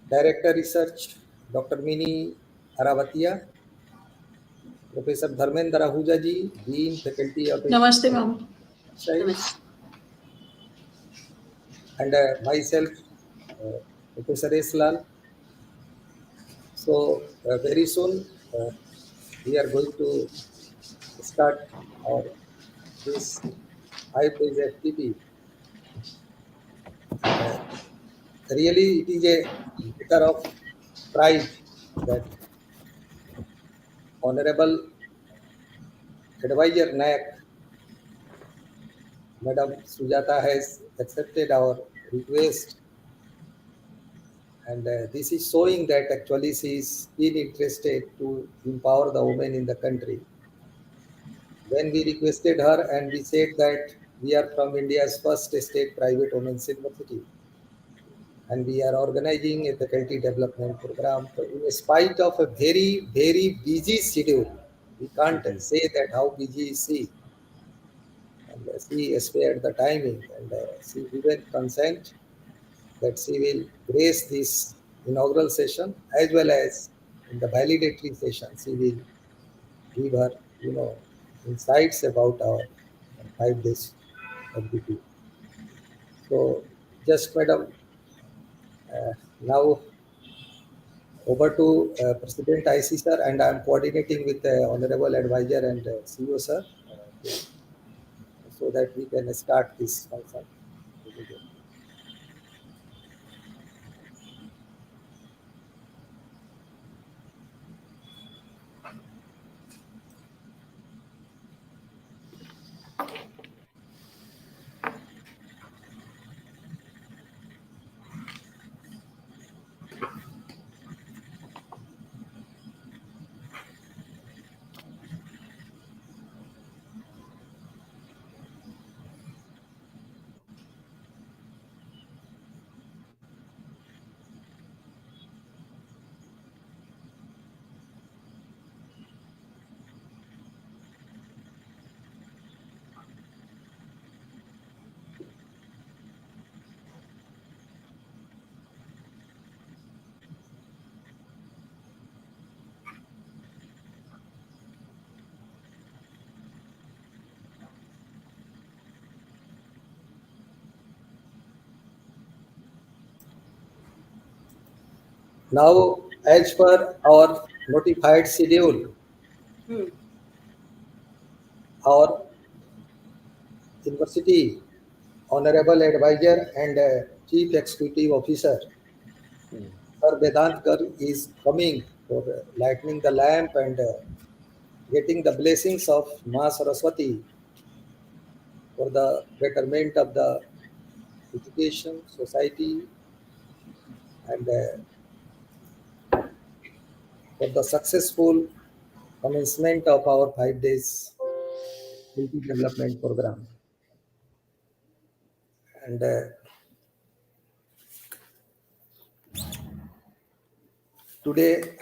Director Research, Dr. Mini Aravatia, Professor Dharmendra Ahuja ji, Dean, Faculty of Namaste, ma'am. Science, and myself, Professor S. Lal. So very soon we are going to start our this 5 days FDP. And really it is a matter of pride that Honorable Advisor NAAC, Madam Sujata has accepted our request, and this is showing that actually she is keen interested to empower the women in the country. When we requested her and we said that we are from India's first state private women's university, and we are organizing a faculty development program. So in spite of a very, very busy schedule, we can't say that how busy is she. And she spared the timing, and she given consent that she will grace this inaugural session as well as in the validatory session. She will give her, insights about our 5 days FDP. So, just madam, now over to President IC sir, and I am coordinating with the Honorable Advisor and CEO sir, so that we can start this function. Now, as per our notified schedule, our university Honorable Advisor and Chief Executive Officer, Sir Vedant Garg, is coming for lighting the lamp and getting the blessings of Ma Saraswati for the betterment of the education, society, and for the successful commencement of our 5 days community development program. And today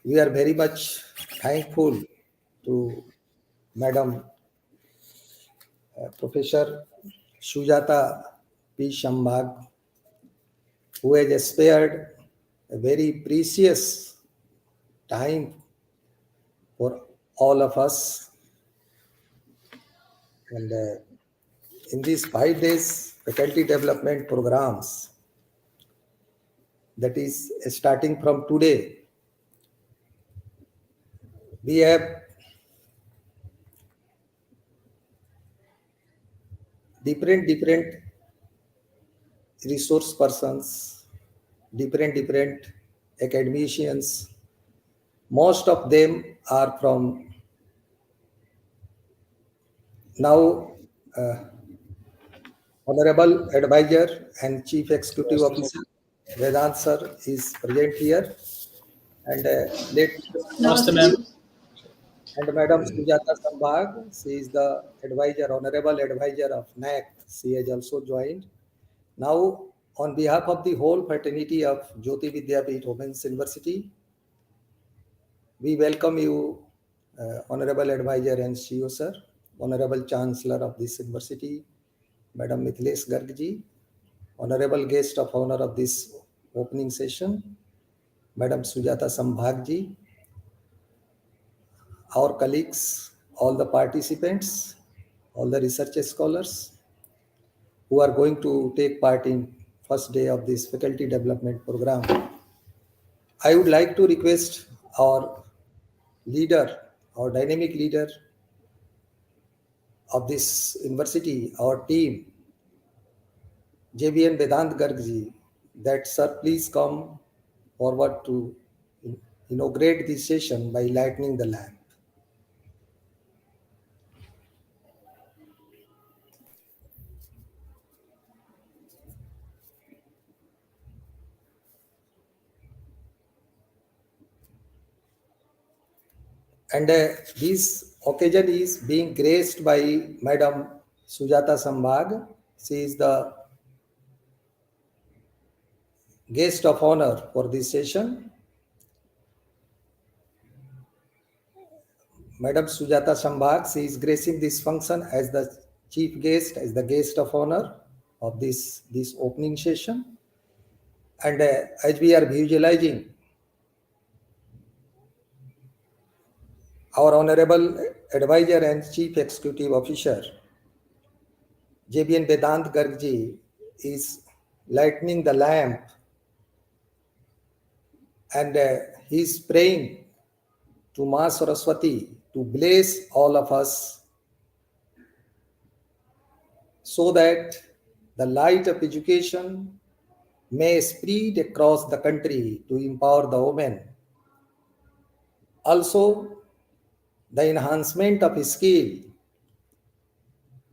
we are very much thankful to Madam Professor Sujata P. Shambhag, who has spared a very precious time for all of us. And in these 5 days faculty development programs, that is starting from today, we have different resource persons, different academicians. Most of them are from now Honorable Advisor and Chief Executive Officer Vedant sir is present here, and Namaste, ma'am. and Madam Sujata Sambhag, she is the advisor, Honorable Advisor of NAAC. She has also joined. Now, on behalf of the whole fraternity of Jyoti Vidyapeeth Women's University, we welcome you, Honorable Advisor and CEO sir, Honorable Chancellor of this university, Madam Mithilesh Garg ji, Honorable Guest of Honor of this opening session, Madam Sujata Sambhag ji, our colleagues, all the participants, all the research scholars who are going to take part in first day of this faculty development program. I would like to request our leader, our dynamic leader of this university, our team, JVN Vedant Garg ji, that sir, please come forward to inaugurate this session by lighting the lamp. And this occasion is being graced by Madam Sujata Sambhag. She is the guest of honor for this session. Madam Sujata Sambhag, she is gracing this function as the chief guest, as the guest of honor of this opening session. And as we are visualizing our honorable advisor and chief executive officer, JBN Vedant Gargji, is lighting the lamp, and he is praying to Ma Saraswati to bless all of us so that the light of education may spread across the country to empower the women. Also, the enhancement of skill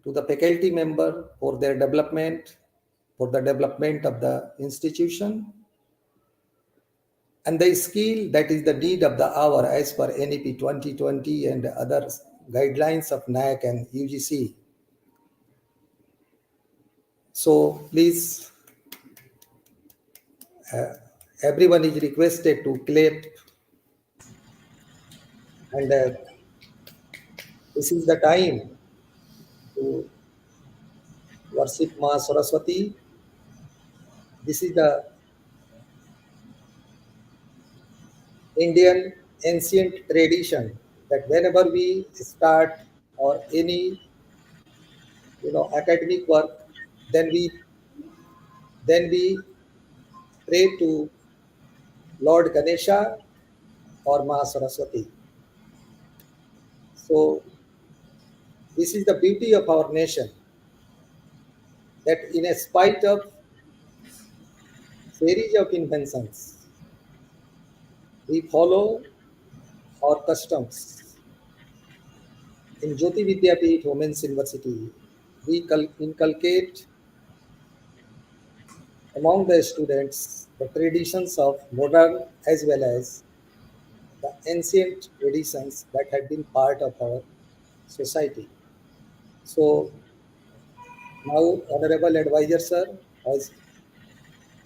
to the faculty member for their development, for the development of the institution, and the skill that is the need of the hour as per NEP 2020 and other guidelines of NAAC and UGC. So please, everyone is requested to clap, and this is the time to worship Ma Saraswati. This is the Indian ancient tradition that whenever we start or any academic work, then we pray to Lord Ganesha or Ma Saraswati. So this is the beauty of our nation, that in a spite of series of inventions, we follow our customs. In Jyoti Vidyapeeth Women's University, we inculcate among the students the traditions of modern as well as the ancient traditions that had been part of our society. So now Honorable Advisor Sir has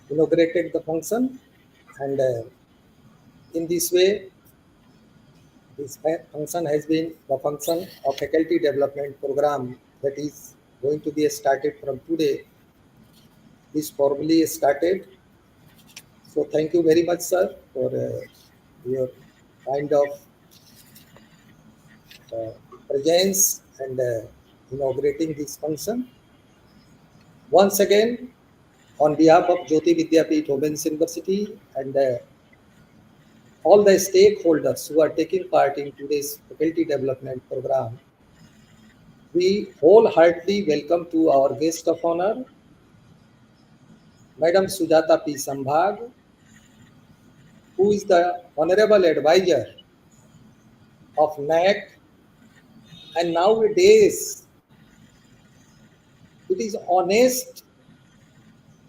inaugurated the function, and in this way this function has been the function of faculty development program that is going to be started from today, is formally started. So thank you very much, sir, for your kind of presence and inaugurating this function. Once again, on behalf of Jyoti Vidyapeeth Women's University and all the stakeholders who are taking part in today's faculty development program, we wholeheartedly welcome to our guest of honor, Madam Sujata P. Sambhag, who is the honorable advisor of NAAC, and nowadays it is honest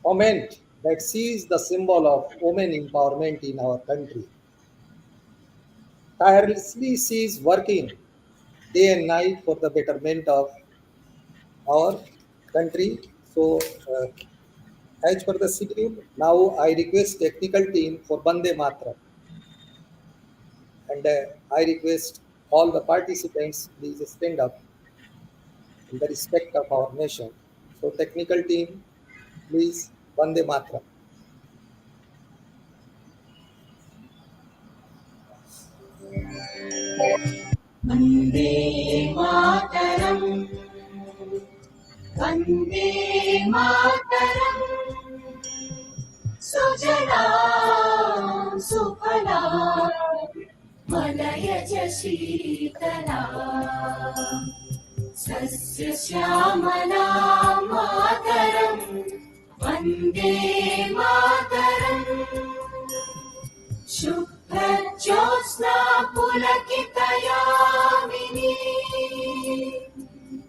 comment that she is the symbol of women empowerment in our country. Tirelessly she is working day and night for the betterment of our country. So as per the schedule, now I request technical team for Bande Matra, and I request all the participants please stand up in the respect of our nation. So technical team, please Bande Matra. Vande Mataram Vande Mataram Sujala Suphala मलयज Sheetla सस्यश्यामला Mataram Vande Mataram शुभ्रज्योत्स्ना पुलकितयामिनी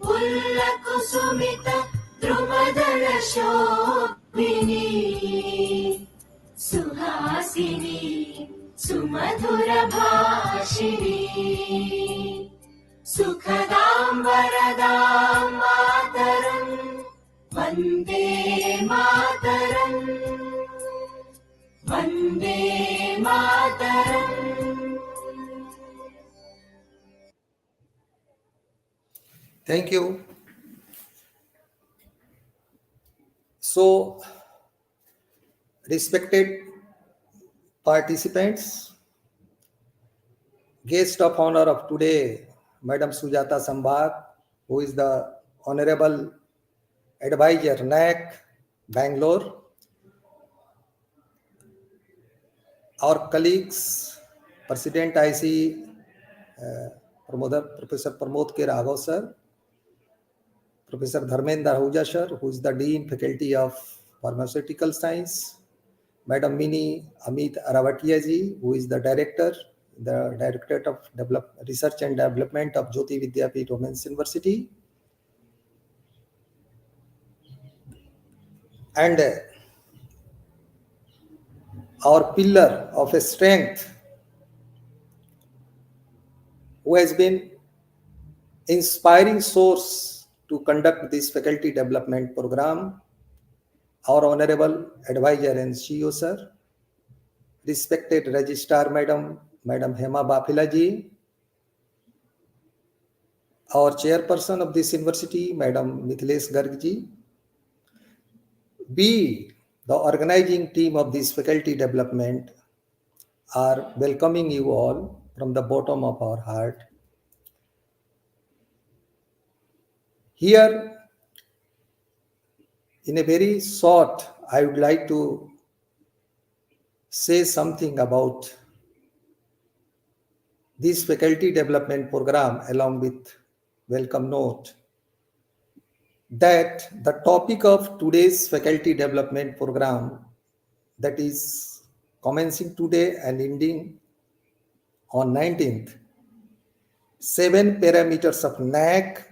पुल्लकुसुमित द्रुमदलशोभिनी Suhasini सुमधुरभाषिणी सुखदां वरदां Mataram Vande Mataram Vande Mataram. Thank you. So, respected participants, guest of honor of today, Madam Sujata Sambhat, who is the Honorable Advisor NAAC, Bangalore. Our colleagues, President IC, Professor Pramod K. Raghav sir, Professor Dharmendra Ahuja sir, who is the Dean Faculty of Pharmaceutical Science, Madam Mini Amit Aravatia ji, who is the Directorate of Research and Development of Jyoti Vidyapeeth Women's University, and our pillar of strength, who has been inspiring source to conduct this faculty development program, our Honorable Advisor and CEO sir, respected Registrar Madam Hema Bafila ji, our Chairperson of this university, Madam Mithilesh Garg ji, we, the organizing team of this faculty development, are welcoming you all from the bottom of our heart. Here, in a very short, I would like to say something about this faculty development program along with welcome note, that the topic of today's faculty development program, that is commencing today and ending on 19th, 7 parameters of NAAC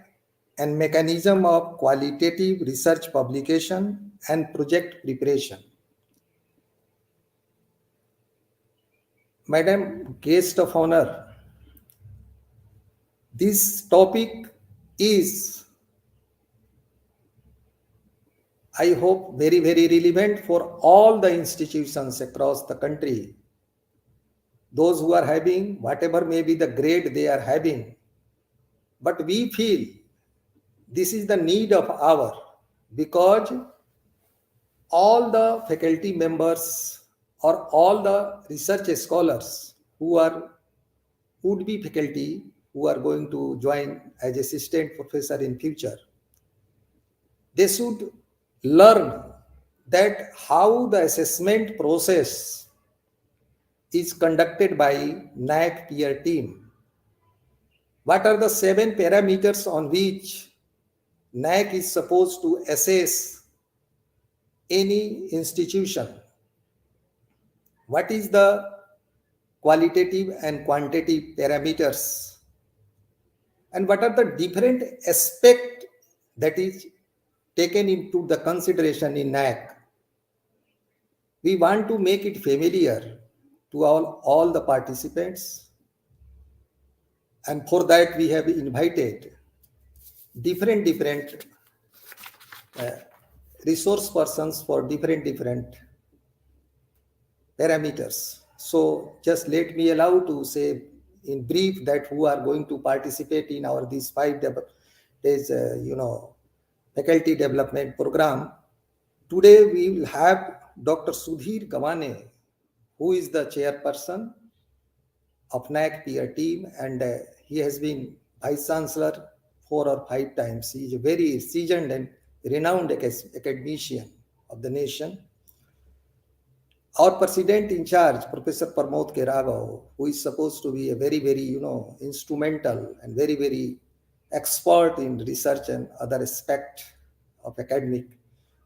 and mechanism of qualitative research publication and project preparation. Madam Guest of Honor, this topic is, I hope, very, very relevant for all the institutions across the country. Those who are having whatever may be the grade they are having. But we feel this is the need of hour, because all the faculty members or all the research scholars who are would-be faculty who are going to join as assistant professor in future, they should learn that how the assessment process is conducted by NAAC peer team. What are the 7 parameters on which NAAC is supposed to assess any institution? What is the qualitative and quantitative parameters? And what are the different aspects that is taken into the consideration in NAAC? We want to make it familiar to all the participants, and for that we have invited different resource persons for different parameters. So just let me allow to say in brief that who are going to participate in our this 5 days faculty development program. Today we will have Dr. Sudhir Gawane, who is the chairperson of NAAC peer team, and he has been Vice Chancellor 4 or 5 times. He is a very seasoned and renowned academician of the nation. Our president in charge, Professor Pramod K. Raghav, who is supposed to be a very, very, instrumental and very, very expert in research and other aspect of academic.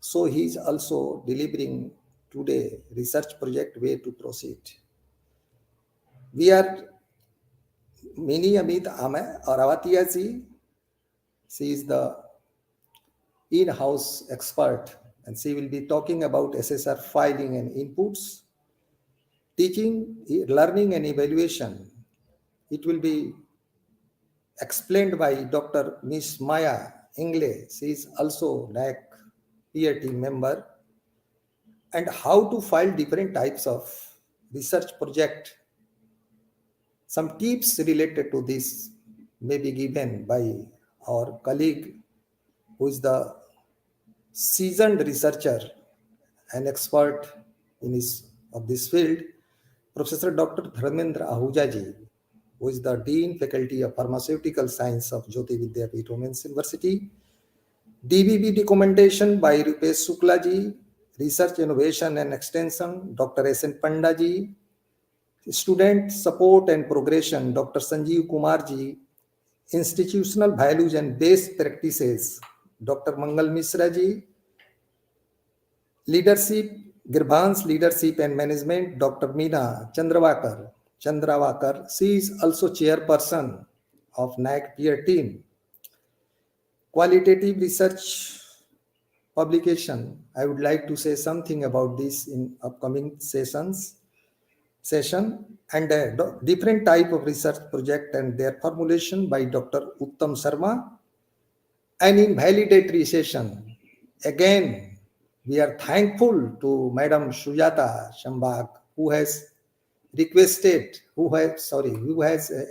So he is also delivering today research project way to proceed. We are Mini Amit Aravatia ji. She is the in-house expert and she will be talking about SSR filing and inputs, teaching, learning and evaluation. It will be explained by Dr. Miss Maya Ingle. She is also NAAC peer team member. And how to file different types of research project. Some tips related to this may be given by our colleague who is the seasoned researcher and expert of this field, Professor Dr. Dharmendra Ahuja ji, who is the Dean Faculty of Pharmaceutical Science of Jyoti Vidyapith Women's University. DBB documentation by Rupesh Shukla ji, Research Innovation and Extension, Dr. S.N. Panda ji, Student Support and Progression, Dr. Sanjeev Kumar ji, Institutional Values and Best Practices, Dr. Mangal Mishra ji, Leadership, Girbhan's Leadership and Management, Dr. Meena Chandrawakar. She is also chairperson of NAAC peer team. Qualitative research publication. I would like to say something about this in upcoming session and different type of research project and their formulation by Dr. Uttam Sharma. And in validatory session, again, we are thankful to Madam Sujata Shambhag, who has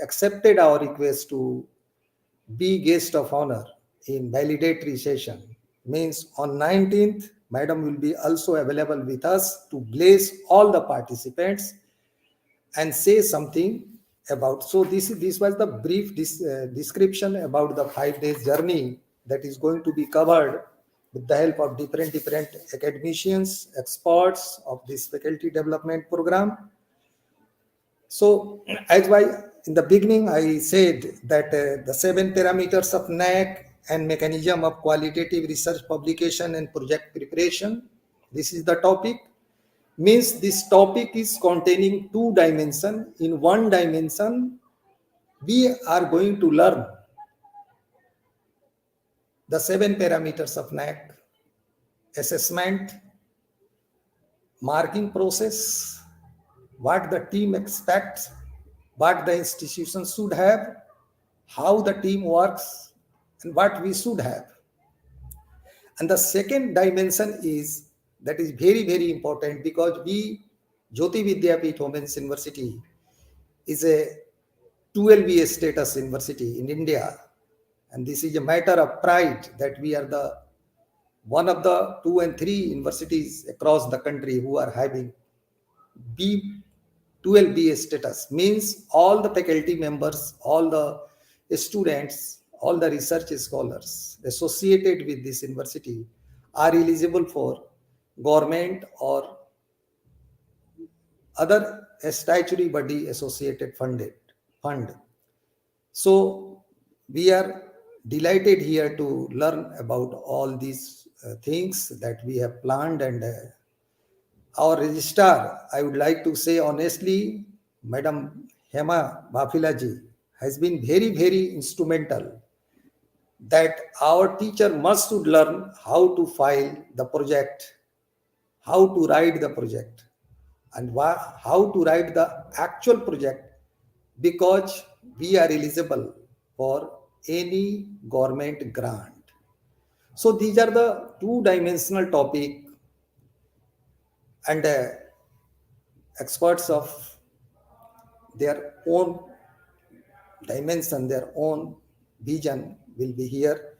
accepted our request to be guest of honor in validatory session. Means on 19th, Madam will be also available with us to bless all the participants and say something about. So this was the brief description about the 5 days journey that is going to be covered with the help of different academicians, experts of this faculty development program. So as in the beginning I said that the 7 parameters of NAAC and mechanism of qualitative research publication and project preparation. This is the topic. Means this topic is containing 2 dimensions. In 1 dimension, we are going to learn the 7 parameters of NAAC, assessment, marking process, what the team expects, what the institution should have, how the team works, and what we should have. And the second dimension is very, very important because Jyoti Vidyapith Women's University is a 12BA status university in India. And this is a matter of pride that we are one of the 2 and 3 universities across the country who are having 12BA status. Means all the faculty members, all the students, all the research scholars associated with this university are eligible for government or other statutory body associated fund. So we are delighted here to learn about all these things that we have planned, and our registrar, I would like to say honestly, Madam Hema Bafila ji has been very, very instrumental that our teacher must learn how to file the project, how to write the project, and how to write the actual project, because we are eligible for any government grant. So these are the 2-dimensional topic, and experts of their own dimension, their own vision will be here.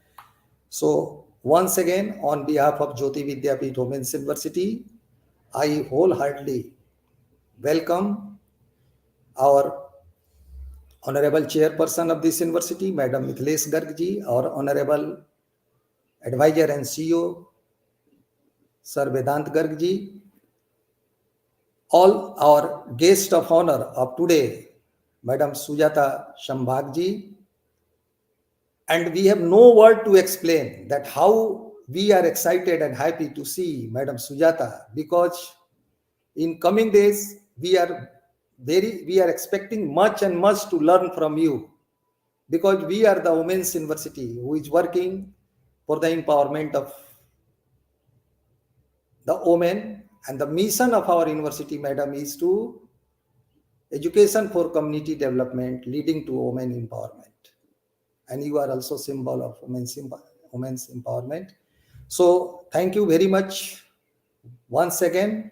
So once again, on behalf of Jyoti Vidyapith Women's University, I wholeheartedly welcome our Honorable Chairperson of this university, Madam Mithilesh Garg ji, our Honorable Advisor and CEO, Sir Vedant Garg ji, all our guests of honor of today, Madam Sujata Shambhag ji, and we have no word to explain that how we are excited and happy to see Madam Sujata, because in coming days we are expecting much and much to learn from you, because we are the women's university who is working for the empowerment of the women, and the mission of our university, madam, is to education for community development leading to women empowerment, and you are also symbol of women's empowerment. So thank you very much. Once again,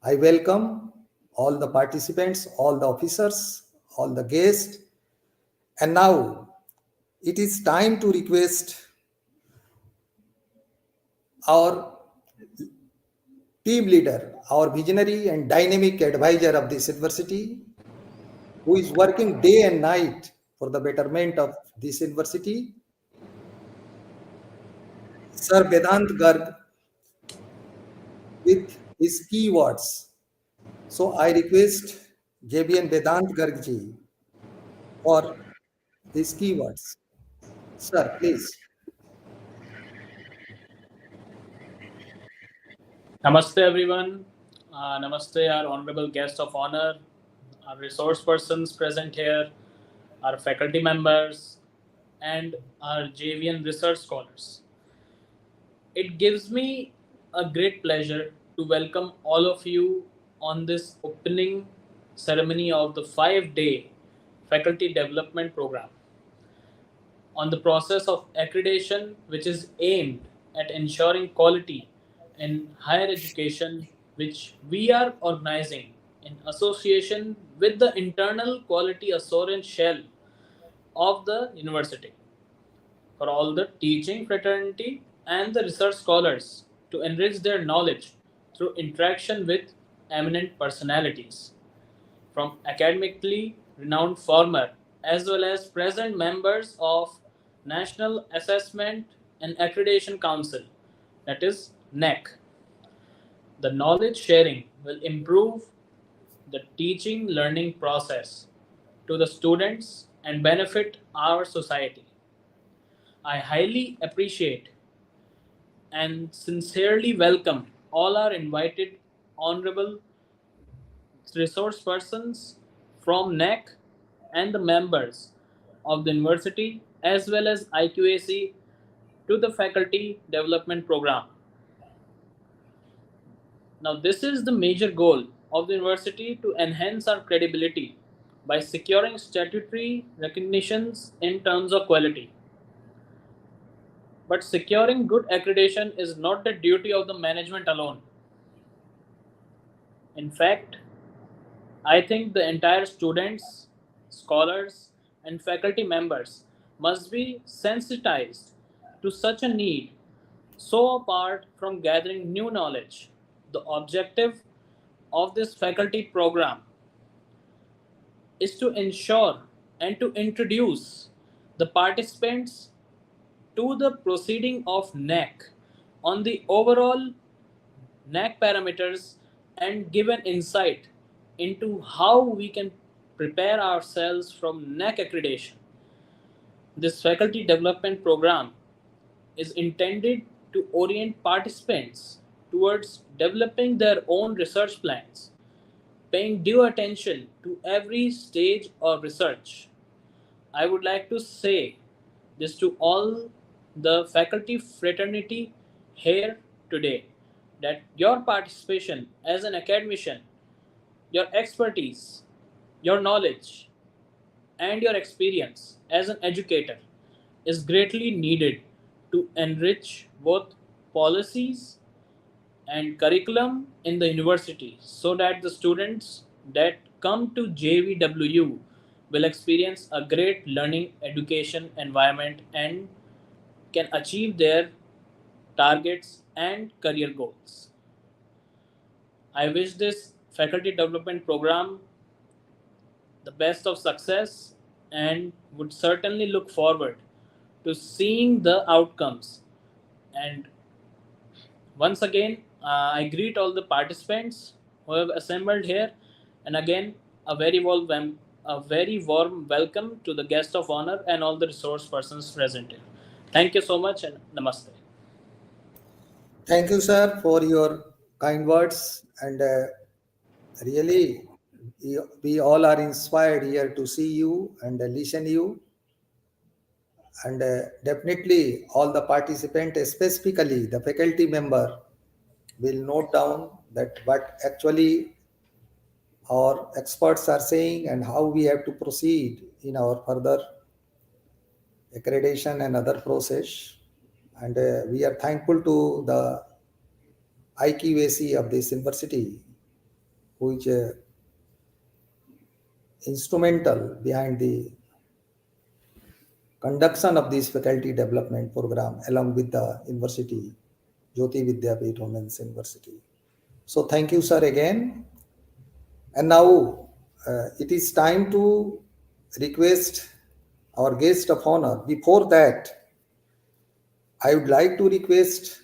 I welcome all the participants, all the officers, all the guests, and now it is time to request our team leader, our visionary and dynamic advisor of this university, who is working day and night for the betterment of this university, Sir Vedant Garg, with his keywords. So I request JBN Vedant Garg ji for his keywords. Sir, please. Namaste, everyone. Namaste, our honorable guest of honor, our resource persons present here, our faculty members, and our JVN research scholars. It gives me a great pleasure to welcome all of you on this opening ceremony of the 5-day faculty development program on the process of accreditation, which is aimed at ensuring quality in higher education, which we are organizing in association with the internal quality assurance shell of the university for all the teaching fraternity and the research scholars to enrich their knowledge through interaction with eminent personalities from academically renowned former as well as present members of National Assessment and Accreditation Council, that is NAAC. The knowledge sharing will improve the teaching learning process to the students and benefit our society. I highly appreciate and sincerely welcome all our invited honorable resource persons from NAAC and the members of the university as well as IQAC to the faculty development program. Now, this is the major goal of the university to enhance our credibility by securing statutory recognitions in terms of quality. But securing good accreditation is not the duty of the management alone. In fact, I think the entire students, scholars, and faculty members must be sensitized to such a need. So, apart from gathering new knowledge, the objective of this faculty program is to ensure and to introduce the participants to the proceeding of NAAC on the overall NAAC parameters and give an insight into how we can prepare ourselves from NAAC accreditation. This faculty development program is intended to orient participants towards developing their own research plans, paying due attention to every stage of research. I would like to say this to all the faculty fraternity here today, that your participation as an academician, your expertise, your knowledge, and your experience as an educator is greatly needed to enrich both policies and curriculum in the university so that the students that come to JVWU will experience a great learning education environment and can achieve their targets and career goals. I wish this faculty development program the best of success and would certainly look forward to seeing the outcomes. And once again, I greet all the participants who have assembled here, and again, a very warm welcome to the guest of honor and all the resource persons present here. Thank you so much, and namaste. Thank you, sir, for your kind words. And really, we all are inspired here to see you and listen you. And definitely, all the participants, specifically the faculty member, will note down that what actually our experts are saying and how we have to proceed in our further accreditation and other process. And we are thankful to the IQAC of this university, which instrumental behind the conduction of this faculty development program along with the university, Jyoti Vidyapith Women's University. So thank you, sir, again. And now it is time to request our guest of honor. Before that, I would like to request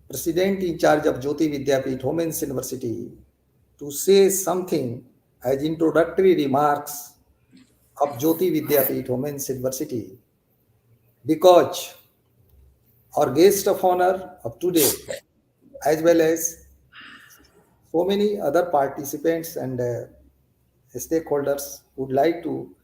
President in charge of Jyoti Vidyapith Women's University to say something as introductory remarks of Jyoti Vidyapith Women's University, because our guest of honor of today, as well as so many other participants and stakeholders, would like to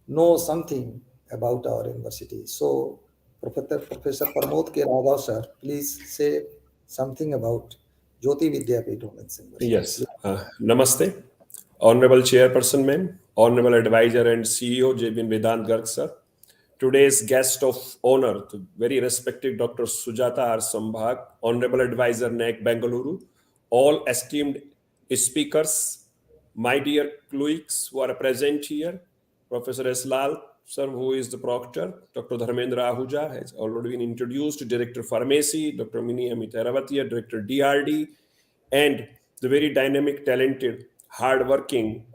know something about our university. So, Professor Pramod K. Raghav, sir, please say something about Jyoti Vidyapith Women's University. Yes. Namaste. Honorable Chairperson, ma'am, Honorable Advisor and CEO, JVN Vedant Garg, sir. Today's guest of honor, the very respected Dr. Sujata R. Sambhag, Honorable Advisor, NAAC Bengaluru, all esteemed speakers, my dear colleagues who are present here, Professor S. Lal, sir, who is the proctor, Dr. Dharmendra Ahuja has already been introduced, Director Pharmacy, Dr. Mini Amit Aravatia, Director DRD, and the very dynamic, talented, hard-working,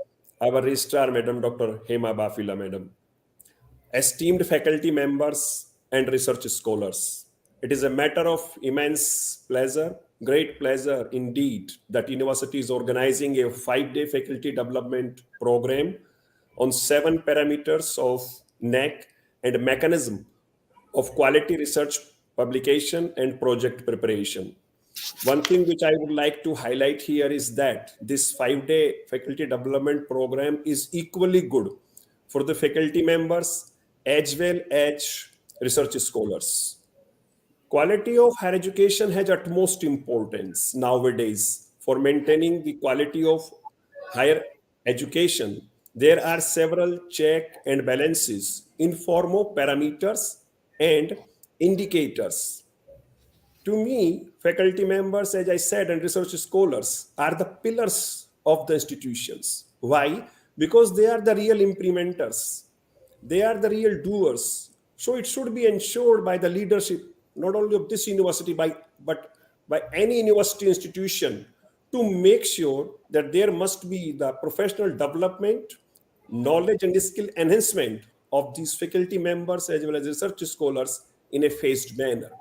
our registrar, Madam Dr. Hema Bafila, Madam. Esteemed faculty members and research scholars, it is a matter of immense pleasure, great pleasure indeed, that university is organizing a 5-day faculty development program on 7 parameters of NAAC and mechanism of quality research publication and project preparation. One thing which I would like to highlight here is that this 5-day faculty development program is equally good for the faculty members as well as research scholars. Quality of higher education has utmost importance nowadays for maintaining the quality of higher education. There are several check and balances in form of parameters and indicators. To me, faculty members, as I said, and research scholars are the pillars of the institutions. Why? Because they are the real implementers. They are the real doers. So it should be ensured by the leadership, not only of this university, but by any university institution, to make sure that there must be the professional development, knowledge and skill enhancement of these faculty members as well as research scholars in a phased manner.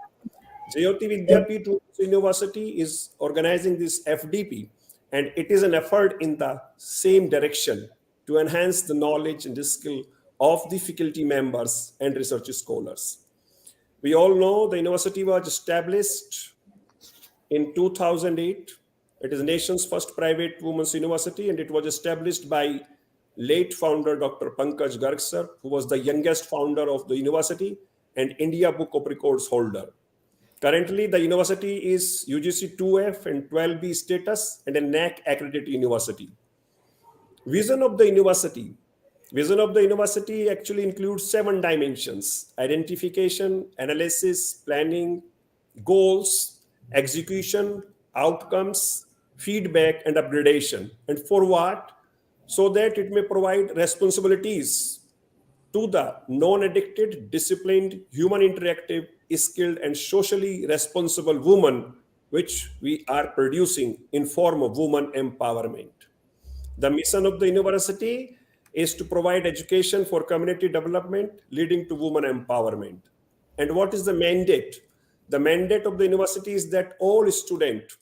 Jyoti Vidyapith University is organizing this FDP, and it is an effort in the same direction to enhance the knowledge and the skill of the faculty members and research scholars. We all know the university was established in 2008. It is the nation's first private women's university, and it was established by late founder Dr. Pankaj Garg sir, who was the youngest founder of the university and India Book of Records holder. Currently, the university is UGC 2F and 12B status and a NAAC accredited university. Vision of the university. Vision of the university actually includes 7 dimensions: identification, analysis, planning, goals, execution, outcomes, feedback, and upgradation. And for what? So that it may provide responsibilities to the non-addicted, disciplined, human interactive, skilled, and socially responsible women, which we are producing in form of women empowerment. The mission of the university is to provide education for community development leading to women empowerment. And what is the mandate? The mandate of the university is that all students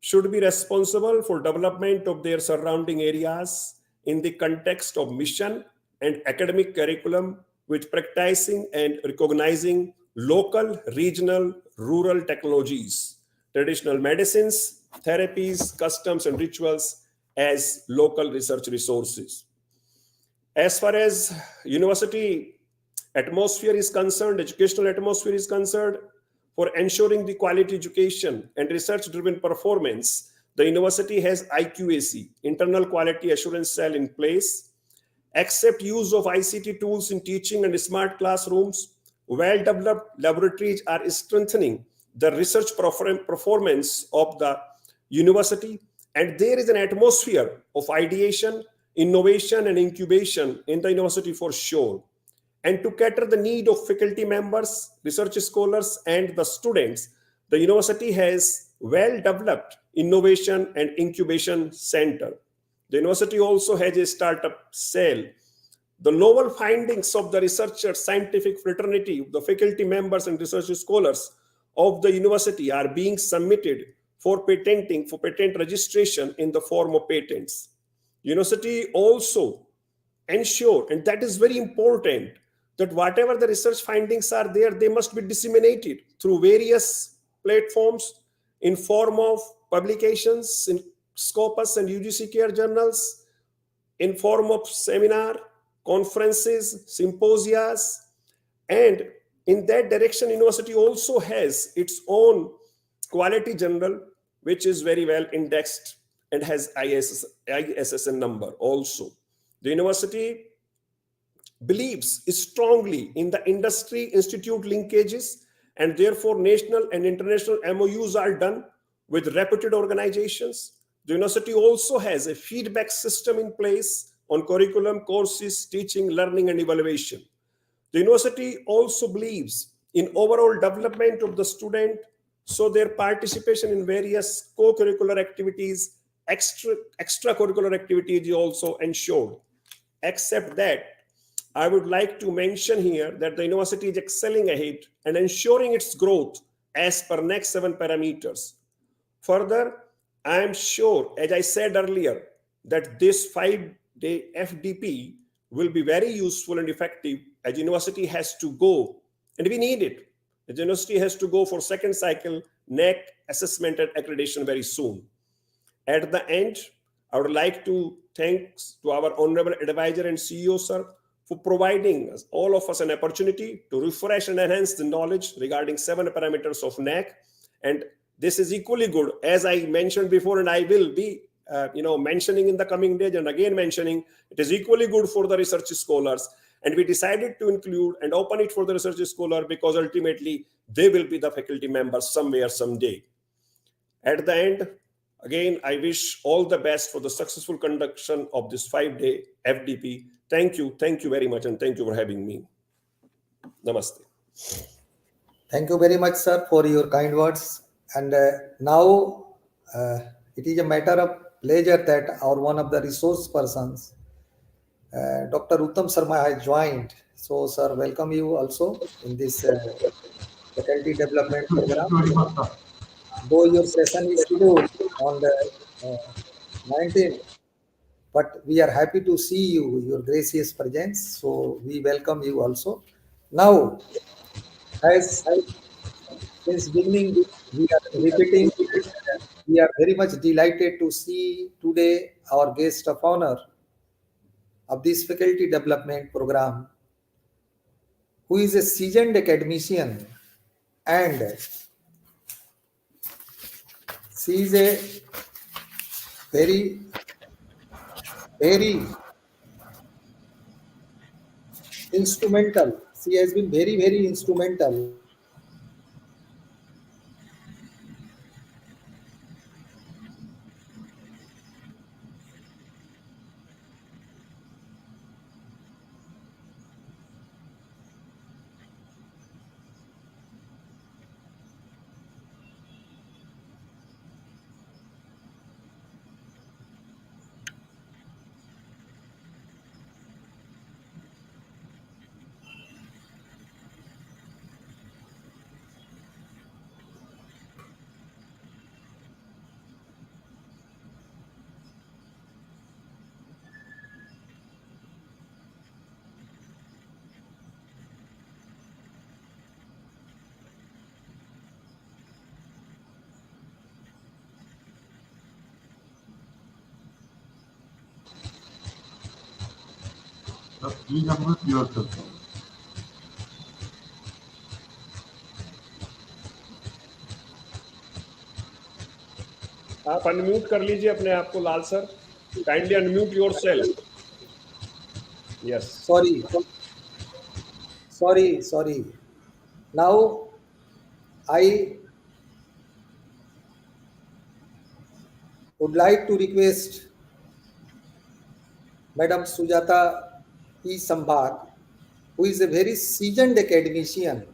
should be responsible for development of their surrounding areas in the context of mission and academic curriculum with practicing and recognizing local, regional, rural technologies, traditional medicines, therapies, customs, and rituals as local research resources. As far as university atmosphere is concerned, educational atmosphere is concerned, for ensuring the quality education and research-driven performance, the university has IQAC, Internal Quality Assurance Cell, in place. Accept use of ICT tools in teaching and smart classrooms. Well-developed laboratories are strengthening the research performance of the university, and there is an atmosphere of ideation, innovation, and incubation in the university for sure. And to cater the need of faculty members, research scholars, and the students, the university has well-developed innovation and incubation center. The university also has a startup cell. The novel findings of the researcher scientific fraternity, the faculty members and research scholars of the university are being submitted for patenting, for patent registration in the form of patents. University also ensure, and that is very important, that whatever the research findings are there, they must be disseminated through various platforms in form of publications in Scopus and UGC Care journals, in form of seminar, conferences, symposias, and in that direction, university also has its own quality journal, which is very well indexed and has ISSN number also. The university believes strongly in the industry institute linkages, and therefore national and international MOUs are done with reputed organizations. The university also has a feedback system in place on curriculum, courses, teaching, learning, and evaluation. The university also believes in overall development of the student, so their participation in various co-curricular activities, extracurricular activities is also ensured. Except that, I would like to mention here that the university is excelling ahead and ensuring its growth as per next 7 parameters. Further, I am sure, as I said earlier, that this 5-day FDP will be very useful and effective, as university has to go, and we need it. The university has to go for second cycle NAAC assessment and accreditation very soon. At the end, I would like to thank to our honorable advisor and CEO, sir, for providing all of us an opportunity to refresh and enhance the knowledge regarding 7 parameters of NAAC. And this is equally good, as I mentioned before, and I will be mentioning in the coming days and again mentioning, it is equally good for the research scholars. And we decided to include and open it for the research scholar because ultimately they will be the faculty members somewhere, someday. At the end, again, I wish all the best for the successful conduction of this 5-day FDP. Thank you very much, and thank you for having me. Namaste. Thank you very much, sir, for your kind words. And now it is a matter of pleasure that our one of the resource persons, Dr. Uttam Sharma, has joined. So, sir, welcome you also in this faculty development program. Though your session is scheduled on the 19th, but we are happy to see you, your gracious presence. So we welcome you also. Now, as since beginning, we are repeating, we are very much delighted to see today our guest of honor of this faculty development program, who is a seasoned academician, and she is a very instrumental. She has been very instrumental Please unmute yourself. आप unmute कर लीजिए अपने आप को, Lal sir. Kindly unmute yourself. Yes. Sorry. Now I would like to request Madam Sujata P. Sambhag, who is a very seasoned academician,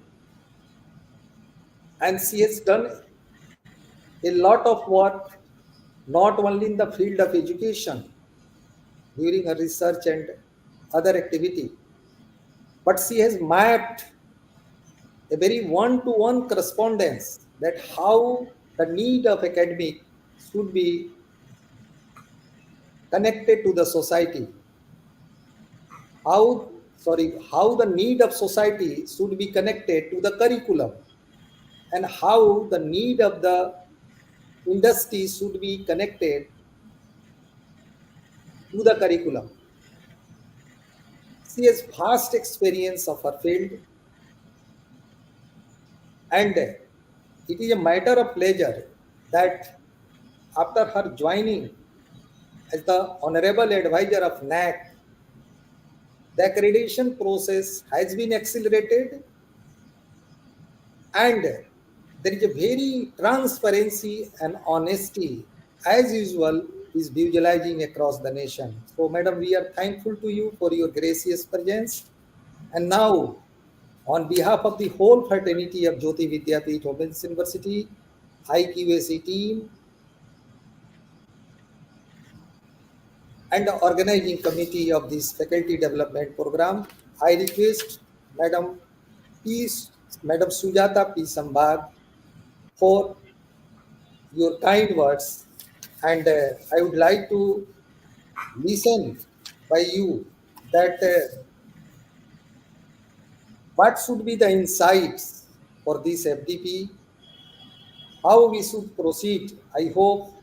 and she has done a lot of work not only in the field of education during her research and other activity, but she has mapped a very one-to-one correspondence that how the need of academic should be connected to the society, how the need of society should be connected to the curriculum, and how the need of the industry should be connected to the curriculum. She has vast experience of her field, and it is a matter of pleasure that after her joining as the honorable advisor of NAAC, the accreditation process has been accelerated, and there is a very transparency and honesty as usual is visualizing across the nation. So madam, we are thankful to you for your gracious presence. And now, on behalf of the whole fraternity of Jyoti Vidyapeeth Women's University, IQAC team, and the organizing committee of this faculty development program, I request Madam Sujata P. Sambhag for your kind words, and I would like to listen by you that what should be the insights for this FDP, how we should proceed. I hope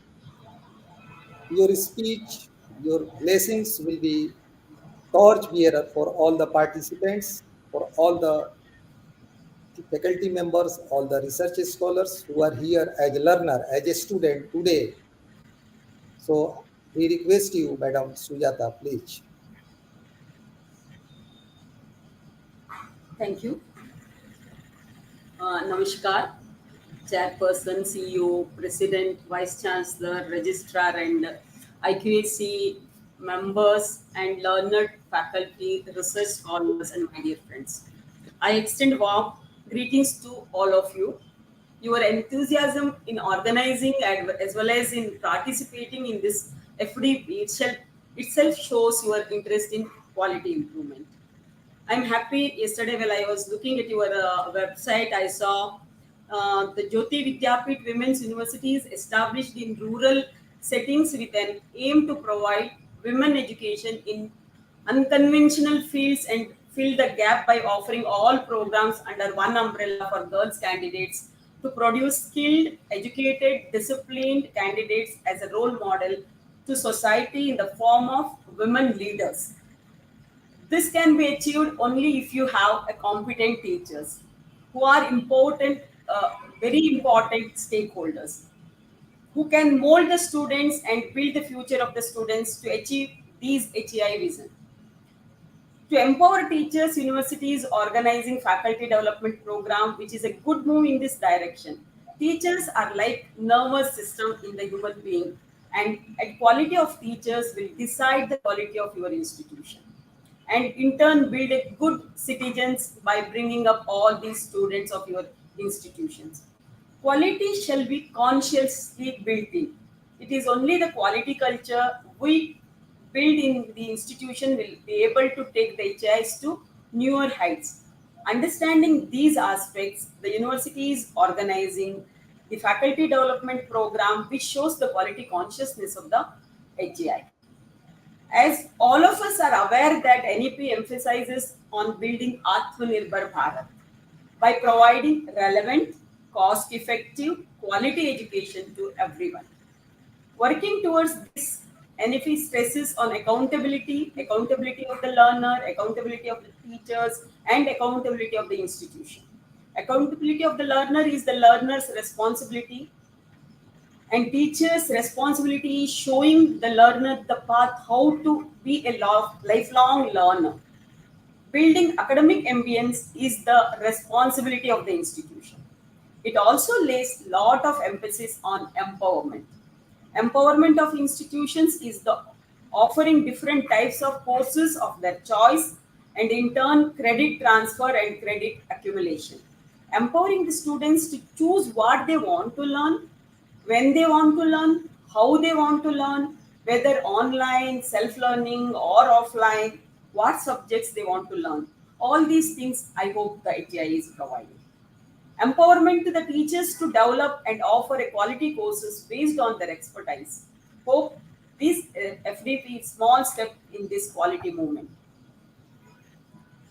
your speech, your blessings will be torch bearer for all the participants, for all the faculty members, all the research scholars who are here as a learner, as a student today. So we request you, Madam Sujata, please. Thank you. Namaskar, Chairperson, CEO, President, Vice Chancellor, Registrar, and IQAC members and learned faculty, research scholars, and my dear friends. I extend warm greetings to all of you. Your enthusiasm in organizing as well as in participating in this FDP itself shows your interest in quality improvement. I'm happy. Yesterday, while I was looking at your website, I saw the Jyoti Vidyapeeth Women's University is established in rural settings with an aim to provide women education in unconventional fields and fill the gap by offering all programs under one umbrella for girls candidates to produce skilled, educated, disciplined candidates as a role model to society in the form of women leaders. This can be achieved only if you have a competent teachers who are important, very important stakeholders who can mold the students and build the future of the students to achieve these HEI vision. To empower teachers, universities organizing faculty development program, which is a good move in this direction. Teachers are like nervous system in the human being, and a quality of teachers will decide the quality of your institution, and in turn build a good citizens by bringing up all these students of your institutions. Quality shall be consciously built in. It is only the quality culture we build in the institution will be able to take the HIs to newer heights. Understanding these aspects, the university is organizing the faculty development program which shows the quality consciousness of the HI. As all of us are aware that NEP emphasizes on building Atmanirbhar Bharat by providing relevant, cost-effective, quality education to everyone. Working towards this NFE stresses on accountability of the learner, accountability of the teachers, and accountability of the institution. Accountability of the learner is the learner's responsibility, and teachers' responsibility is showing the learner the path how to be a lifelong learner. Building academic ambience is the responsibility of the institution. It also lays lot of emphasis on empowerment. Empowerment of institutions is the offering different types of courses of their choice, and in turn credit transfer and credit accumulation. Empowering the students to choose what they want to learn, when they want to learn, how they want to learn, whether online, self-learning or offline, what subjects they want to learn. All these things I hope the HI is providing. Empowerment to the teachers to develop and offer a quality courses based on their expertise. Hope this FDP is small step in this quality movement.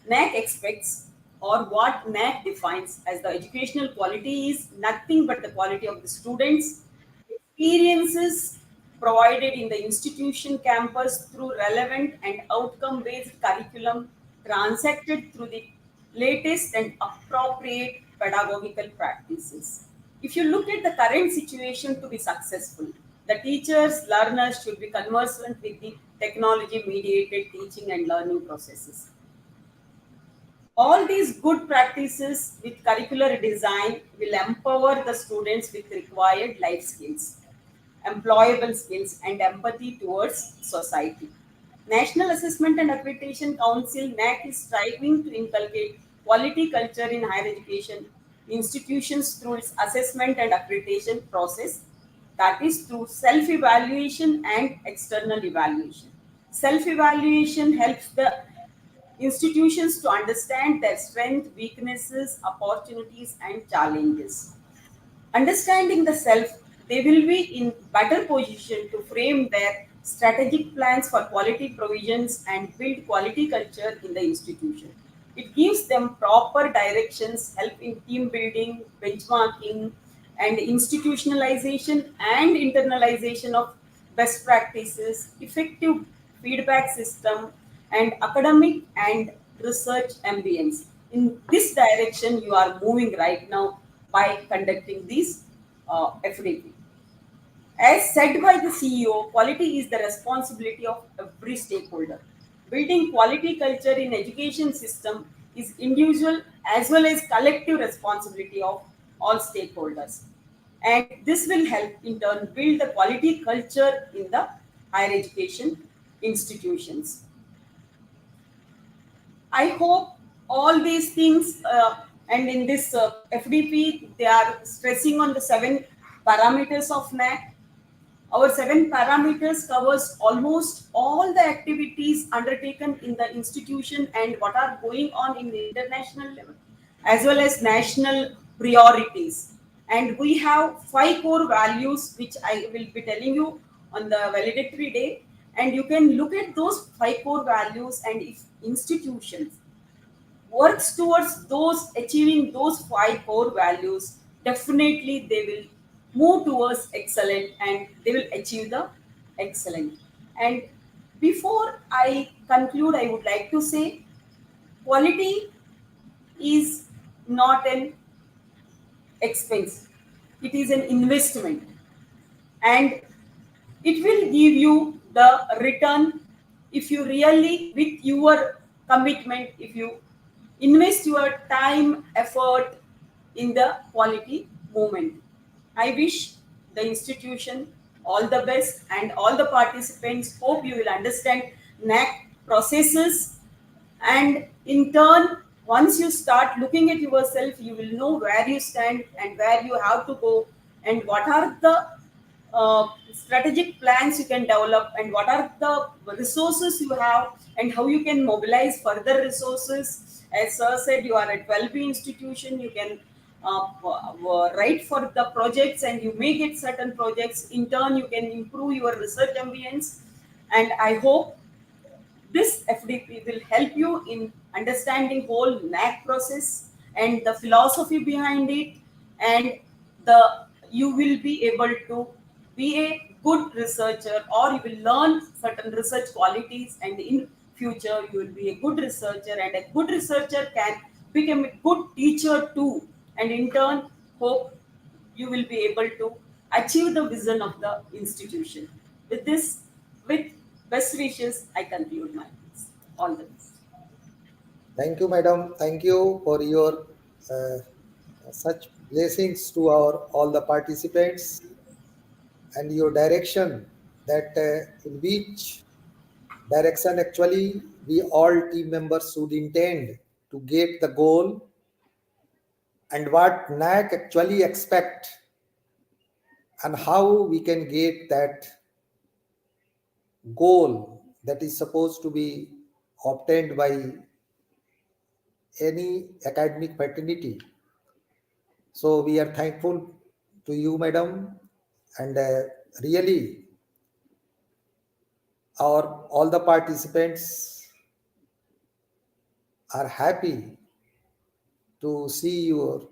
NAAC expects, or what NAAC defines as the educational quality, is nothing but the quality of the students' experiences provided in the institution campus through relevant and outcome-based curriculum transacted through the latest and appropriate pedagogical practices. If you look at the current situation to be successful, the teachers, learners should be conversant with the technology-mediated teaching and learning processes. All these good practices with curricular design will empower the students with required life skills, employable skills, and empathy towards society. National Assessment and Accreditation Council (NAAC) is striving to inculcate quality culture in higher education institutions through its assessment and accreditation process, that is through self-evaluation and external evaluation. Self-evaluation helps the institutions to understand their strengths, weaknesses, opportunities, and challenges. Understanding the self, they will be in better position to frame their strategic plans for quality provisions and build quality culture in the institution. It gives them proper directions, help in team building, benchmarking, and institutionalization and internalization of best practices, effective feedback system, and academic and research ambience. In this direction, you are moving right now by conducting this FDP. As said by the CEO, quality is the responsibility of every stakeholder. Building quality culture in education system is individual as well as collective responsibility of all stakeholders. And this will help in turn build the quality culture in the higher education institutions. I hope all these things, and in this FDP, they are stressing on the 7 parameters of NAAC. Our 7 parameters covers almost all the activities undertaken in the institution and what are going on in the international level, as well as national priorities. And we have 5 core values, which I will be telling you on the valedictory day. And you can look at those 5 core values, and if institutions works towards those achieving those 5 core values, definitely they will move towards excellent and they will achieve the excellent. And before I conclude, I would like to say quality is not an expense, it is an investment, and it will give you the return if you really, with your commitment, if you invest your time, effort in the quality movement. I wish the institution all the best, and all the participants hope you will understand NAAC processes, and in turn, once you start looking at yourself, you will know where you stand and where you have to go, and what are the strategic plans you can develop, and what are the resources you have, and how you can mobilize further resources. As Sir said, you are at 12B institution, you can write for the projects and you may get certain projects. In turn, you can improve your research ambience, and I hope this FDP will help you in understanding whole NAAC process and the philosophy behind it, and the you will be able to be a good researcher, or you will learn certain research qualities, and in future you will be a good researcher, and a good researcher can become a good teacher too, and in turn hope you will be able to achieve the vision of the institution. With this, with best wishes, I conclude my piece. All the best. Thank you, madam. Thank you for your uh, such blessings to our all the participants and your direction that in which direction actually we all team members should intend to get the goal and what NAAC actually expect and how we can get that goal that is supposed to be obtained by any academic fraternity. So we are thankful to you, madam, and really our all the participants are happy to see your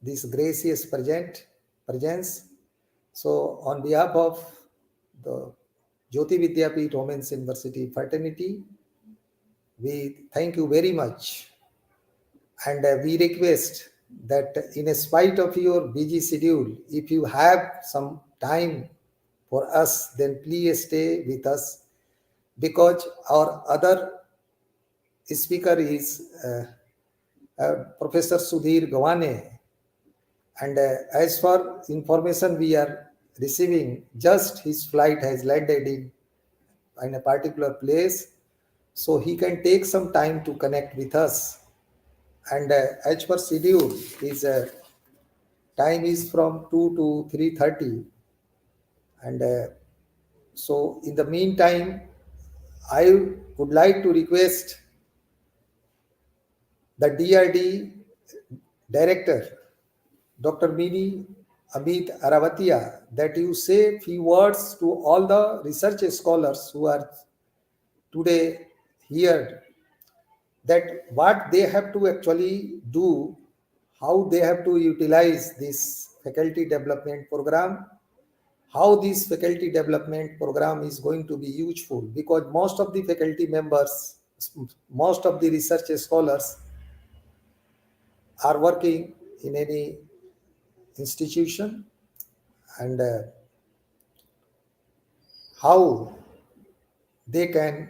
this gracious presence. So on behalf of the Jyoti Vidyapeeth Women's University fraternity, we thank you very much, and we request that in spite of your busy schedule, if you have some time for us, then please stay with us, because our other speaker is Professor Sudhir Gawane, and as for information we are receiving, just his flight has landed in a particular place, so he can take some time to connect with us. And as per schedule, his time is from 2 to 3:30, and so in the meantime, I would like to request the DRD director, Dr. Mini Amit Aravatia, that you say few words to all the research scholars who are today here, that what they have to actually do, how they have to utilize this faculty development program, how this faculty development program is going to be useful, because most of the faculty members, most of the research scholars are working in any institution, and how they can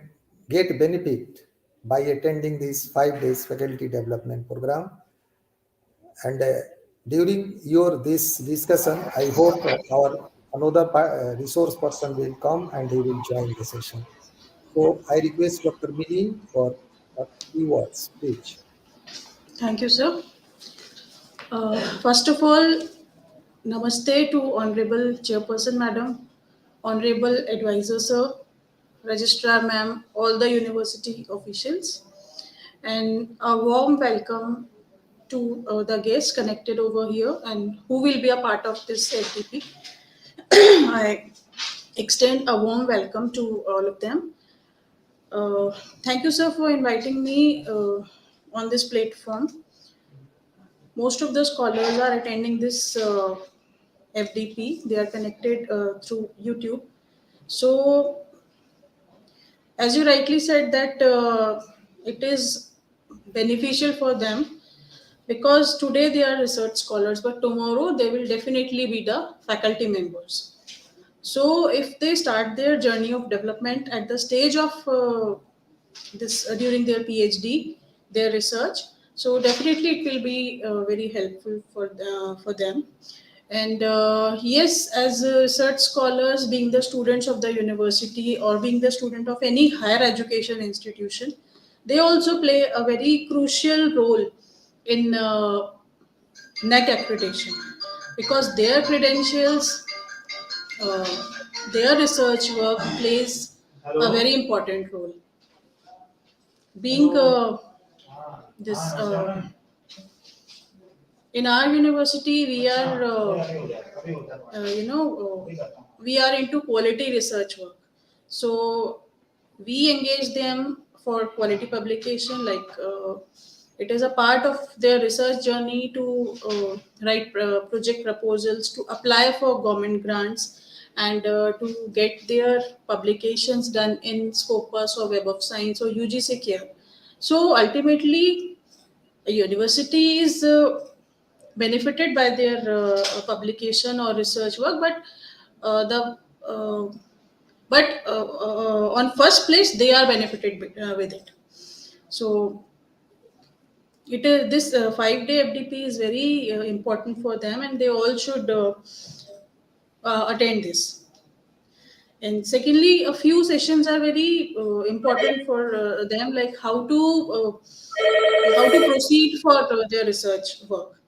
get benefit by attending this 5 days faculty development program. And during your this discussion, I hope our another resource person will come and he will join the session. So I request Dr. Mini for a few words, please. Thank you, sir. First of all, namaste to Honorable Chairperson Madam, Honorable Advisor Sir, Registrar Ma'am, all the university officials, and a warm welcome to the guests connected over here and who will be a part of this FDP. I extend a warm welcome to all of them. Thank you, sir, for inviting me on this platform. Most of the scholars are attending this FDP. They are connected through YouTube. So, as you rightly said, that it is beneficial for them because today they are research scholars, but tomorrow they will definitely be the faculty members. So, if they start their journey of development at the stage of this during their PhD, their research, so definitely it will be very helpful for them. And yes, as research scholars, being the students of the university or being the student of any higher education institution, they also play a very crucial role in NAAC accreditation because their credentials, uh, their research work plays a very important role. Being this in our university, we are we are into quality research work. So we engage them for quality publication, like it is a part of their research journey to write project proposals, to apply for government grants, and to get their publications done in Scopus or Web of Science or UGC Care. So ultimately, a university is benefited by their publication or research work, but the on first place they are benefited with it. So it is this 5-day FDP is very important for them, and they all should attend this. And secondly, a few sessions are very important for them, like how to proceed for their research work.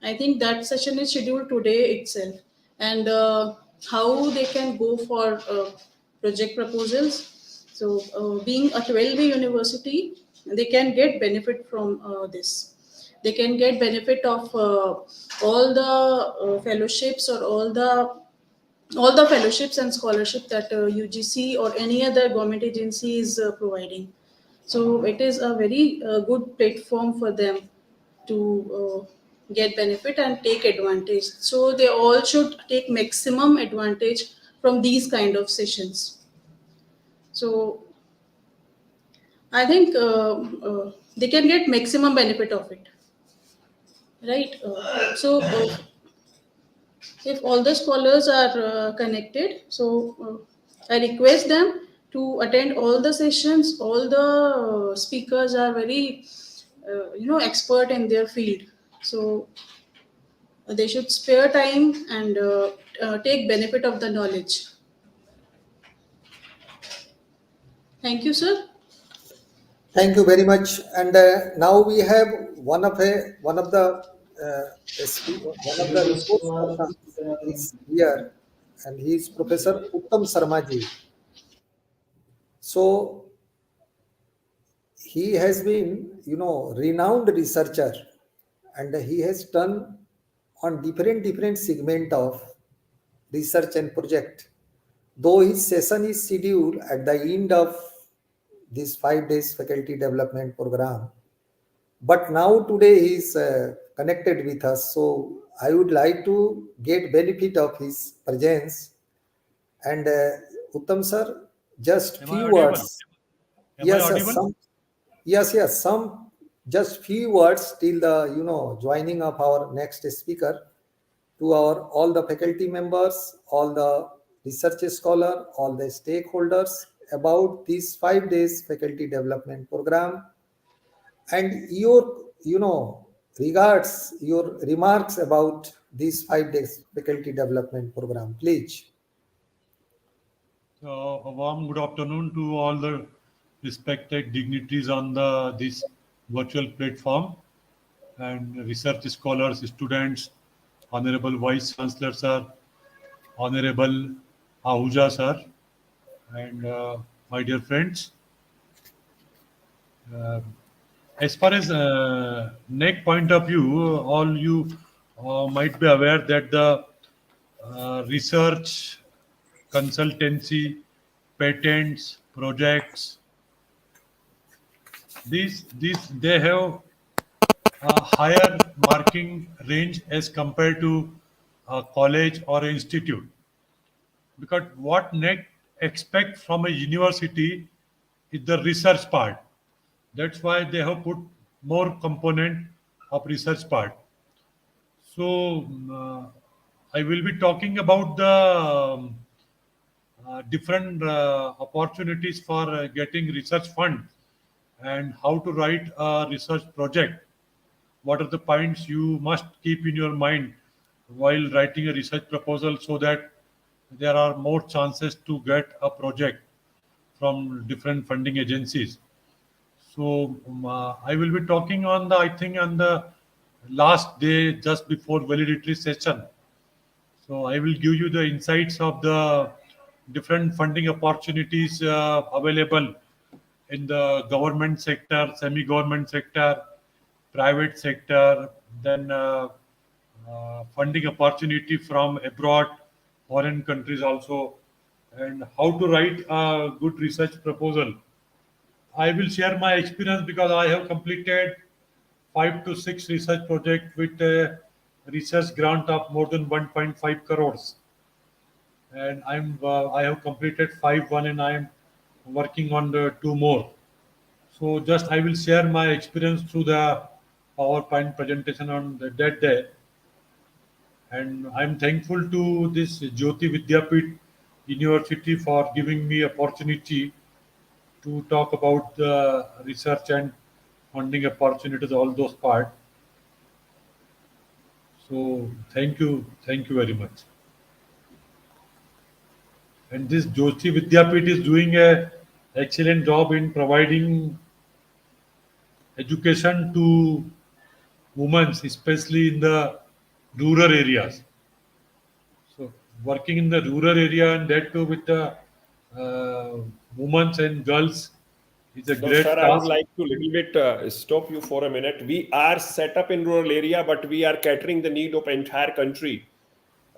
I think that session is scheduled today itself, and how they can go for project proposals. So, being a 12-day university, they can get benefit from this. They can get benefit of all the fellowships or all the fellowships and scholarship that UGC or any other government agency is providing. So it is a very good platform for them to get benefit and take advantage. So they all should take maximum advantage from these kind of sessions. So I think they can get maximum benefit of it, right? If all the scholars are connected, so I request them to attend all the sessions. All the speakers are very expert in their field, so they should spare time and take benefit of the knowledge. Thank you, sir. Thank you very much. And now we have one of the one of the resource persons is here, and he is Professor Uttam Sarmaji. So he has been, renowned researcher, and he has done on different segment of research and project. Though his session is scheduled at the end of this 5 days faculty development program, but now today he is connected with us. So I would like to get benefit of his presence. And Uttam sir, just Am I few audible? words. Am I Yes, sir, audible? yes, some just few words till the joining of our next speaker, to our all the faculty members, all the research scholar, all the stakeholders about this 5 days faculty development program, and your regards, your remarks about this 5 days faculty development program, please. So, a warm good afternoon to all the respected dignitaries on this virtual platform, and research scholars, students, Honorable Vice Chancellor sir, Honorable Ahuja sir, and my dear friends. Uh, as far as NAAC point of view, all you might be aware that the research, consultancy, patents, projects, these they have a higher marking range as compared to a college or an institute. Because what NAAC expect from a university is the research part. That's why they have put more component of research part. So I will be talking about the different opportunities for getting research fund and how to write a research project. What are the points you must keep in your mind while writing a research proposal, so that there are more chances to get a project from different funding agencies. So I will be talking on I think on the last day just before validatory session. So I will give you the insights of the different funding opportunities available in the government sector, semi-government sector, private sector, then funding opportunity from abroad, foreign countries also, and how to write a good research proposal. I will share my experience because I have completed 5 to 6 research projects with a research grant of more than 1.5 crores. and I have completed 5 1, and I am working on the 2 more. So just I will share my experience through the PowerPoint presentation on that day. And I'm thankful to this Jyoti Vidyapit University for giving me opportunity to talk about the research and funding opportunities, all those parts. So thank you very much. And this Jyoti Vidyapit is doing a excellent job in providing education to women, especially in the rural areas. So working in the rural area and that too with the uh, women and girls is a So, great sir, I would task. like to little bit stop you for a minute. We are set up in rural area, but we are catering the need of entire country.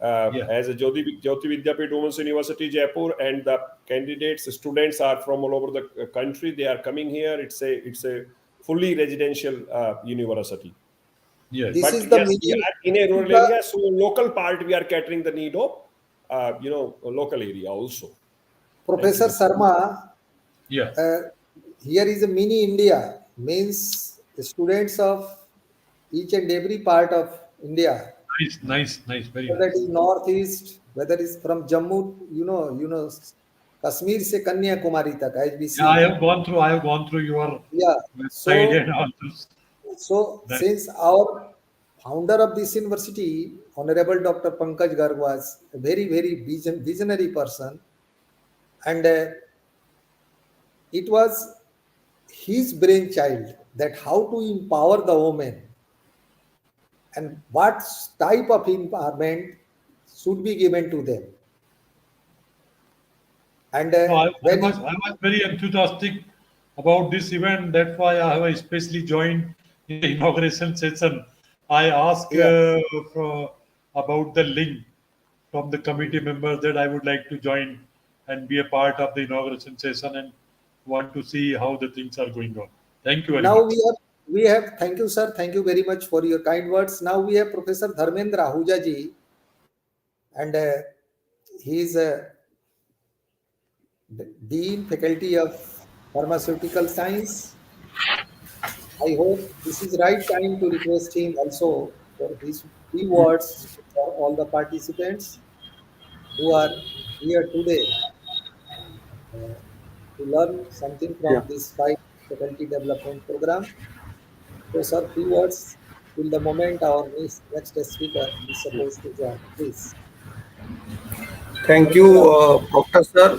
Yeah, As a Jyoti Vidyapit Women's University, Jaipur, and the candidates, students are from all over the country. They are coming here. It's a fully residential university. yes. This But is the yes, we mini. are in a This is rural the area, so local part we are catering the need of a local area also. Thank you, Professor sir. Sarma. Yeah, Uh, Here is a mini India, means students of each and every part of India, nice, very whether it nice. is northeast, whether it's from Jammu, Kashmir se Kanyakumari tak, as we Yeah, I see. have gone through. I have gone through your Yeah. website and So, all those. so That, since our founder of this university, Honorable Dr. Pankaj Garg, was a very, very visionary person, and it was his brainchild that how to empower the women and what type of empowerment should be given to them. And no, I when was he, I was very enthusiastic about this event. That's why I have especially joined in the inauguration session. I asked yeah, about the link from the committee members that I would like to join and be a part of the inauguration session and want to see how the things are going on. Thank you very now much. we have thank you sir, thank you very much for your kind words. Now we have Professor Dharmendra Ahuja ji, and he is a Dean Faculty of Pharmaceutical Science. I hope this is right time to request him also for his few words for all the participants who are here today to learn something Yeah. from this five faculty development program. So, sir, few words till the moment our next speaker is supposed to join. Please. Thank you, Dharmendra. Proctor sir,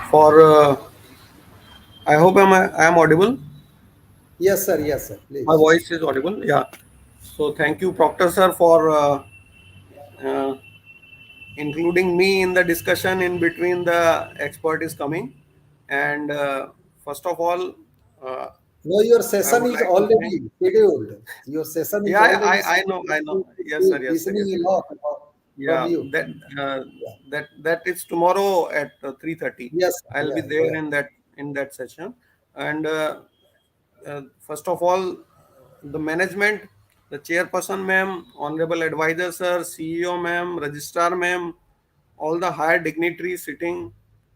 for. I hope I am audible. Yes, sir. Yes, sir. My Please. voice is audible. Yeah. So thank you, Proctor sir, for uh, including me in the discussion in between the expert is coming. And first of all, uh, No, your I session would is like to thank. already scheduled. Your session is Yeah, already I know, scheduled. I know. Yes, sir. Be Yes, sir. Yes, listening sir. a lot from Yeah, you. that Yeah. that is tomorrow at 3:30. Yes. I'll be Yeah. there Yeah. in that session. And first of all, the management, the chairperson ma'am, honorable advisor sir, CEO ma'am, registrar ma'am, all the higher dignitaries sitting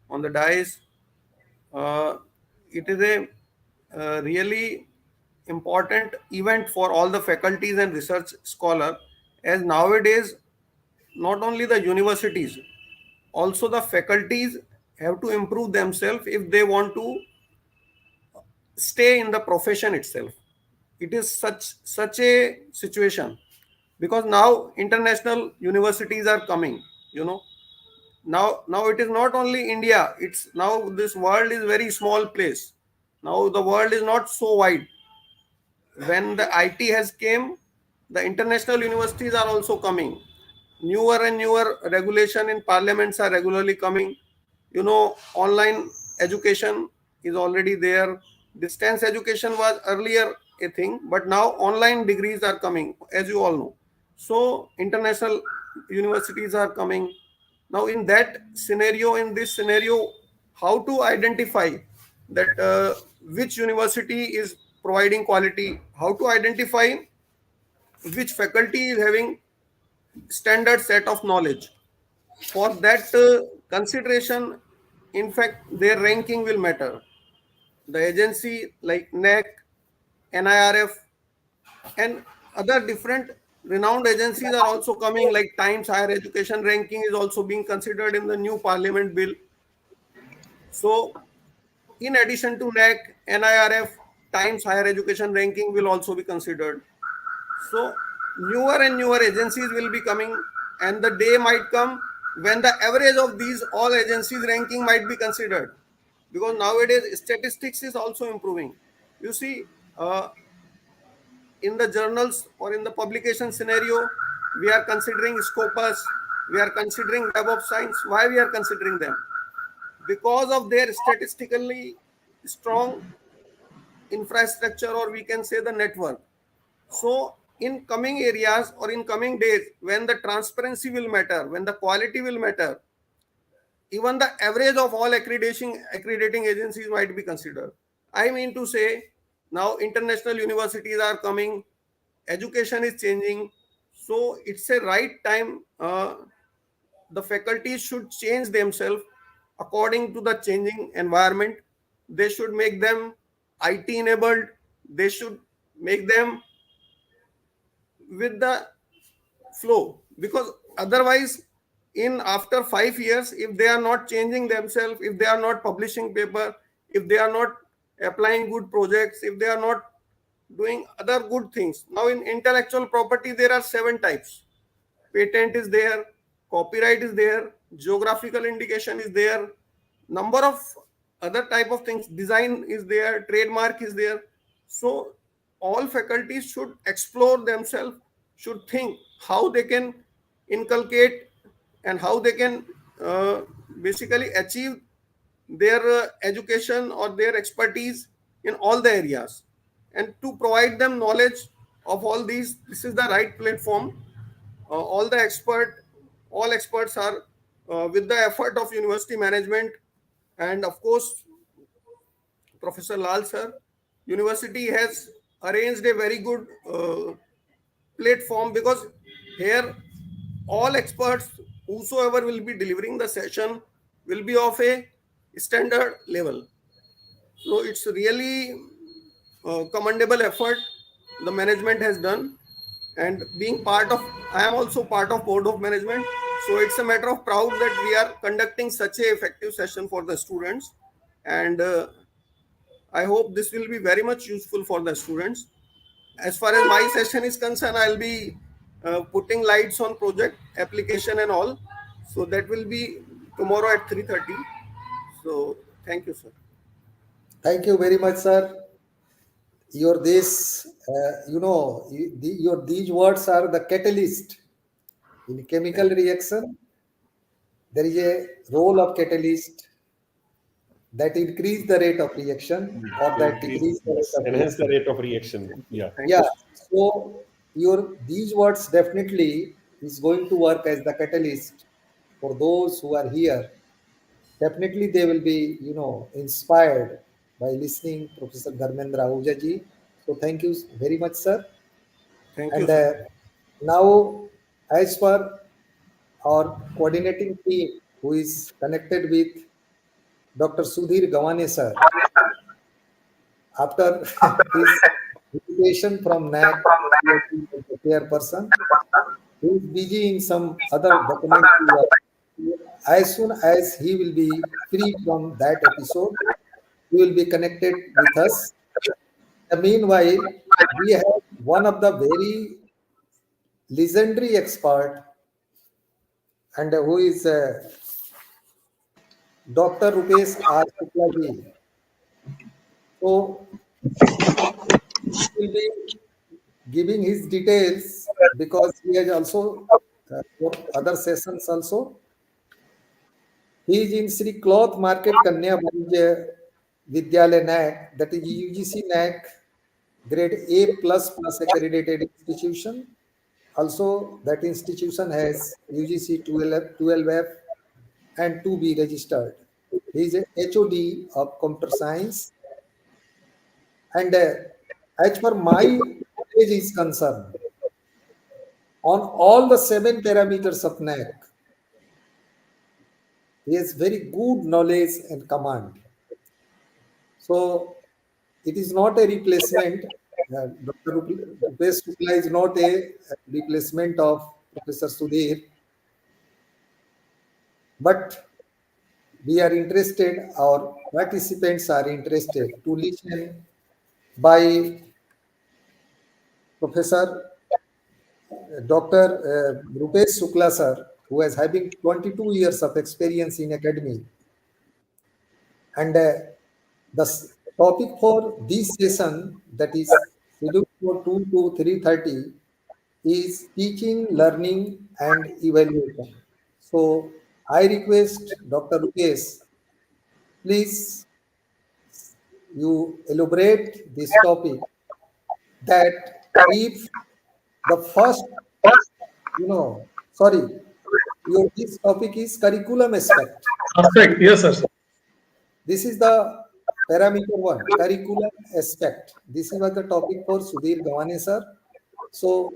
on the dais. Uh, it is a really important event for all the faculties and research scholar, as nowadays not only the universities, also the faculties have to improve themselves if they want to stay in the profession itself. It is such a situation because now international universities are coming, you know. Now it is not only India, it's now this world is very small place. Now the world is not so wide. When the IT has came, the international universities are also coming. Newer and newer regulation in parliaments are regularly coming. You know, online education is already there. Distance education was earlier a thing, but now online degrees are coming, as you all know. So international universities are coming. Now in this scenario, how to identify that which university is providing quality, how to identify which faculty is having standard set of knowledge. For that, consideration, in fact, their ranking will matter. The agency like NAAC, NIRF, and other different renowned agencies are also coming, like Times Higher Education ranking is also being considered in the new parliament bill. So in addition to NAAC, NIRF, Times Higher Education ranking will also be considered. So newer and newer agencies will be coming, and the day might come when the average of these all agencies ranking might be considered, because nowadays statistics is also improving. You see, in the journals or in the publication scenario, we are considering Scopus, we are considering Web of Science. Why we are considering them? Because of their statistically strong infrastructure, or we can say the network. So in coming areas or in coming days, when the transparency will matter, when the quality will matter, even the average of all accrediting agencies might be considered. I mean to say, now international universities are coming, education is changing, so it's a right time. The faculties should change themselves according to the changing environment. They should make them IT enabled. They should make them with the flow, because otherwise in after 5 years, if they are not changing themselves, if they are not publishing paper, if they are not applying good projects, if they are not doing other good things. Now in intellectual property there are 7 types: patent is there, copyright is there, geographical indication is there, number of other type of things, design is there, trademark is there. So all faculties should explore themselves, should think how they can inculcate and how they can basically achieve their education or their expertise in all the areas, and to provide them knowledge of all these. This is the right platform. All experts are with the effort of university management, and of course Professor Lal sir. University has arranged a very good platform, because here all experts whosoever will be delivering the session will be of a standard level. So it's really commendable effort the management has done. And being part of, I am also part of board of management, so it's a matter of proud that we are conducting such a effective session for the students. And I hope this will be very much useful for the students. As far as my session is concerned, I'll be putting lights on project application and all, so that will be tomorrow at 3:30. So thank you, sir. Thank you very much, sir. Your this, your these words are the catalyst in chemical reaction. There is a role of catalyst that increase the rate of reaction or that decrease the rate of Enhance the reaction. rate of reaction. Yeah. Yeah. So your these words definitely is going to work as the catalyst for those who are here. Definitely they will be, inspired by listening Professor Dharmendra Ahuja ji. So thank you very much, sir. Thank you, And sir. now, as per our coordinating team who is connected with Dr. Sudhir Gawane, sir, after his invitation from NAAC, the chairperson, he is busy in some other documentary work. As soon as he will be free from that episode, he will be connected with us. Meanwhile, we have one of the very legendary expert, and who is Dr. Rupesh R. Shukla ji. So he will be giving his details, because he has also for other sessions also. He is in Sri Cloth Market Kanya Banjya Vidyalaya NAAC, that is UGC NAAC grade A plus accredited institution. Also, that institution has UGC 12F and 2B registered. He is a HOD of computer science. And as per my knowledge is concerned, on all the 7 parameters of NAAC, He has very good knowledge and command. So it is not a replacement. Dr. Rupesh Shukla is not a replacement of Professor Sudhir, but we are interested, our participants are interested to listen by Professor Dr. Rupesh Shukla sir, who is having 22 years of experience in academy. And the topic for this session, that is scheduled for 2 to 3:30, is teaching, learning, and evaluation. So I request Dr. Rupesh, please you elaborate this topic, that if the first, sorry, this topic is curriculum aspect. Aspect, yes, sir. This is the parameter one, curriculum aspect. This is the topic for Sudhir Gawane sir. So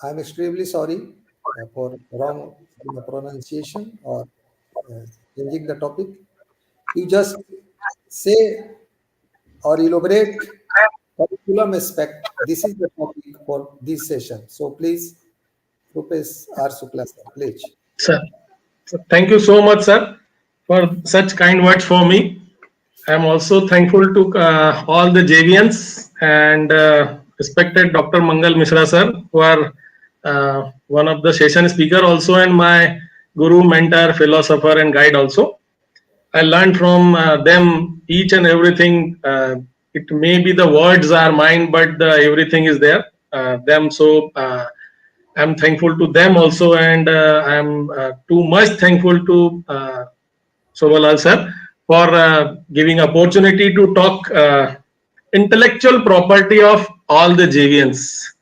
I'm extremely sorry for wrong pronunciation or changing the topic. You just say or elaborate curriculum aspect. This is the topic for this session. So please, Rupesh R. Shukla sir, please. Sir, thank you so much, sir, for such kind words for me. I am also thankful to all the JVNs and respected Dr. Mangal Mishra sir, who are one of the session speaker also, and my guru, mentor, philosopher, and guide also. I learned from them each and everything. It may be the words are mine, but everything is there. So I'm thankful to them also, and I'm too much thankful to Sobalal sir for giving opportunity to talk intellectual property of all the JVNs,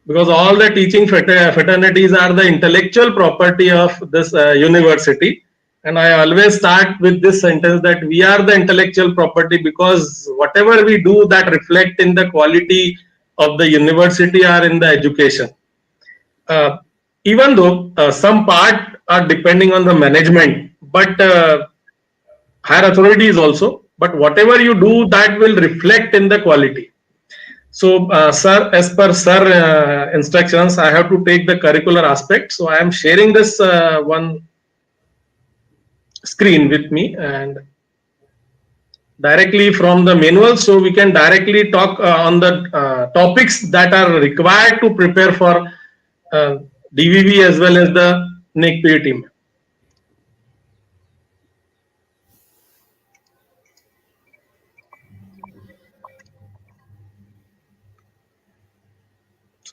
because all the teaching fraternities are the intellectual property of this university. And I always start with this sentence that we are the intellectual property, because whatever we do that reflect in the quality of the university or in the education. Even though some part are depending on the management, but higher authorities also, but whatever you do that will reflect in the quality. So sir, as per sir instructions, I have to take the curricular aspect. So I am sharing this one screen with me and directly from the manual, so we can directly talk on the topics that are required to prepare for DVV as well as the NAAC team.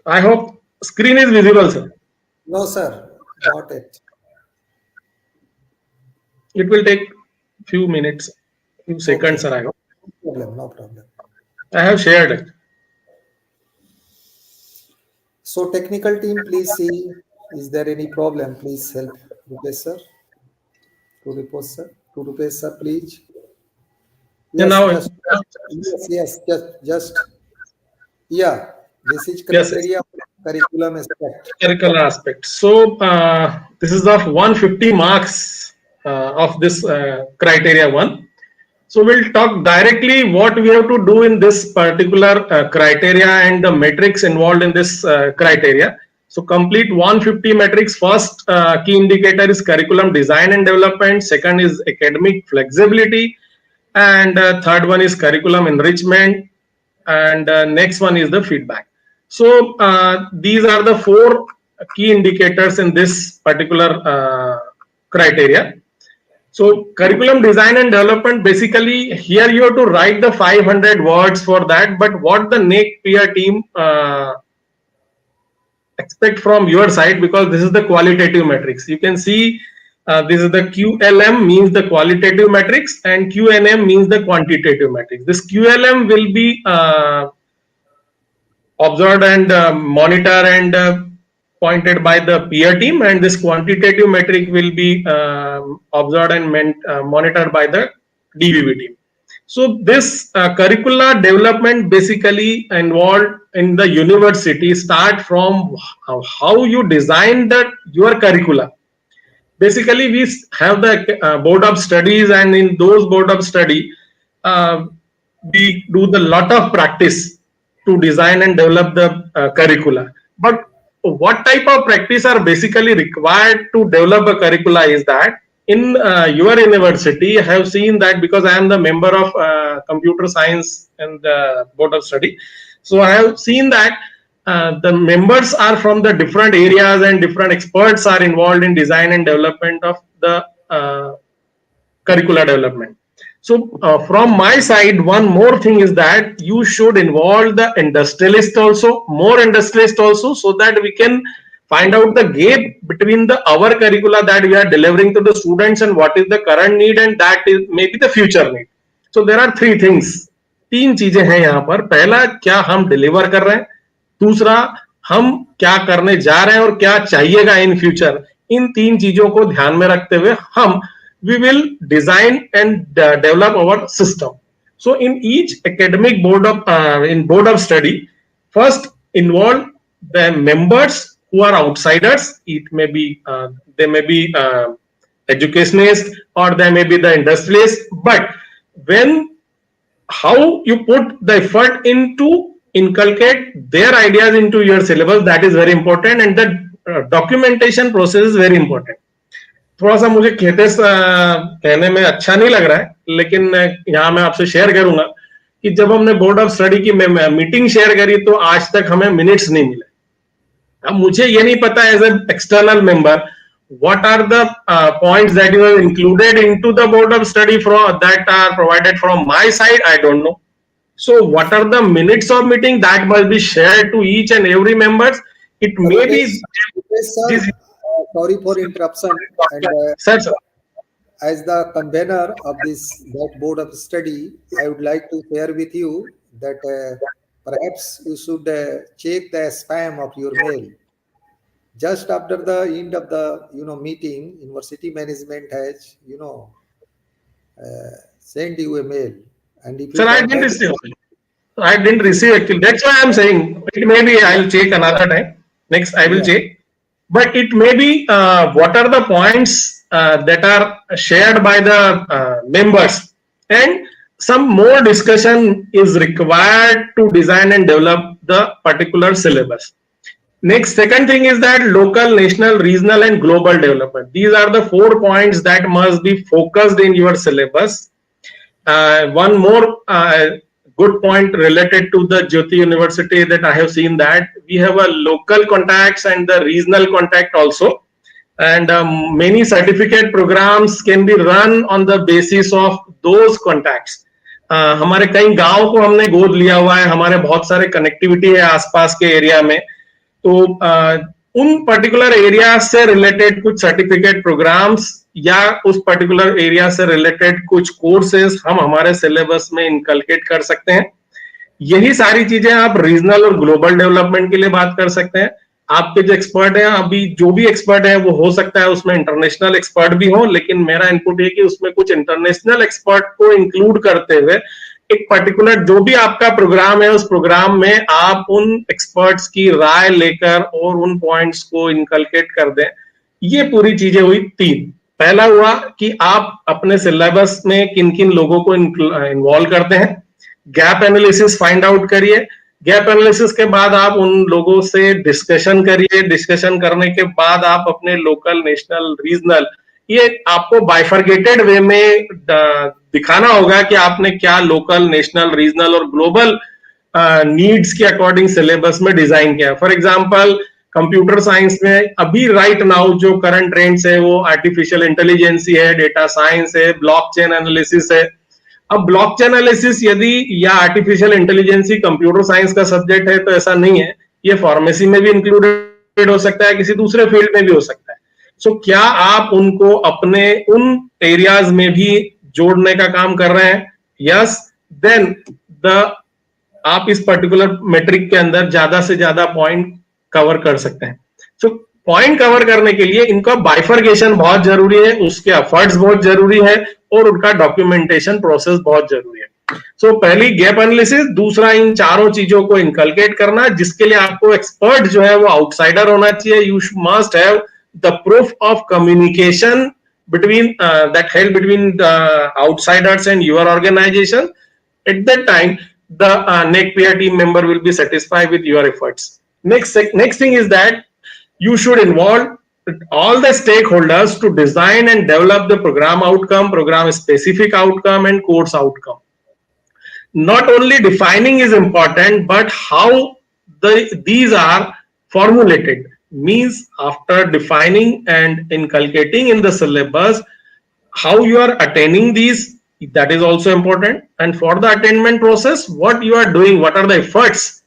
I hope screen is visible, sir. No, sir, not it. It will take few minutes, few seconds, Okay. sir. I hope. No problem, no problem. I have shared it. So technical team, please see, is there any problem? Please help Rupesh sir. To Rupesh sir, please. Yeah, Yes, now just. Yeah, this is Yes, criteria for curriculum aspect. curricular aspect. So this is of 150 marks of this criteria one. So we'll talk directly what we have to do in this particular criteria and the metrics involved in this criteria. So complete 150 metrics. First key indicator is curriculum design and development. Second is academic flexibility, and third one is curriculum enrichment, and next one is the feedback. So these are the four key indicators in this particular criteria. So curriculum design and development, basically here you have to write the 500 words for that, but what the NAAC peer team expect from your side, because this is the qualitative metrics. You can see this is the QLM means the qualitative metrics and QNM means the quantitative metrics. This QLM will be observed and monitor and pointed by the peer team, and this quantitative metric will be observed and monitored by the DVV team. So this curricular development basically involved in the university start from how you design your curricula, basically we have the board of studies, and in those board of study, we do the lot of practice to design and develop the curricula. But what type of practice are basically required to develop a curricula is that in your university, I have seen that, because I am the member of computer science and the board of study. So I have seen that the members are from the different areas and different experts are involved in design and development of the curricular development. So from my side, one more thing is that you should involve the industrialist also, more industrialist also, so that we can find out the gap between the our curricula that we are delivering to the students and what is the current need, and that is maybe the future need. So there are three things, तीन चीजें हैं यहाँ पर. पहला, क्या हम deliver कर रहे हैं, दूसरा हम क्या करने जा रहे हैं और क्या चाहिएगा इन फ्यूचर. इन तीन चीजों को ध्यान में रखते हुए हम we will design and develop our system. So in each academic board of study, first involve the members who are outsiders. It may be they may be educationists or they may be the industrialists, but when how you put the effort into inculcate their ideas into your syllabus, that is very important, and the documentation process is very important. थोड़ा सा मुझे खेतेस कहने में अच्छा नहीं लग रहा है, लेकिन यहाँ मैं आपसे शेयर करूंगा कि जब हमने बोर्ड ऑफ स्टडी की मीटिंग शेयर करी तो आज तक हमें मिनट्स नहीं मिले. अब मुझे ये नहीं पता as a external member what are the points that you have included into the board of study from that are provided from my side. I don't know. So what are the minutes of meeting that must be shared to each and every members. It may be sorry for interruption, and sir, as the convener of that board of study, I would like to share with you that perhaps you should check the spam of your mail. Just after the end of the meeting, university management has sent you a mail, and if sir, I didn't receive. I didn't receive actually. That's why I'm saying it may be I'll check another time. Next I will check. But it may be what are the points that are shared by the members, and some more discussion is required to design and develop the particular syllabus. Next, second thing is that local, national, regional and global development. These are the 4 points that must be focused in your syllabus. One more good point related to the Jyoti University that I have seen that we have a local contacts and the regional contact also, and many certificate programs can be run on the basis of those contacts. हमारे कई गांव को हमने गोद लिया हुआ है, हमारे बहुत सारे कनेक्टिविटी है आसपास के एरिया में, तो उन पर्टिकुलर एरिया से रिलेटेड कुछ सर्टिफिकेट प्रोग्राम्स या उस पर्टिकुलर एरिया से रिलेटेड कुछ कोर्सेज हम हमारे सिलेबस में इनकलकेट कर सकते हैं. यही सारी चीजें आप रीजनल और ग्लोबल डेवलपमेंट के लिए बात कर सकते हैं. आपके जो एक्सपर्ट हैं, अभी जो भी एक्सपर्ट है वो हो सकता है उसमें इंटरनेशनल एक्सपर्ट भी हो, लेकिन मेरा इनपुट है कि उसमें कुछ इंटरनेशनल एक्सपर्ट को इंक्लूड करते हुए एक पर्टिकुलर जो भी आपका प्रोग्राम है उस प्रोग्राम में आप उन एक्सपर्ट्स की राय लेकर और उन पॉइंट्स को इनकलकेट कर दें. ये पूरी चीजें हुई 3. पहला हुआ कि आप अपने सिलेबस में किन किन लोगों को इन्वॉल्व करते हैं, गैप एनालिसिस फाइंड आउट करिए. गैप एनालिसिस के बाद आप उन लोगों से डिस्कशन करिए. डिस्कशन करने के बाद आप अपने लोकल, नेशनल, रीजनल, ये आपको बाइफर्गेटेड वे में दिखाना होगा कि आपने क्या लोकल, नेशनल, रीजनल और ग्लोबल नीड्स के अकॉर्डिंग सिलेबस में डिजाइन किया. फॉर एग्जांपल कंप्यूटर साइंस में अभी राइट नाउ जो करंट ट्रेंड्स है वो आर्टिफिशियल इंटेलिजेंस है, डेटा साइंस है, ब्लॉकचेन एनालिसिस है. अब ब्लॉकचेन एनालिसिस यदि या आर्टिफिशियल इंटेलिजेंस कंप्यूटर साइंस का सब्जेक्ट है तो ऐसा नहीं है, ये फार्मेसी में भी इंक्लूडेड हो सकता है, किसी दूसरे फील्ड में भी हो सकता है. सो क्या आप उनको अपने उन एरियाज में भी जोड़ने का काम कर रहे हैं? यस, देन आप इस पर्टिकुलर मेट्रिक के अंदर ज्यादा से ज्यादा पॉइंट कवर कर सकते हैं. सो पॉइंट कवर करने के लिए इनका बाइफर्गेशन बहुत जरूरी है, उसके एफर्ट्स बहुत जरूरी है और उनका डॉक्यूमेंटेशन प्रोसेस बहुत जरूरी है. सो पहली गैप एनालिसिस, दूसरा इन चारों चीजों को इनकलकेट करना, जिसके लिए आपको एक्सपर्ट जो है वो आउटसाइडर होना चाहिए. You must have the proof of communication between that held between the outsiders and your organization. At that time, the NAAC peer team member will be satisfied with your efforts. Next thing is that you should involve all the stakeholders to design and develop the program outcome, program specific outcome, and course outcome. Not only defining is important, but how these are formulated. Means after defining and inculcating in the syllabus, how you are attaining these, that is also important. And for the attainment process, what you are doing, what are the efforts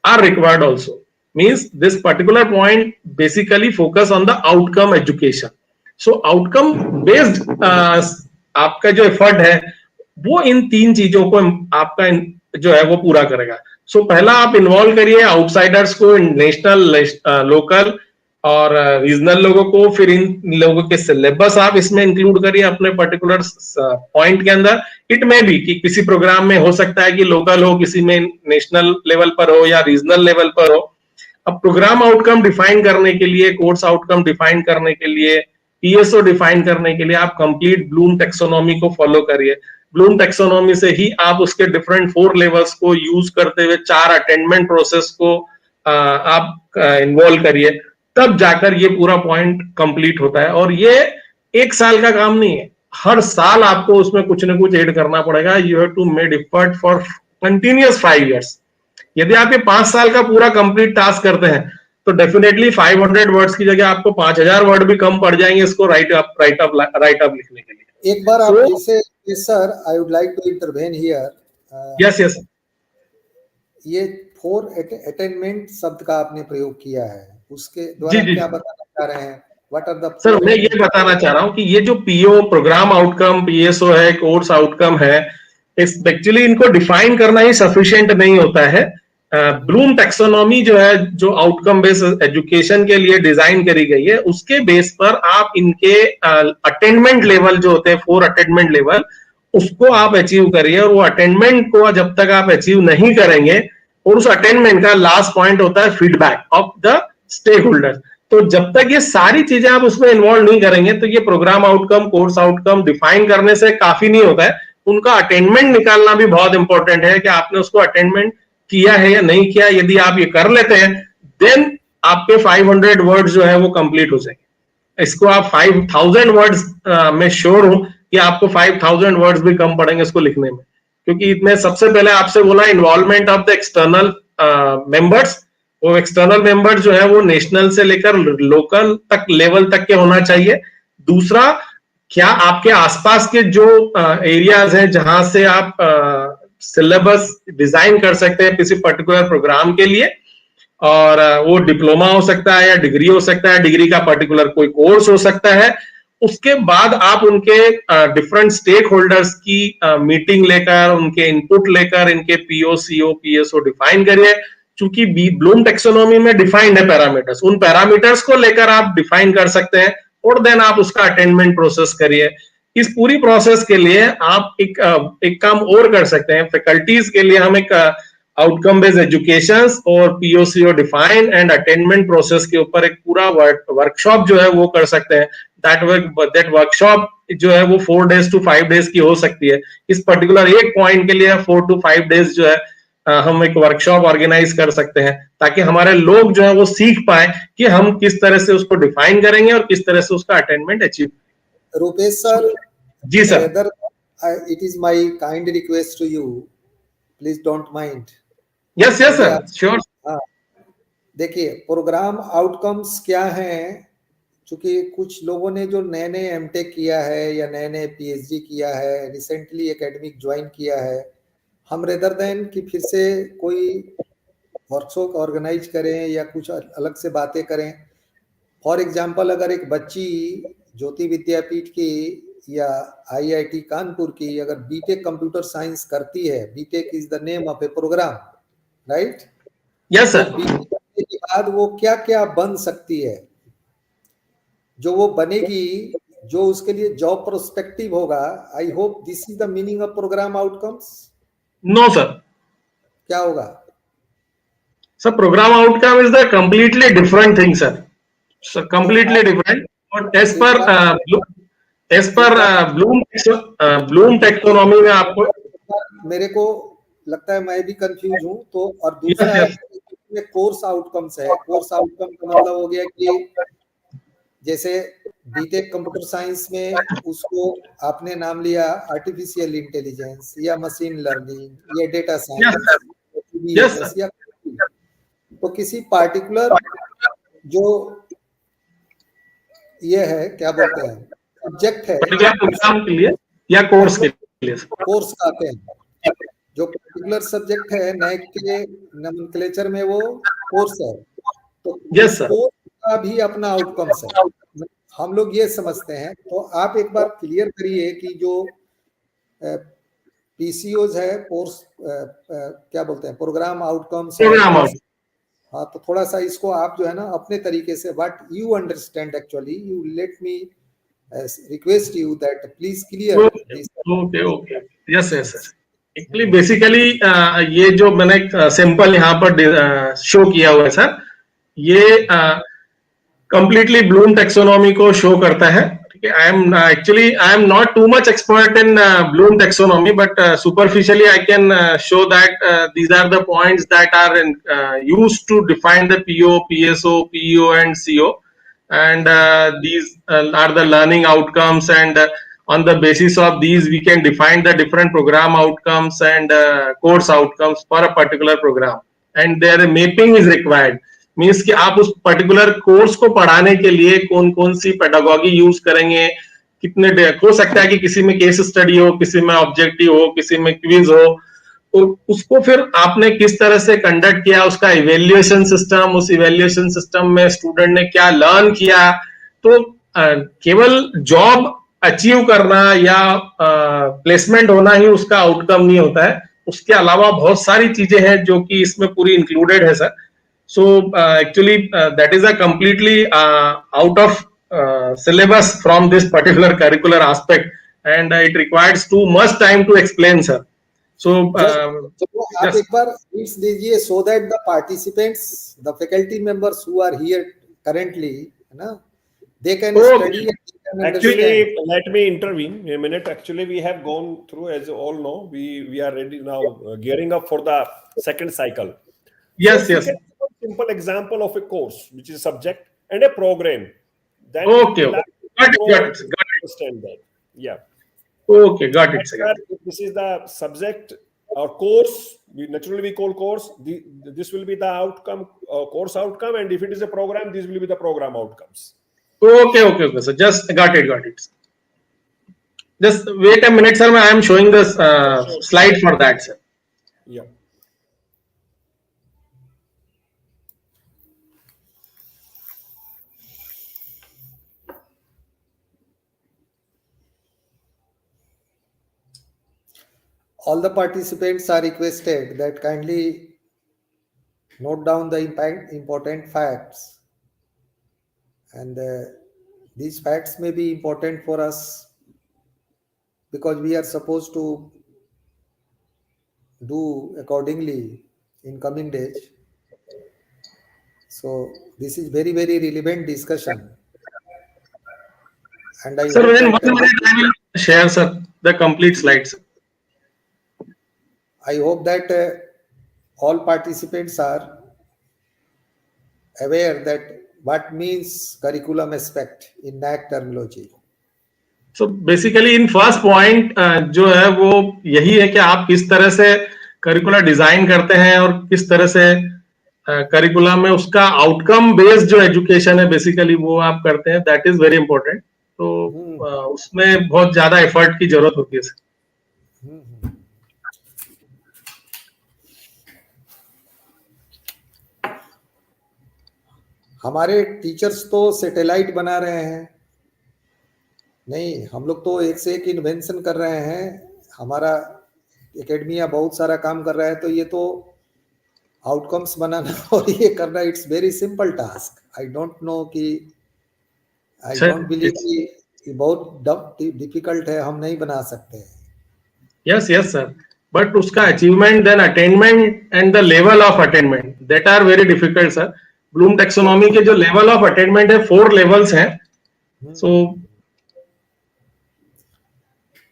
are required also. Means this particular point basically focus on the outcome education. So outcome based आपका जो effort है वो इन 3 चीजों को आपका जो है वो पूरा करेगा. सो पहला आप इन्वॉल्व करिए आउटसाइडर्स को, नेशनल, लोकल और रीजनल लोगों को. फिर इन लोगों के सिलेबस आप इसमें इंक्लूड करिए अपने पर्टिकुलर पॉइंट के अंदर. इट में भी कि किसी प्रोग्राम में हो सकता है कि लोकल हो, किसी में नेशनल लेवल पर हो या रीजनल लेवल पर हो. अब प्रोग्राम आउटकम डिफाइन करने के लिए, कोर्स आउटकम डिफाइन करने के लिए, पीएसओ डिफाइन करने के लिए आप कंप्लीट ब्लूम टेक्सोनॉमी को फॉलो करिए. ब्लूम टेक्सोनॉमी से ही आप उसके डिफरेंट 4 लेवल्स को यूज करते हुए 4 अटेंडमेंट प्रोसेस को आप इन्वॉल्व करिए. तब जाकर ये पूरा पॉइंट कंप्लीट होता है. और ये 1 साल का काम नहीं है, हर साल आपको उसमें कुछ ना कुछ ऐड करना पड़ेगा. You have to made effort for continuous 5 years. यदि आप ये 5 साल का पूरा कंप्लीट टास्क करते हैं तो डेफिनेटली 500 वर्ड्स की जगह आपको 5000 वर्ड भी कम पड़ जाएंगे इसको राइट अप लिखने के लिए. एक बार आप जैसे sir, I would like to intervene here. Yes yes. ये 4 अटेनमेंट शब्द का आपने प्रयोग किया है, उसके द्वारा क्या बताना चाह रहे हैं? What are the? सर मैं ये बताना चाह रहा हूँ कि ये जो पीओ प्रोग्राम आउटकम, पीएसओ है, कोर्स आउटकम है, एक्चुअली इनको डिफाइन करना ही सफिशिएंट नहीं होता है. ब्लूम टैक्सोनॉमी जो है, जो आउटकम बेस्ड एजुकेशन के लिए डिजाइन करी गई है, उसके बेस पर आप इनके अटेनमेंट लेवल जो होते हैं 4 अटेनमेंट लेवल, उसको आप अचीव करिए. और वो अटेनमेंट को जब तक आप अचीव नहीं करेंगे, और उस अटेनमेंट का लास्ट पॉइंट होता है feedback of the stakeholder. तो जब तक ये सारी चीजें आप उसमें इन्वॉल्व नहीं करेंगे तो ये program outcome, course outcome define करने से काफी नहीं होता है. उनका अटेनमेंट निकालना भी बहुत इंपॉर्टेंट है कि आपने उसको अटेनमेंट किया है या नहीं किया. यदि आप ये कर लेते हैं देन आपके 500 वर्ड्स जो है वो कंप्लीट हो जाएंगे. इसको आप 5000 वर्ड्स में श्योर हूं कि आपको 5000 वर्ड्स भी कम पड़ेंगे इसको लिखने में, क्योंकि इसमें सबसे पहले आपसे बोला involvement of the external members. वो एक्सटर्नल मेंबर जो है वो नेशनल से लेकर लोकल तक लेवल तक के होना चाहिए. दूसरा, क्या आपके आसपास के जो एरियाज हैं जहां से आप सिलेबस डिजाइन कर सकते हैं किसी पर्टिकुलर प्रोग्राम के लिए, और वो डिप्लोमा हो सकता है या डिग्री हो सकता है, डिग्री का पर्टिकुलर कोई कोर्स हो सकता है. उसके बाद आप उनके डिफरेंट स्टेक होल्डर्स की मीटिंग लेकर, उनके इनपुट लेकर इनके पीओ, सीओ, पीएसओ डिफाइन करिए. चूंकि ब्लूम टेक्सोनॉमी में डिफाइंड है पैरामीटर्स, उन पैरामीटर्स को लेकर आप डिफाइन कर सकते हैं और देन आप उसका अटेनमेंट प्रोसेस करिए. इस पूरी प्रोसेस के लिए आप एक काम और कर सकते हैं. फैकल्टीज के लिए हम एक आउटकम बेस्ड एजुकेशन और पीओसीओ डिफाइन एंड अटेनमेंट प्रोसेस के ऊपर एक पूरा वर्कशॉप जो है वो कर सकते हैं. दैट वर्कशॉप जो है वो 4 days to 5 days की हो सकती है. इस पर्टिकुलर एक पॉइंट के लिए 4 to 5 days जो है हम एक वर्कशॉप ऑर्गेनाइज कर सकते हैं, ताकि हमारे लोग जो है वो सीख पाए कि हम किस तरह से उसको डिफाइन करेंगे और किस तरह से उसका अटेनमेंट अचीव. रूपेश सर. जी sir. It is my kind request to you, please don't mind. Yes yes sir, sure. देखिए, प्रोग्राम आउटकम्स क्या हैं, क्योंकि कुछ लोगों ने जो नए नए एमटेक किया है या नए नए पीएचडी किया है, रिसेंटली एकेडमिक ज्वाइन किया है, हम रेदर देन कि फिर से कोई वर्कशॉप ऑर्गेनाइज करें या कुछ अलग से बातें करें. फॉर एग्जांपल, अगर एक बच्ची ज्योति विद्यापीठ की या आईआईटी कानपुर की अगर बीटेक कंप्यूटर साइंस करती है, BTech is the name of a program, right? Yes sir. BTech करने के बाद वो क्या क्या बन सकती है, जो वो बनेगी, जो उसके लिए जॉब प्रोस्पेक्टिव होगा. I hope this is the meaning of program outcomes. No sir. क्या होगा sir? Program outcome is the completely different thing sir. So completely different. But as per Bloom taxonomy में आपको मेरे को लगता है मैं भी कंफ्यूज हूँ तो, और दूसरा Yes, है yes. कि कोर्स आउटकम्स है। कोर्स आउटकम का मतलब हो गया कि जैसे बीटेक कंप्यूटर साइंस में उसको आपने नाम लिया आर्टिफिशियल इंटेलिजेंस या मशीन लर्निंग या डेटा साइंस Yes, sir. या तो किसी पार्टिकुलर जो ये है क्या बोलते हैं सब्जेक्ट है, पर्टिकुलर प्रोग्राम के लिए या कोर्स के लिए कोर्स आते हैं, जो पर्टिकुलर सब्जेक्ट है नैक के नोमेनक्लेचर में वो कोर्स है, तो Yes, sir. कोर्स का भी अपना आउटकम्स है, हम लोग ये समझते हैं। तो आप एक बार क्लियर करिए कि जो पीसीओज है, कोर्स क्या बोलते हैं प्रोग्राम आउटकम्स, प्रोग्राम हाँ, तो थोड़ा सा इसको आप जो है ना अपने तरीके से what you understand actually, you let me request you that please clear this. Okay yes yes sir. Actually basically ये जो मैंने सैंपल यहाँ पर शो किया हुआ है सर, ये कंप्लीटली ब्लूम टेक्सोनॉमी को शो करता है। I am not too much expert in Bloom taxonomy, but superficially I can show that these are the points that are used to define the PO, PSO, PEO, and CO, and these are the learning outcomes, and on the basis of these we can define the different program outcomes and course outcomes for a particular program, and their mapping is required. Means कि आप उस particular course को पढ़ाने के लिए कौन कौन सी pedagogy use करेंगे, कितने हो सकता है कि किसी में केस स्टडी हो, किसी में ऑब्जेक्टिव हो, किसी में क्विज हो, तो उसको फिर आपने किस तरह से कंडक्ट किया, उसका इवेल्युएशन सिस्टम, उस इवेल्युएशन सिस्टम में स्टूडेंट ने क्या लर्न किया। तो केवल जॉब अचीव करना या प्लेसमेंट होना ही उसका आउटकम नहीं होता है, उसके अलावा बहुत सारी चीजें हैं जो कि इसमें पूरी इंक्लूडेड है sir. So actually that is a completely out of syllabus from this particular curricular aspect, and it requires too much time to explain, sir. So आप एक बार please दीजिए so that the participants, the faculty members who are here currently, ना, they can study and they can Actually, understand. let me intervene a minute. Actually, we have gone through, as you all know, we are ready now, gearing up for the second cycle. Yes, so yes. Simple example of a course which is a subject and a program, then Okay, got it. Understand that. Yeah. Okay, got it, sir. If this is the subject or course, we call course. This will be the outcome, course outcome, and if it is a program, these will be the program outcomes. Okay, sir. Just got it. Just wait a minute, sir. I am showing this slide for that, sir. Yeah. All the participants are requested that kindly note down the important facts, and these facts may be important for us because we are supposed to do accordingly in coming days. So this is very relevant discussion, and I Sir, hope within 1 that, minute I will share, sir, the complete slides. I hope that all participants are aware that what means curriculum aspect in NAAC terminology. So basically in first point जो है वो यही है कि आप किस तरह से करिकुलर डिजाइन करते हैं और किस तरह से करिकुलम में उसका आउटकम बेस्ड जो एजुकेशन है बेसिकली वो आप करते हैं, दैट इज वेरी इंपॉर्टेंट। तो उसमें बहुत ज्यादा एफर्ट की जरूरत होती है। हमारे टीचर्स तो सैटेलाइट बना रहे हैं, नहीं हम लोग तो एक से एक इन्वेंशन कर रहे हैं, हमारा एकेडमिया बहुत सारा काम कर रहा है, तो ये तो आउटकम्स बनाना और ये करना it's very simple task. I don't know कि आई डोंट बिलीव कि बहुत डिफिकल्ट है, हम नहीं बना सकते। यस सर, बट उसका achievement then attainment and the level of attainment that are very difficult sir. Bloom taxonomy के जो लेवल ऑफ अटेनमेंट है 4 लेवल्स हैं. So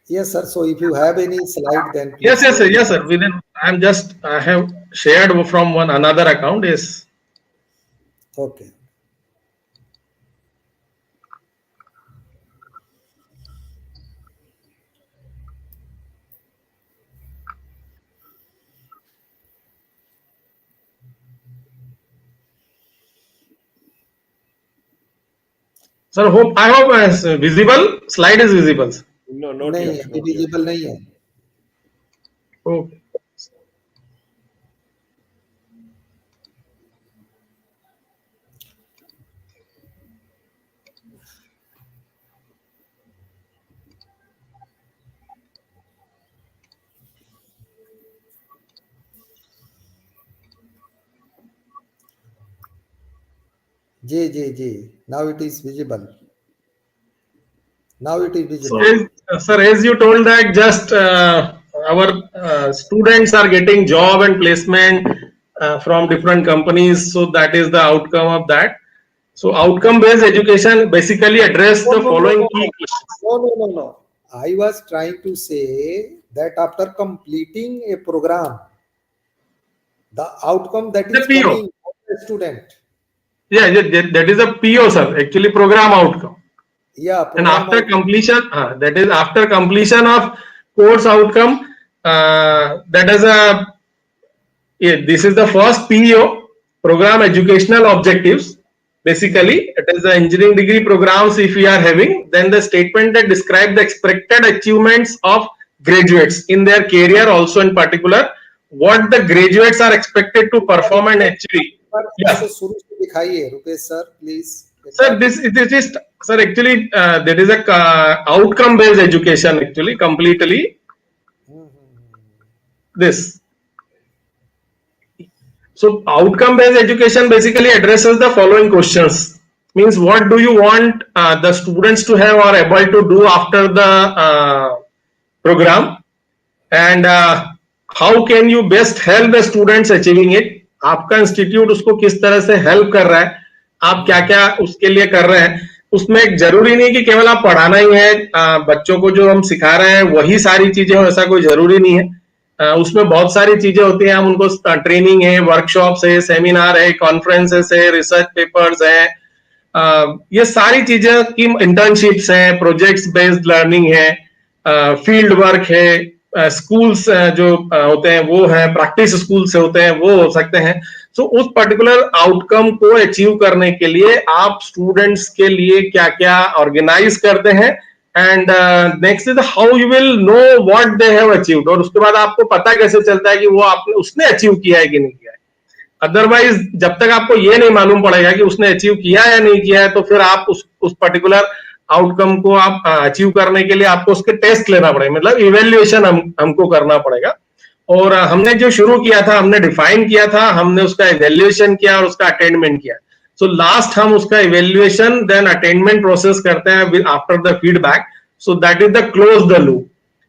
Yes, sir. So if you have any slide, then yes, please share. yes, sir. Within, I have shared from another account. Yes. Okay. Sir, I hope it's visible. Slide is visible. No, not नहीं, yet. अभी Not yet. visible नहीं है. Okay. Ji. Now it is visible. Now it is So, visible. sir, as you told that just our students are getting job and placement from different companies. So that is the outcome of that. So outcome-based education basically address the following key questions. No. I was trying to say that after completing a program, the outcome that The is PO. coming from the student. Yeah, that is a PO, sir. Actually, program outcome. Yeah, And program after outcome. completion, that is after completion of course outcome, that is this is the first PO, program educational objectives. Basically, it is the engineering degree programs if we are having, then the statement that describe the expected achievements of graduates in their career, also in particular, what the graduates are expected to perform and achieve. Yeah. शुरू से दिखाइए Rupesh sir please. Sir, this is sir actually there is a outcome based education actually completely. This. So outcome based education basically addresses the following questions. Means what do you want the students to have or able to do after the program, and how can you best help the students achieving it. आपका institute उसको किस तरह से help कर रहा है, आप क्या क्या उसके लिए कर रहे हैं. उसमें जरूरी नहीं कि केवल आप पढ़ाना ही है, बच्चों को जो हम सिखा रहे हैं वही सारी चीजें हो, ऐसा कोई जरूरी नहीं है. उसमें बहुत सारी चीजें होती हैं. हम उनको ट्रेनिंग है, वर्कशॉप्स है, सेमिनार है, कॉन्फ्रेंसेस है, रिसर्च पेपर्स है, ये सारी चीजें की इंटर्नशिप्स हैं, प्रोजेक्ट्स बेस्ड लर्निंग है, फील्ड वर्क है, स्कूल्स जो होते हैं वो है, प्रैक्टिस स्कूल से होते हैं वो हो सकते हैं. सो उस पर्टिकुलर आउटकम को अचीव करने के लिए आप स्टूडेंट्स के लिए क्या क्या ऑर्गेनाइज करते हैं, and next is how you will know what they have achieved, और उसके बाद आपको पता कैसे चलता है कि वो आपने उसने अचीव किया है कि नहीं किया है. अदरवाइज जब तक आपको ये नहीं मालूम पड़ेगा कि उसने अचीव किया है या नहीं किया है, तो फिर आप उस पर्टिकुलर आउटकम को आप अचीव करने के लिए आपको उसके टेस्ट लेना पड़ेगा, मतलब इवेल्युएशन हमको करना पड़ेगा. और हमने जो शुरू किया था, हमने डिफाइन किया था, हमने उसका इवेल्युएशन किया और उसका अटेनमेंट किया. सो लास्ट हम उसका इवेल्युएशन देन अटेनमेंट प्रोसेस करते हैं after the feedback. So that is the close the loop.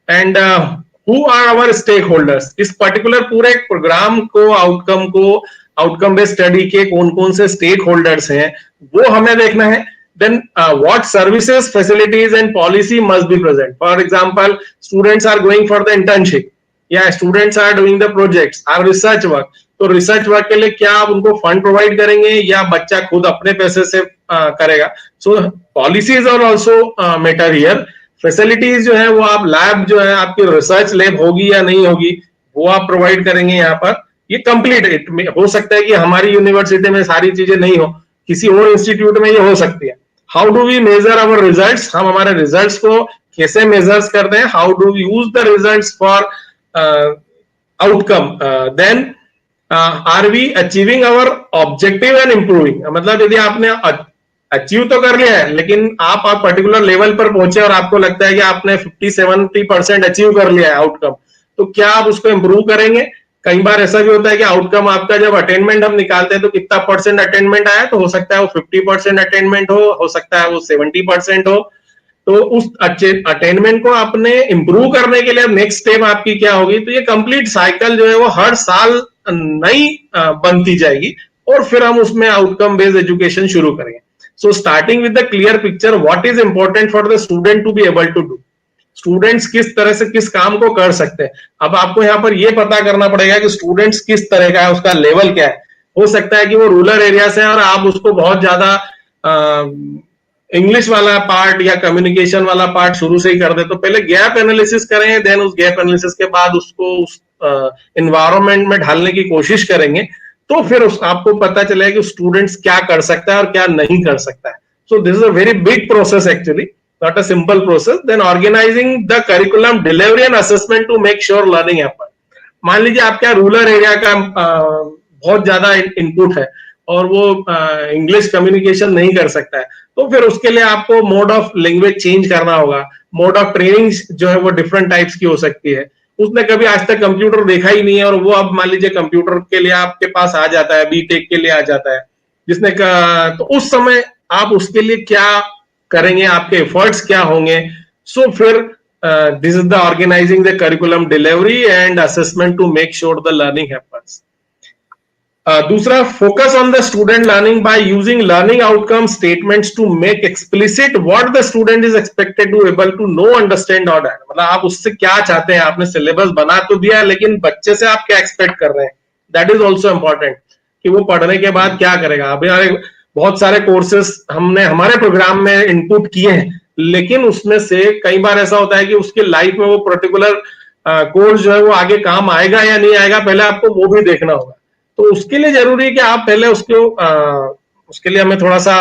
And who are our stakeholders, इस पर्टिकुलर पूरे प्रोग्राम को आउटकम बेस्ड स्टडी के कौन कौन से स्टेक होल्डर्स हैं वो हमें देखना है. Then what services, facilities and policy must be present. For example, students are going for the internship, yeah, students are doing the projects or research work. तो रिसर्च वर्क के लिए क्या आप उनको फंड प्रोवाइड करेंगे या बच्चा खुद अपने पैसे से करेगा. So policies are also matter here. Facilities जो है वो आप लैब जो है आपकी रिसर्च लैब होगी या नहीं होगी वो आप प्रोवाइड करेंगे यहाँ पर. ये कंप्लीट हो सकता है कि हमारी यूनिवर्सिटी में सारी चीजें नहीं हो, किसी और इंस्टीट्यूट में ये हो सकती है. How do we measure our results, हम हमारे रिजल्ट्स को कैसे मेजर्स करते हैं. How do we use the results for outcome. Then are we achieving our objective and improving. मतलब यदि आपने अचीव तो कर लिया है लेकिन आप पर्टिकुलर लेवल पर पहुंचे और आपको लगता है कि आपने 50-70% अचीव कर लिया है आउटकम, तो क्या आप उसको इंप्रूव करेंगे. कई बार ऐसा भी होता है कि आउटकम आपका जब अटेनमेंट हम निकालते हैं तो कितना परसेंट अटेनमेंट आया, तो हो सकता है वो 50% अटेनमेंट हो सकता है वो 70% हो. तो उस अटेनमेंट को आपने इंप्रूव करने के लिए नेक्स्ट स्टेप आपकी क्या होगी. तो ये कंप्लीट साइकिल जो है वो हर साल नई बनती जाएगी. और फिर हम उसमें आउटकम बेस्ड एजुकेशन शुरू करेंगे. So starting with the clear picture what is important for the student to be able to do. Students किस तरह से किस काम को कर सकते हैं. अब आपको यहाँ पर ये पता करना पड़ेगा कि स्टूडेंट्स किस तरह का है, उसका लेवल क्या है. हो सकता है कि वो रूरल एरिया से है और आप उसको बहुत ज्यादा इंग्लिश वाला पार्ट या कम्युनिकेशन वाला पार्ट शुरू से ही कर दे. तो पहले गैप एनालिसिस करें, देन उस गैप एनालिसिस के बाद उसको उस एनवायरमेंट में ढालने की कोशिश करेंगे. तो फिर आपको पता चलेगा कि स्टूडेंट्स क्या कर सकता है और क्या नहीं कर सकता है. So this is a very big process actually, not a simple process. Then organizing the curriculum delivery and assessment to make sure learning happen. मान लीजिए आपका रूरल एरिया का बहुत ज्यादा इनपुट है और वो इंग्लिश कम्युनिकेशन नहीं कर सकता है, तो फिर उसके लिए आपको मोड ऑफ लैंग्वेज चेंज करना होगा. मोड ऑफ ट्रेनिंग जो है वो डिफरेंट टाइप्स की हो सकती है. उसने कभी आज तक कंप्यूटर देखा ही नहीं है और वो अब मान लीजिए कंप्यूटर के लिए आपके पास आ जाता है, बीटेक के लिए आ जाता है जिसने तो उस समय आप उसके लिए क्या करेंगे, आपके एफर्ट्स क्या होंगे. सो फिर this is the organizing the curriculum delivery and assessment to make sure the learning happens. दूसरा, focus on the student learning by using learning outcome statements to make explicit what the student is expected to able to know, understand और that. मतलब आप उससे क्या चाहते हैं. आपने syllabus बना तो दिया, लेकिन बच्चे से आप क्या एक्सपेक्ट कर रहे हैं, दैट इज ऑल्सो इंपॉर्टेंट. कि वो पढ़ने के बाद क्या करेगा. अभी बहुत सारे कोर्सेस हमने हमारे प्रोग्राम में इनपुट किए हैं, लेकिन उसमें से कई बार ऐसा होता है कि उसके लाइफ में वो पर्टिकुलर कोर्स जो है वो आगे काम आएगा या नहीं आएगा, पहले आपको वो भी देखना होगा. तो उसके लिए जरूरी है कि आप पहले उसके लिए हमें थोड़ा सा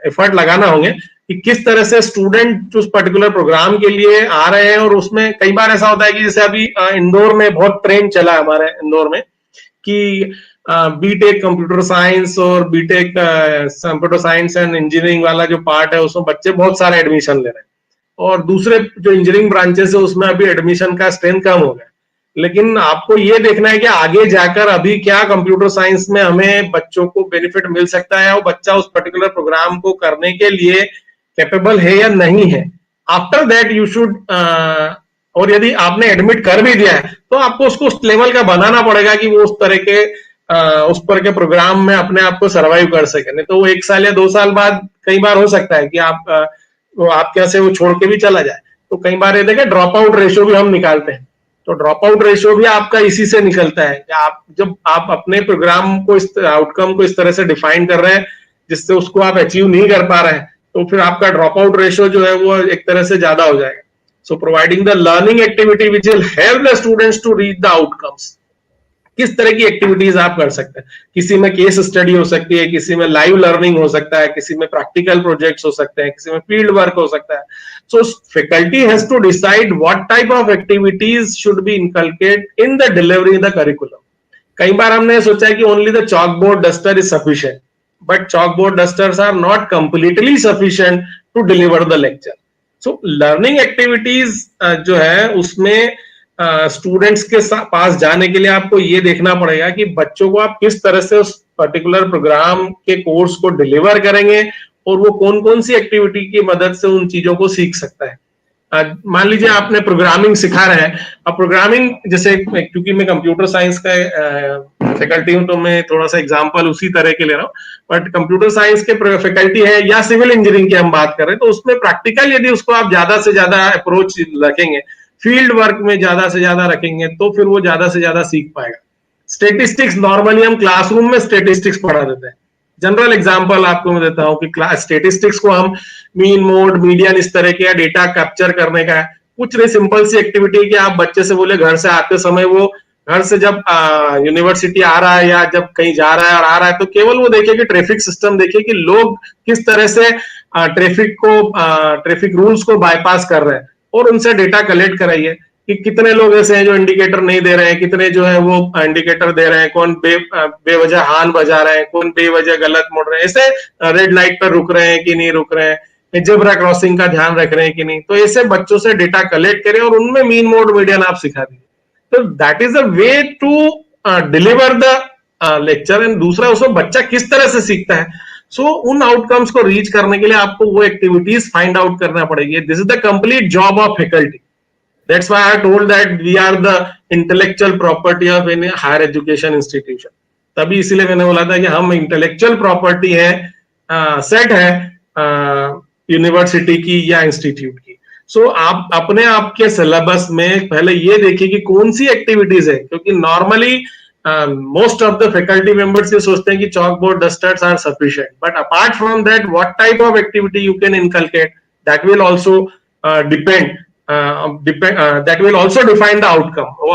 एफर्ट लगाना होंगे कि किस तरह से स्टूडेंट उस पर्टिकुलर प्रोग्राम के लिए आ रहे हैं. और उसमें कई बार ऐसा होता है कि जैसे अभी इंदौर में बहुत ट्रेंड चला है हमारे इंदौर में कि बीटेक कंप्यूटर साइंस और BTech computer science and engineering वाला जो पार्ट है उसमें बच्चे बहुत सारे एडमिशन ले रहे हैं, और दूसरे जो इंजीनियरिंग ब्रांचेस है उसमें अभी एडमिशन का स्ट्रेंथ कम हो गया. लेकिन आपको ये देखना है कि आगे जाकर अभी क्या कंप्यूटर साइंस में हमें बच्चों को बेनिफिट मिल सकता है, और बच्चा उस पर्टिकुलर प्रोग्राम को करने के लिए कैपेबल है या नहीं है. आफ्टर दैट यू शुड, और यदि आपने एडमिट कर भी दिया है तो आपको उसको उस लेवल का बनाना पड़ेगा कि वो उस तरह के उस पर के प्रोग्राम में अपने आप को सर्वाइव कर सके. नहीं तो वो 1 साल या 2 साल बाद कई बार हो सकता है कि आपके यहाँ से वो छोड़ के भी चला जाए. तो कई बार ये देखें ड्रॉप आउट रेशियो भी हम निकालते हैं, तो ड्रॉप आउट रेशियो भी आपका इसी से निकलता है कि जब आप अपने प्रोग्राम को इस आउटकम को इस तरह से डिफाइन कर रहे हैं जिससे उसको आप अचीव नहीं कर पा रहे हैं, तो फिर आपका ड्रॉप आउट रेशियो जो है वो एक तरह से ज्यादा हो जाएगा. So providing the learning activity which will help the students to reach the outcomes. किस तरह की एक्टिविटीज आप कर सकते हैं. किसी में केस स्टडी हो सकती है, किसी में लाइव लर्निंग हो सकता है, किसी में प्रैक्टिकल प्रोजेक्ट्स हो सकते हैं, किसी में फील्ड वर्क हो सकता है. So faculty has to decide what type of activities should be inculcate in the delivery the curriculum. कई बार हमने सोचा है कि only the chalk board duster is sufficient, but chalk board dusters are not completely sufficient to deliver the lecture. So learning activities जो है उसमें students के पास जाने के लिए आपको ये देखना पड़ेगा कि बच्चों को आप किस तरह से उस पर्टिकुलर प्रोग्राम के कोर्स को डिलीवर करेंगे और वो कौन कौन सी एक्टिविटी की मदद से उन चीजों को सीख सकता है. मान लीजिए आपने प्रोग्रामिंग सिखा रहे हैं. अब प्रोग्रामिंग जैसे, क्योंकि मैं कंप्यूटर साइंस का फैकल्टी हूं तो मैं थोड़ा सा एग्जांपल उसी तरह के ले रहा हूँ, बट कंप्यूटर साइंस के फैकल्टी है या सिविल इंजीनियरिंग की हम बात करें तो उसमें प्रैक्टिकल यदि उसको आप ज्यादा से ज्यादा अप्रोच रखेंगे, फील्ड वर्क में ज्यादा से ज्यादा रखेंगे, तो फिर वो ज्यादा से ज्यादा सीख पाएगा. स्टेटिस्टिक्स नॉर्मली हम क्लासरूम में स्टेटिस्टिक्स पढ़ा देते हैं. जनरल एग्जांपल आपको मैं देता हूं कि क्लास स्टेटिस्टिक्स को हम मीन मोड मीडियन इस तरह के डेटा कैप्चर करने का है. कुछ नहीं, सिंपल सी एक्टिविटी कि आप बच्चे से बोले घर से आते समय वो घर से जब यूनिवर्सिटी आ रहा है या जब कहीं जा रहा है और आ रहा है तो केवल वो देखे कि ट्रैफिक सिस्टम देखे कि लोग किस तरह से ट्रैफिक रूल्स को बाईपास कर रहे हैं, और उनसे डेटा कलेक्ट कराइए कि कितने लोग ऐसे हैं जो इंडिकेटर नहीं दे रहे हैं, कितने जो है वो इंडिकेटर दे रहे हैं, कौन बेवजह हॉर्न बजा रहे हैं, कौन बेवजह गलत मोड़ रहे हैं, ऐसे रेड लाइट पर रुक रहे हैं कि नहीं रुक रहे हैं, जेब्रा क्रॉसिंग का ध्यान रख रहे हैं कि नहीं. तो ऐसे बच्चों से डेटा कलेक्ट करें और उनमें मीन मोड मीडियन आप सिखा दीजिए. तो that is a way to deliver the lecture. And दूसरा, उसमें बच्चा किस तरह से सीखता है. सो उन आउटकम्स को रीच करने के लिए आपको वो एक्टिविटीज फाइंड आउट करना पड़ेगी. This is the complete job of faculty. That's why I told that we are the intellectual property of any higher education institution. तभी इसीलिए मैंने बोला था कि हम इंटेलेक्चुअल प्रॉपर्टी है, सेट है यूनिवर्सिटी की या इंस्टीट्यूट की। सो आप अपने आप के सिलेबस में पहले ये देखिए कि कौन सी एक्टिविटीज है, क्योंकि normally most of the faculty members ये सोचते हैं कि chalkboard dusters are sufficient, but apart from that what type of activity you can inculcate, that will also that will also define the outcome, वो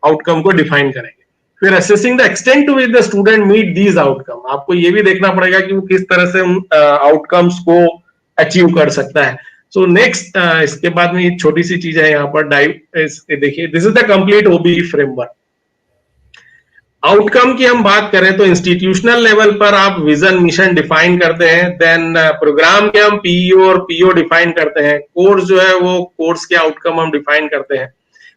outcome को define करेंगे। फिर assessing the extent to which the student meet these outcome, आपको ये भी देखना पड़ेगा कि वो किस तरह से outcomes को achieve कर सकता है। So next इसके बाद में ये छोटी सी चीज है यहाँ पर देखिए, this is the complete OBE framework। Outcome की हम बात करें तो इंस्टीट्यूशनल लेवल पर आप विजन मिशन डिफाइन करते हैं, देन प्रोग्राम के हम पीईओ और पीओ डिफाइन करते हैं, कोर्स जो है वो कोर्स के आउटकम हम डिफाइन करते हैं।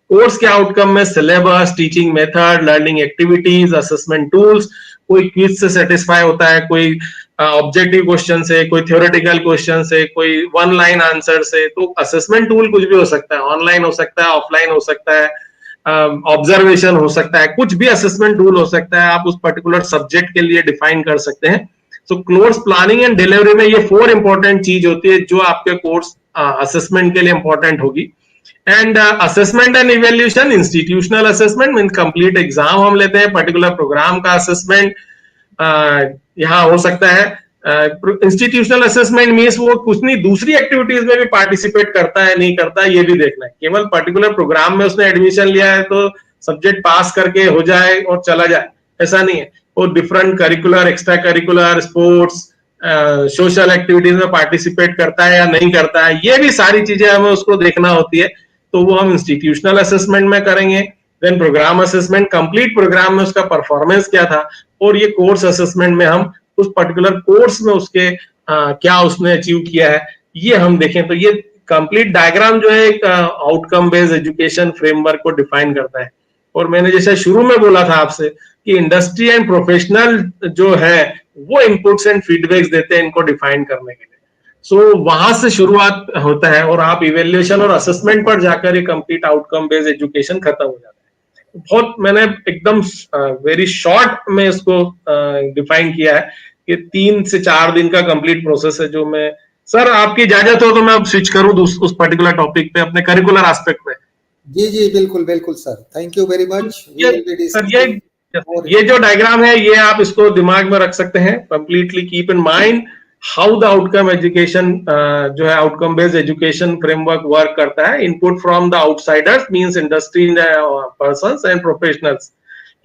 कोर्स के आउटकम में syllabus, teaching method, learning activities, assessment tools, कोई क्विज से सेटिस्फाई होता है, कोई ऑब्जेक्टिव क्वेश्चन से, कोई थ्योरेटिकल क्वेश्चन से, कोई वन लाइन आंसर से। तो असेसमेंट टूल कुछ भी हो सकता है, ऑनलाइन हो सकता है, ऑफलाइन हो सकता है, ऑब्जर्वेशन हो सकता है, कुछ भी असेसमेंट टूल हो सकता है, आप उस पर्टिकुलर सब्जेक्ट के लिए डिफाइन कर सकते हैं। सो कोर्स प्लानिंग एंड डिलीवरी में ये 4 इंपॉर्टेंट चीज होती है जो आपके कोर्स असेसमेंट के लिए इंपॉर्टेंट होगी। And assessment and evaluation, institutional assessment mean complete exam हम लेते हैं, पर्टिकुलर प्रोग्राम का असेसमेंट यहाँ हो सकता है। इंस्टीट्यूशनल असेसमेंट मीन्स वो कुछ नहीं, दूसरी एक्टिविटीज में भी पार्टिसिपेट करता है नहीं करता है ये भी देखना है। केवल पर्टिकुलर प्रोग्राम में उसने एडमिशन लिया है तो सब्जेक्ट पास करके हो जाए और चला जाए, ऐसा नहीं है। वो different curricular, extra curricular, sports, social activities में पार्टिसिपेट करता है या नहीं करता है, ये भी सारी चीजें हमें उसको देखना होती है। तो वो हम इंस्टीट्यूशनल असेसमेंट में करेंगे। Then program assessment, complete program में उसका परफॉर्मेंस क्या था, और ये कोर्स असेसमेंट में हम उस पर्टिकुलर कोर्स में उसके क्या उसने अचीव किया है ये हम देखें। तो ये कंप्लीट डायग्राम जो है एक आउटकम बेस्ड एजुकेशन फ्रेमवर्क को डिफाइन करता है। और मैंने जैसे शुरू में बोला था आपसे कि इंडस्ट्री एंड प्रोफेशनल जो है वो इनपुट्स एंड फीडबैक्स देते हैं इनको डिफाइन करने के लिए। सो वहां से शुरुआत होता है और आप इवेल्युएशन और असेसमेंट पर जाकर ये कंप्लीट आउटकम बेस्ड एजुकेशन खत्म हो जाता है। बहुत मैंने एकदम वेरी शॉर्ट में इसको डिफाइन किया है कि 3 से 4 दिन का कंप्लीट प्रोसेस है जो मैं, सर आपकी इजाजत हो तो मैं अब स्विच करूं उस पर्टिकुलर टॉपिक पे, अपने करिकुलर एस्पेक्ट पे। जी जी बिल्कुल बिल्कुल sir, thank you very much. Sir ये जो डायग्राम है ये आप इसको दिमाग में रख सकते हैं, completely keep in mind how the outcome education जो है outcome based education framework work करता है। Input from the outsiders means industry persons and professionals.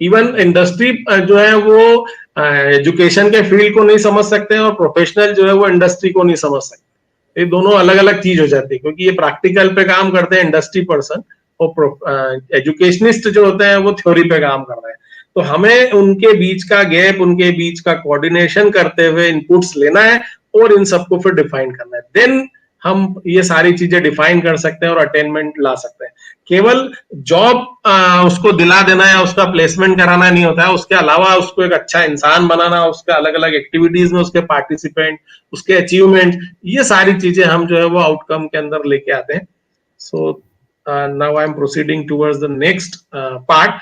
Even industry जो है वो एजुकेशन के फील्ड को नहीं समझ सकते और प्रोफेशनल जो है वो इंडस्ट्री को नहीं समझ सकते। ये दोनों अलग अलग चीज हो जाती है क्योंकि ये प्रैक्टिकल पे काम करते हैं इंडस्ट्री पर्सन, और एजुकेशनिस्ट जो होते हैं वो थ्योरी पे काम कर रहे हैं। तो हमें उनके बीच का गैप, उनके बीच का कोऑर्डिनेशन करते हुए इनपुट्स लेना है और इन सबको फिर डिफाइन करना है। देन हम ये सारी चीजें डिफाइन कर सकते हैं और अटेनमेंट ला सकते हैं। केवल जॉब उसको दिला देना या उसका प्लेसमेंट कराना नहीं होता है, उसके अलावा उसको एक अच्छा इंसान बनाना, उसके अलग अलग एक्टिविटीज में उसके पार्टिसिपेंट, उसके अचीवमेंट, ये सारी चीजें हम जो है वो आउटकम के अंदर लेके आते हैं। So now I am proceeding towards the next part.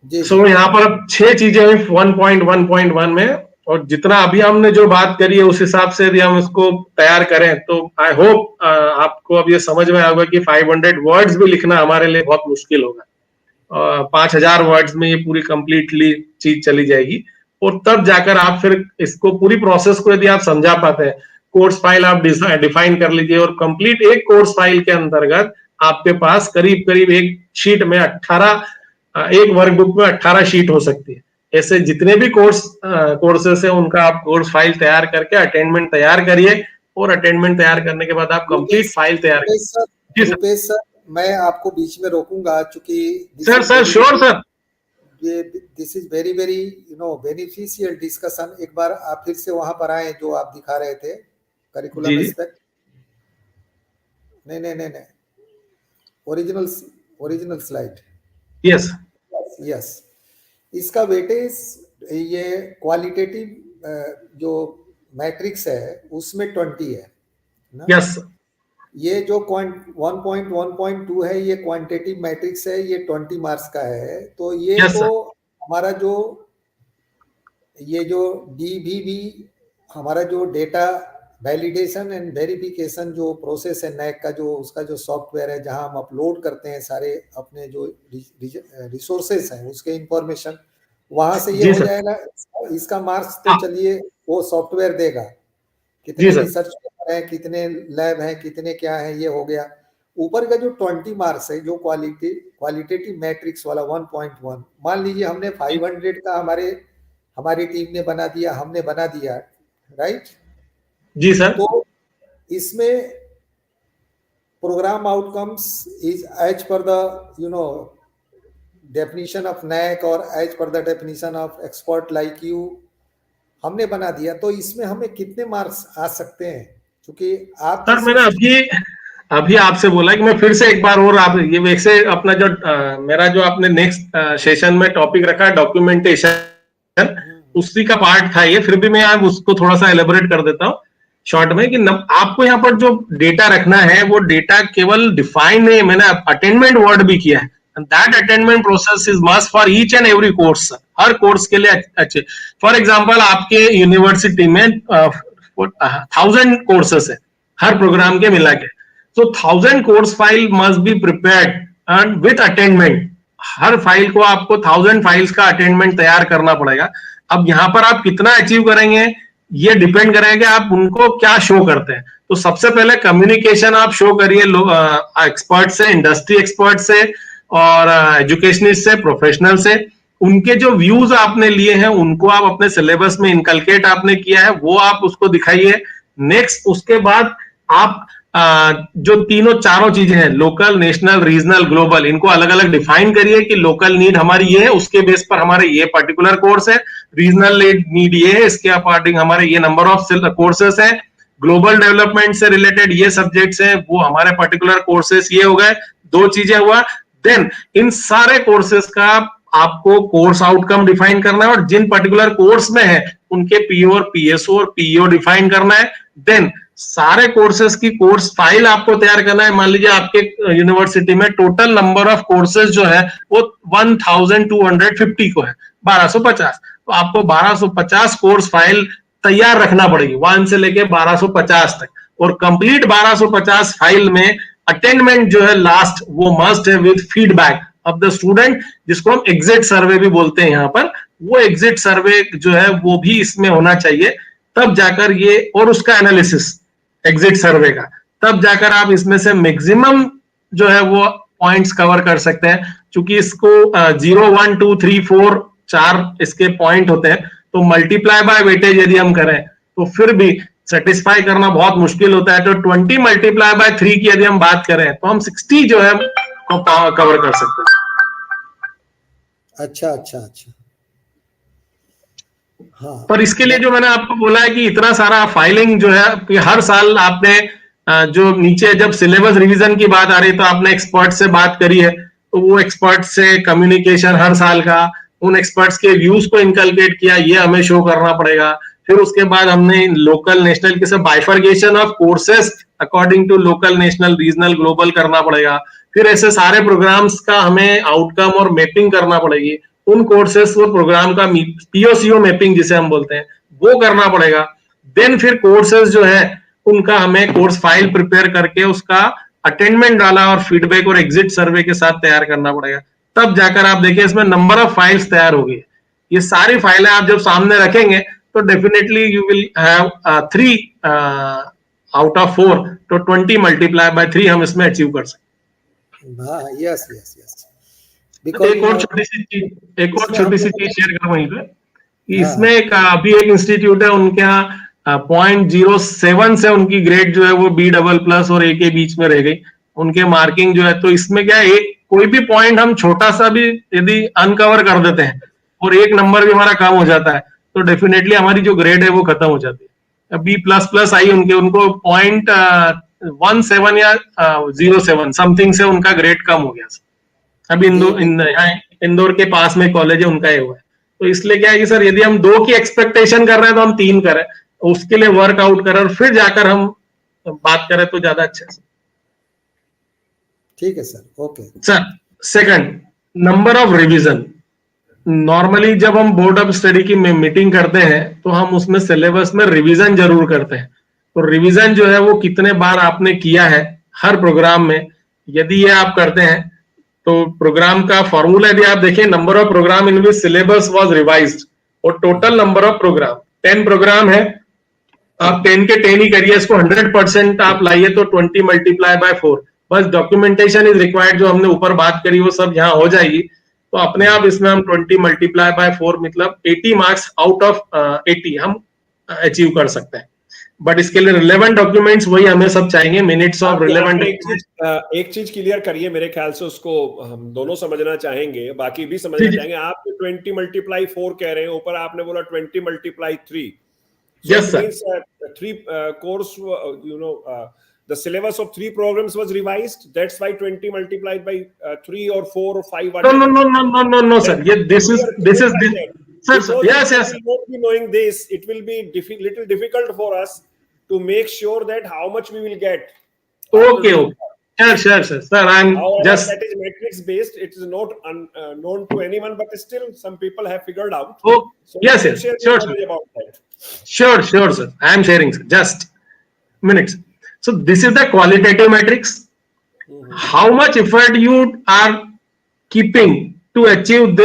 So यहाँ पर अब 6 चीजें हैं 1.1.1 में, और जितना अभी हमने जो बात करी है उस हिसाब से यदि हम इसको तैयार करें तो आई होप आपको अब ये समझ में आएगा कि 500 वर्ड्स भी लिखना हमारे लिए बहुत मुश्किल होगा। 5000 वर्ड्स में ये पूरी कंप्लीटली चीज चली जाएगी, और तब जाकर आप फिर इसको पूरी प्रोसेस को यदि आप समझा पाते हैं, कोर्स फाइल आप डिफाइन कर लीजिए और कंप्लीट एक कोर्स फाइल के अंतर्गत आपके पास करीब करीब एक शीट में 18 एक वर्कबुक में 18 शीट हो सकती है। ऐसे जितने भी कोर्सेस है उनका आप कोर्स फाइल तैयार करके अटेंडमेंट तैयार करिए, और अटेंडमेंट तैयार करने के बाद आप कंप्लीट फाइल तैयार करिए। रुपेश सर, मैं आपको बीच में रोकूंगा क्योंकि सर श्योर सर, ये this is very very beneficial discussion. एक बार आप फिर से वहां पर आए जो आप दिखा रहे थे करिकुलम एस्पेक्ट। नहीं, ओरिजिनल स्लाइड। यस, इसका वेटेज ये क्वालिटेटिव जो मैट्रिक्स है उसमें 20 है ना? यस। ये जो 1.1.2 है ये क्वांटिटेटिव मैट्रिक्स है, ये 20 मार्क्स का है। तो ये तो हमारा जो ये जो DVV हमारा जो डेटा वैलिडेशन एंड वेरिफिकेशन जो प्रोसेस है NAAC का, जो उसका जो सॉफ्टवेयर है जहां हम अपलोड करते हैं सारे अपने जो रिसोर्सेस हैं उसके इंफॉर्मेशन, वहां से ये जी हो सर। जाएगा। इसका मार्क्स तो हाँ, चलिए वो सॉफ्टवेयर देगा, जी कितने सर। रिसर्च पेपर हैं, कितने लैब हैं, कितने क्या है, ये हो गया। ऊपर का जो 20 मार्क्स है जो क्वालिटेटिव मैट्रिक्स वाला 1.1, मान लीजिए हमने 500 का हमारी टीम ने बना दिया, हमने बना दिया, राइट। जी सर। तो इसमें program outcomes is as per the definition of NAAC और as per the definition of expert like you हमने बना दिया। तो इसमें हमें कितने मार्क्स आ सकते हैं, क्योंकि आप सर जिस मैंने अभी अभी आपसे बोला कि मैं फिर से एक बार और आप ये वैसे अपना जो मेरा जो आपने नेक्स्ट सेशन में टॉपिक रखा है डॉक्यूमेंटेशन, उसी का पार्ट था ये, फिर भी मैं आप उसको थोड़ा सा एलेबोरेट कर देता हूँ शॉर्ट में कि आपको यहाँ पर जो डेटा रखना है वो डेटा केवल डिफाइन नहीं है, मैंने अटेनमेंट वर्ड भी किया है। That attainment process is must for each and every course, her course के लिए अच्छे। फॉर एग्जाम्पल आपके यूनिवर्सिटी में 1000 कोर्सेस है हर प्रोग्राम के मिला के, so 1000 course file must be prepared and with attainment. हर फाइल को आपको 1000 फाइल्स का अटेंडमेंट तैयार करना पड़ेगा। अब यहां पर आप कितना अचीव करेंगे ये डिपेंड करेगा कि आप उनको क्या शो करते हैं। तो सबसे पहले कम्युनिकेशन आप शो करिए एक्सपर्ट से, इंडस्ट्री एक्सपर्ट से और एजुकेशनिस्ट से, प्रोफेशनल से। उनके जो व्यूज आपने लिए हैं उनको आप अपने सिलेबस में इनकलकेट आपने किया है वो आप उसको दिखाइए। नेक्स्ट उसके बाद आप जो तीनों चारों चीजें हैं, लोकल, नेशनल, रीजनल, ग्लोबल, इनको अलग अलग डिफाइन करिए कि लोकल नीड हमारी ये है, उसके बेस पर हमारे ये पर्टिकुलर कोर्स है। रीजनल नीड ये है, इसके अकॉर्डिंग हमारे ये नंबर ऑफ कोर्सेस हैं। ग्लोबल डेवलपमेंट से रिलेटेड ये सब्जेक्ट्स हैं, वो हमारे पर्टिकुलर कोर्सेस ये हो गए। दो चीजें हुआ। देन इन सारे कोर्सेस का आपको कोर्स आउटकम डिफाइन करना है और जिन पर्टिकुलर कोर्स में है उनके पीओ और पीएसओ और पीईओ डिफाइन करना है। देन सारे कोर्सेज की कोर्स फाइल आपको तैयार करना है। मान लीजिए आपके यूनिवर्सिटी में टोटल नंबर ऑफ कोर्सेज जो है वो 1250 को है, 1250। तो आपको 1250 कोर्स फाइल तैयार रखना पड़ेगी 1 से लेके 1250 तक। और कंप्लीट 1250 फाइल में अटेंडमेंट जो है लास्ट वो मस्ट है with feedback of the student, जिसको हम एग्जिट सर्वे भी बोलते हैं यहाँ पर। वो एग्जिट सर्वे जो है वो भी इसमें होना चाहिए, तब जाकर ये, और उसका एनालिसिस एग्जिट सर्वे का, तब जाकर आप इसमें से मैक्सिमम जो है वो पॉइंट्स कवर कर सकते हैं। क्योंकि इसको 0 1 2 3 4 4 इसके पॉइंट होते हैं, तो मल्टीप्लाई बाय वेटेज यदि हम करें तो फिर भी सेटिस्फाई करना बहुत मुश्किल होता है। तो 20 मल्टीप्लाई बाय 3 की यदि हम बात करें तो हम 60 जो है को कवर कर सकते हैं। अच्छा अच्छा अच्छा, हाँ। पर इसके लिए जो मैंने आपको बोला है कि इतना सारा फाइलिंग जो है कि हर साल आपने जो नीचे जब सिलेबस रिवीजन की बात आ रही है तो आपने एक्सपर्ट से बात करी है, तो वो एक्सपर्ट से कम्युनिकेशन हर साल का, उन एक्सपर्ट्स के व्यूज को इनकलकेट किया, ये हमें शो करना पड़ेगा। फिर उसके बाद हमने लोकल, नेशनल के सब bifurcation of courses according to local, national, regional, global करना पड़ेगा। फिर ऐसे सारे प्रोग्राम्स का हमें आउटकम और मैपिंग करना पड़ेगी। उन कोर्सेस और प्रोग्राम का पीओसीओ मैपिंग जिसे हम बोलते हैं वो करना पड़ेगा। देन फिर कोर्सेज जो है उनका हमें कोर्स फाइल प्रिपेयर करके उसका अटेंडमेंट डाला और फीडबैक और एग्जिट सर्वे के साथ तैयार करना पड़ेगा। तब जाकर आप देखिए इसमें नंबर ऑफ फाइल्स तैयार होगी। ये सारी फाइलें आप जब सामने रखेंगे तो definitely you will have 3 out of 4, तो 20 मल्टीप्लाई बाय 3 हम इसमें अचीव कर सकते हैं। हाँ, यस यस यस। एक और छोटी सी चीज शेयर करूं वहीं पे कि हाँ, इसमें एक अभी एक इंस्टीट्यूट है, उनके यहाँ 0.07 से उनकी ग्रेड जो है वो B++ और A के बीच में रह गई, उनके मार्किंग जो है। तो इसमें क्या है, एक कोई भी पॉइंट हम छोटा सा भी यदि अनकवर कर देते हैं और एक नंबर भी हमारा कम हो जाता है तो डेफिनेटली हमारी जो ग्रेड है वो खत्म हो जाती है। B++ आई उनको 0.17 या 07 समथिंग से उनका ग्रेड कम हो गया। अभी इंदौर के पास में कॉलेज है उनका ये हुआ है। तो इसलिए क्या है कि सर यदि हम 2 की एक्सपेक्टेशन कर रहे हैं तो हम 3 करें, उसके लिए वर्कआउट करें और फिर जाकर हम बात करें तो ज्यादा अच्छा है। ठीक है sir, okay sir second, number of revision. Normally जब हम बोर्ड ऑफ स्टडी की मीटिंग करते हैं तो हम उसमें सिलेबस में रिवीजन जरूर करते हैं। तो रिवीजन जो है वो कितने बार आपने किया है हर प्रोग्राम में, यदि ये आप करते हैं तो प्रोग्राम का फॉर्मूला यदि आप देखें, number of program in which syllabus was revised, और total number of program 10 program है, आप 10 के 10 ही करिए, इसको 100% आप लाइए तो 20 मल्टीप्लाई बाय 4, बस डॉक्यूमेंटेशन इज रिक्वायर्ड, जो हमने ऊपर बात करी वो सब यहाँ हो जाएगी। तो अपने आप इसमें हम 20 मल्टीप्लाई बाय 4 मतलब 80 मार्क्स आउट ऑफ 80 हम अचीव कर सकते हैं। बट इसके लिए रिलेवेंट डॉक्यूमेंट्स वही हमें सब चाहिए, मिनट्स ऑफ रिलेवेंट। एक चीज क्लियर करिए, मेरे ख्याल से उसको हम दोनों समझना चाहेंगे, बाकी भी समझना चाहेंगे। आप 20 मल्टीप्लाई 4 कह रहे हैं, ऊपर आपने बोला 20 multiply 3। Yes, sir. Means, 3 course, the syllabus of 3 programs was revised. That's why 20 multiplied by 3 or 4 or 5. No, sir. Yeah, this is sir. Yes. We will not be knowing this. It will be little difficult for us to make sure that how much we will get. Okay. Sure, sir. I'm just. That is matrix based. It is not known to anyone, but still some people have figured out. Oh, so yes. Sure. About that. Sure, sir. I am sharing, sir. Just minutes. So this is the qualitative matrix. How much effort you are keeping to achieve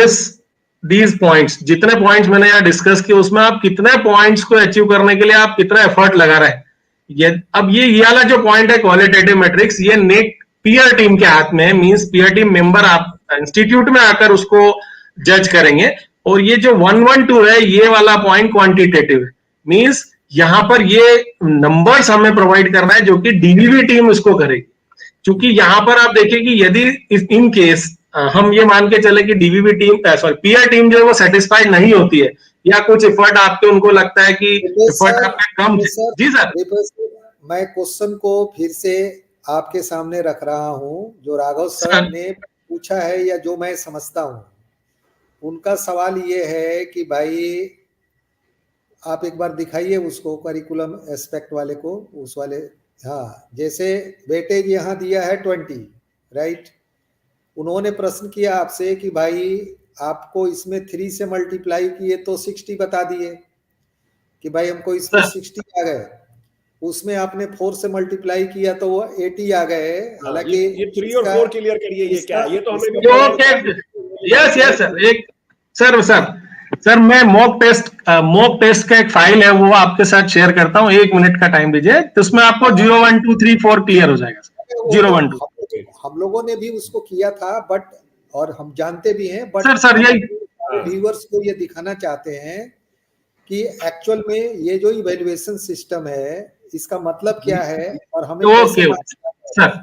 these points? जितने points मैंने यहाँ discuss किए उसमें आप कितने points को achieve करने के लिए आप कितना एफर्ट लगा रहे हैं। अब ये वाला जो पॉइंट है क्वालिटेटिव मैट्रिक्स, ये नेक पीयर टीम के हाथ में है। मींस पीयर टीम मेंबर आप इंस्टीट्यूट में आकर उसको जज करेंगे। और ये जो 112 है, ये वाला पॉइंट क्वांटिटेटिव है। मींस यहां पर ये नंबर्स हमें प्रोवाइड करना है जो कि डीवीवी टीम इसको करेगी। क्योंकि यहां पर आप देखिए कि यदि इन केस हम ये मान के चले कि डीवीवी टीम पीयर टीम जो है वो सेटिस्फाइड नहीं होती है, या कुछ एफर्ट आपके उनको लगता है कि एफर्ट आपके कम। जी सर, मैं क्वेश्चन को फिर से आपके सामने रख रहा हूं, जो राघव सर ने पूछा है या जो मैं समझता हूं। उनका सवाल ये है कि भाई आप एक बार दिखाइए उसको, करिकुलम एस्पेक्ट वाले को, उस वाले। हाँ, जैसे वेटेज यहाँ दिया है 20, राइट। उन्होंने प्रश्न किया आपसे कि भाई आपको इसमें 3 से मल्टीप्लाई किए तो 60 बता दिए कि भाई हमको इसमें 60 आ गए। उसमें आपने 4 से मल्टीप्लाई किया तो वो 80 आ गए। हालांकि ये 3 और 4 क्लियर करिए, ये क्या, ये तो हमें। यस सर, एक सर मैं मॉक टेस्ट का एक फाइल है वो आपके साथ शेयर करता हूँ। 1 मिनट का टाइम दीजिए, तो उसमें आपको 0 1 2 3 4 क्लियर हो जाएगा। 0 1 2 हम लोगों ने भी उसको किया था, बट और हम जानते भी हैं, बट सर यही व्यूअर्स को ये दिखाना चाहते हैं कि एक्चुअल में ये जो इवैल्यूएशन सिस्टम है इसका मतलब क्या है और हमें सर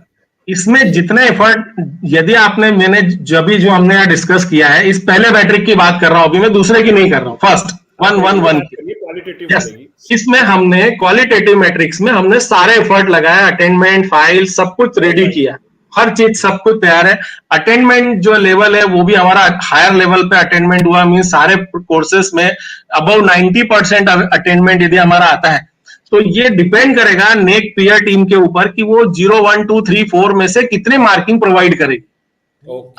इसमें जितने एफर्ट, यदि आपने मैंने जो हमने यहाँ डिस्कस किया है, इस पहले मैट्रिक की बात कर रहा हूँ, अभी मैं दूसरे की नहीं कर रहा हूँ, फर्स्ट 111 की। यस, इसमें हमने क्वालिटेटिव मैट्रिक्स में हमने सारे एफर्ट लगाया, अटेंडमेंट, फाइल, सब कुछ रेडी किया, हर चीज सब कुछ तैयार है। अटेंडमेंट जो लेवल है वो भी हमारा हायर लेवल पे अटेंडमेंट हुआ। मीन सारे कोर्सेस में अबव 90% अटेंडमेंट यदि हमारा आता है, तो ये डिपेंड करेगा नेक पीयर टीम के ऊपर कि वो 0 1 2 3 4 में से कितने मार्किंग प्रोवाइड करेगी।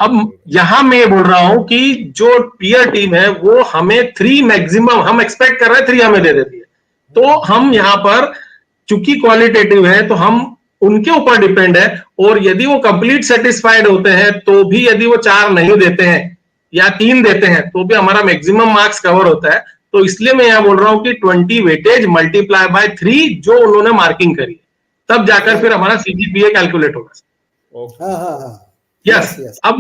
अब यहां मैं ये बोल रहा हूं कि जो पीयर टीम है वो हमें 3 मैक्सिमम हम एक्सपेक्ट कर रहे हैं, 3 हमें दे देती है। तो हम यहां पर चूंकि क्वालिटेटिव है तो हम उनके ऊपर डिपेंड है, और यदि वो कंप्लीट सेटिस्फाइड होते हैं तो भी यदि वो 4 नहीं देते हैं या 3 देते हैं तो भी हमारा मैक्सिमम मार्क्स कवर होता है। तो इसलिए मैं यहां बोल रहा हूं कि 20 वेटेज मल्टीप्लाई बाय 3 जो उन्होंने मार्किंग करी, तब जाकर फिर हमारा सीजीपीए कैलकुलेट होगा। यस, अब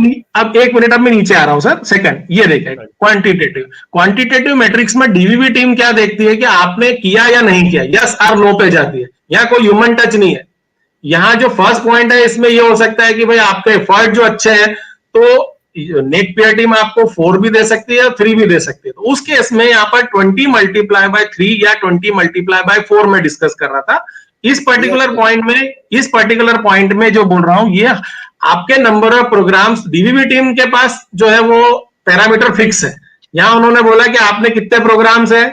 1 मिनट, अब मैं नीचे आ रहा हूं सर। सेकंड, ये देखें क्वांटिटेटिव मैट्रिक्स में डीवीवी टीम क्या देखती है कि आपने किया या नहीं किया, यस और नो पे जाती है। यहाँ कोई ह्यूमन टच नहीं है। यहाँ जो फर्स्ट पॉइंट है इसमें ये हो सकता है कि भाई आपके एफर्ट जो अच्छे हैं तो नेट पीयर टीम आपको 4 भी दे सकती है, 3 भी दे सकती है। तो उस केस में यहाँ पर 20 मल्टीप्लाई बाय 3 या 20 मल्टीप्लाई बाय 4 में डिस्कस कर रहा था। इस पर्टिकुलर पॉइंट में जो बोल रहा हूं, ये आपके number of programmes, DVV team के पास जो है वो पैरामीटर फिक्स है। यहाँ उन्होंने बोला कि आपने कितने प्रोग्राम्स है,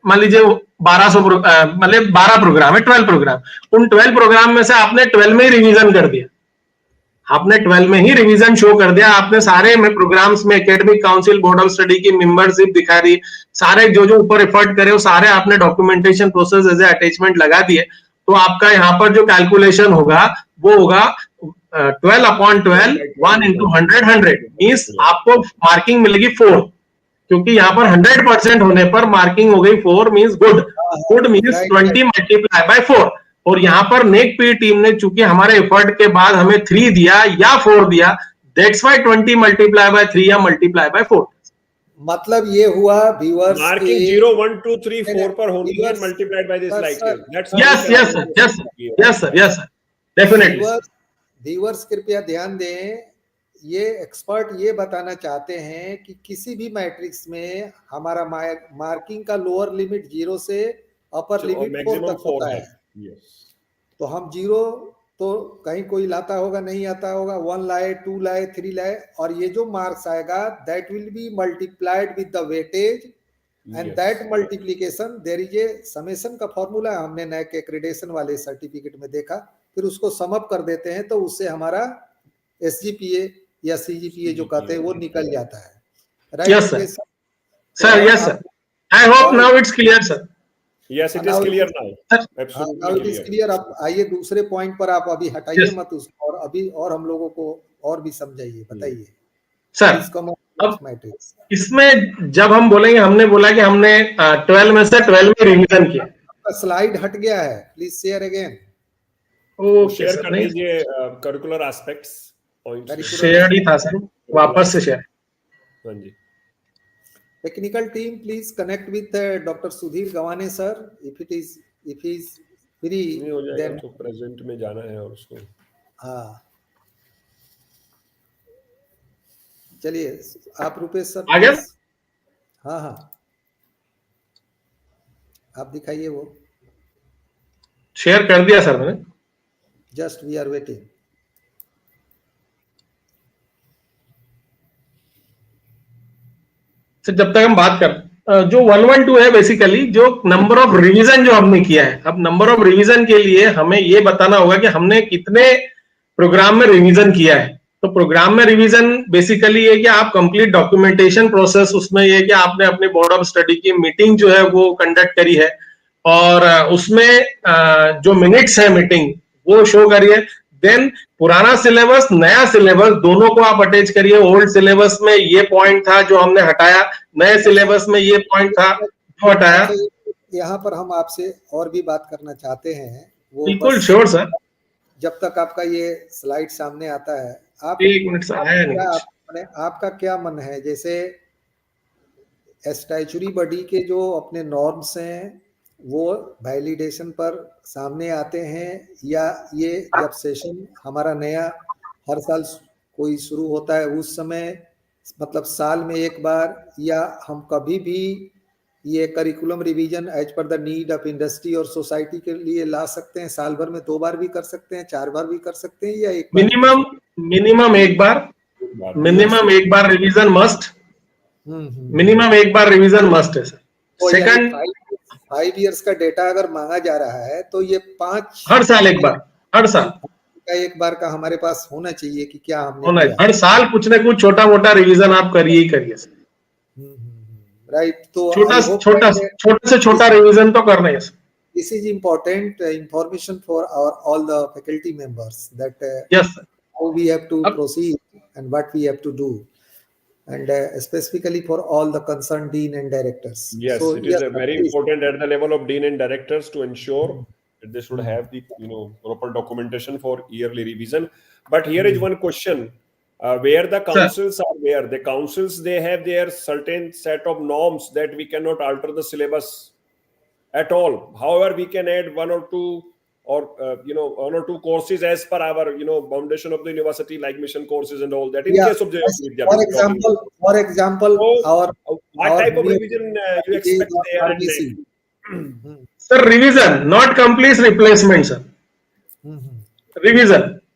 मान लीजिए 1200 मतलब 12 प्रोग्राम है, 12 प्रोग्राम। उन 12 प्रोग्राम में से आपने 12 में ही रिवीजन कर दिया। आपने 12 में ही रिवीजन शो कर दिया, आपने सारे में प्रोग्राम्स में academic council, board of study की मेंबरशिप दिखा दी, सारे जो जो ऊपर एफर्ट करे वो सारे आपने documentation process as a attachment लगा दिए, तो आपका यहाँ पर जो कैलकुलेशन होगा वो होगा 12/12, 1 into 100, 100 मीन्स आपको मार्किंग मिलेगी 4, क्योंकि यहाँ पर 100% होने पर मार्किंग हो गई 4 means good, good means 20 multiply by 4। और यहाँ पर नेक पी टीम ने चूंकि हमारे एफर्ट के बाद हमें 3 दिया या 4 दिया, दैट्स व्हाई 20 मल्टीप्लाई बाय 3 या मल्टीप्लाई बाय 4। मतलब ये हुआ व्यूअर्स मार्किंग 0 1 2 3 4 पर होनी है multiplied by this like that's yes sir definitely. Viewers कृपया ध्यान दें, ये एक्सपर्ट ये बताना चाहते हैं कि किसी भी मैट्रिक्स में हमारा मार्किंग का लोअर लिमिट 0 से अपर लिमिट 4 तक होता है। तो हम 0 तो कहीं कोई लाता होगा, नहीं आता होगा, 1 लाए, 2 लाए, 3 लाए, और ये जो मार्क्स आएगा that will be multiplied with the weightage, and that multiplication there is a summation का फॉर्मूला हमने NAAC एक्रेडिटेशन वाले सर्टिफिकेट में देखा, फिर उसको सम अप कर देते हैं तो उससे हमारा SGPA या CGPA जो कहते हैं वो निकल जाता है। Right? Yes sir, yes sir, I hope now it's clear sir. Yes, it is clear now. Absolutely now it is clear. अब आइए दूसरे पॉइंट पर, आप अभी हटाइए मत उसको, और अभी और हम लोगों को और भी समझाइए, बताइए सर। अब इसमें जब हम बोलेंगे, हमने बोला कि हमने 12 में से 12 में रिवीजन किया, स्लाइड हट गया है, प्लीज शेयर अगेन। शेयर कर दीजिए करिकुलर एस्पेक्ट्स पॉइंट्स। शेयर ही था सर, वापस से शेयर। हाँ जी। Technical team, please connect with Dr. Sudhir Gawane sir. If he is free, then तो प्रेजेंट में जाना है और उसको। हाँ, चलिए आप रुपेश सर आ गया? हाँ हाँ, आप दिखाइए वो। शेयर कर दिया सर मैंने। Just we are waiting. जब तक हम बात कर, जो 112 है बेसिकली जो नंबर ऑफ रिवीजन जो हमने किया है, अब नंबर ऑफ रिवीजन के लिए हमें ये बताना होगा कि हमने कितने प्रोग्राम में रिवीजन किया है। तो प्रोग्राम में रिवीजन बेसिकली ये कि आप कंप्लीट डॉक्यूमेंटेशन प्रोसेस, उसमें ये कि आपने अपने बोर्ड ऑफ स्टडी की मीटिंग जो है वो कंडक्ट करी है, और उसमें जो मिनट्स है मीटिंग वो शो करिए। देन पुराना सिलेबस, नया सिलेबस दोनों को आप अटैच करिए। ओल्ड सिलेबस में ये पॉइंट था जो हमने हटाया, नए सिलेबस में ये पॉइंट था जो हटाया। यहाँ पर हम आपसे और भी बात करना चाहते हैं, वो बिल्कुल श्योर सर। जब तक आपका ये स्लाइड सामने आता है, आप एक मिनट से आया नहीं, आपका क्या मन है, जैसे स्टैचुरी बॉडी के जो अपने नॉर्म्स हैं वो वैलिडेशन पर सामने आते हैं, या ये जब सेशन हमारा नया हर साल कोई शुरू होता है उस समय, मतलब साल में एक बार, या हम कभी भी ये curriculum revision as per the need of industry और सोसाइटी के लिए ला सकते हैं? साल भर में 2 बार भी कर सकते हैं, 4 बार भी कर सकते हैं, या एक मिनिमम एक बार, मिनिमम एक बार रिवीजन मस्ट, मिनिमम एक बार रिवीजन मस्ट है सर। सेकंड, 5 इयर्स का डेटा अगर मांगा जा रहा है तो ये 5 हर साल एक बार, हर साल का एक बार का हमारे पास होना चाहिए कि क्या हमने होना है। हर साल कुछ ना कुछ छोटा मोटा रिवीजन आप करिए ही करिए सर। राइट, तो छोटा से छोटा रिवीजन तो करना है sir. This is important information for all the faculty members that yes sir, how we have to proceed and what we have to do, and specifically for all the concerned dean and directors. Yes, so, it is very important at the level of dean and directors to ensure that they should have the proper documentation for yearly revision. But here is one question, where the councils are there. The councils, they have their certain set of norms that we cannot alter the syllabus at all. However, we can add 1 or 2 or 1 or 2 courses as per our foundation of the university, like mission courses and all that. In case of for example, so, what type of revision you expect there? Sir, revision, not complete replacement sir.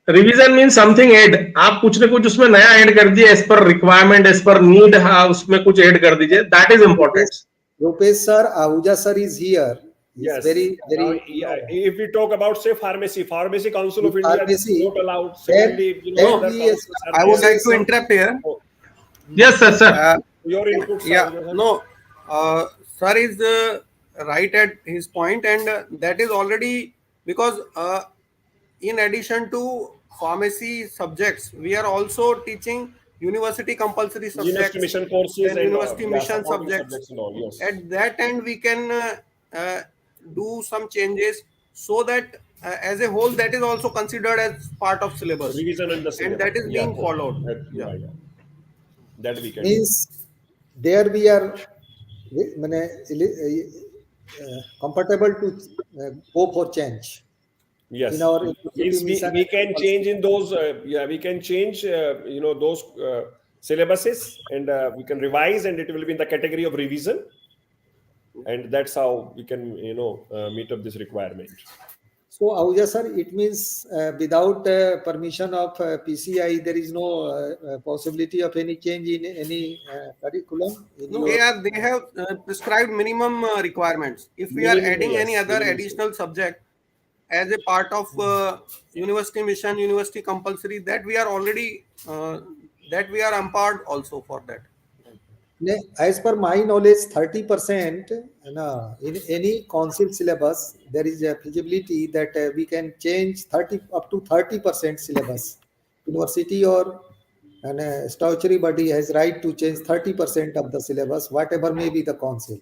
Revision means something add. आप कुछ ना कुछ उसमें नया add कर दिए, as per requirement, as per need, उसमें कुछ ऐड कर दीजिए. That is important. Rupesh sir, Ahuja sir is here. is Yes. very, very, Yeah. If we talk about, say, Pharmacy Council of in India pharmacy, not allowed. then, Similarly, then other we councils are I would there. like to interrupt here. Oh, Yes, sir. Uh, your inputs yeah, are there. no, sir is right at his point, and that is already because in addition to pharmacy subjects, we are also teaching university compulsory University subjects, mission courses then and university yeah, mission supporting subjects. subjects and all. Yes. At that end, we can uh, do some changes so that as a whole, that is also considered as part of syllabus, Revision and the and syllabus. that is Yeah, being followed. yeah, Yeah. yeah. That we can do. means there we are comfortable to go for change Yes. in our university Means mission we and can compulsory. change in those. Yeah, we can change. Those syllabuses, and we can revise, and it will be in the category of revision. And that's how we can, meet up this requirement. So, Ahuja sir, it means without permission of PCI, there is no possibility of any change in any curriculum. No, they have prescribed minimum requirements. If we are Minimum, adding any yes, other minimum. additional subject as a part of university mission, university compulsory, that we are already that we are empowered also for that. As per my knowledge, 30% in any council syllabus, there is a feasibility that we can change 30 up to 30% syllabus. University or an statutory body has right to change 30% of the syllabus, whatever may be the council.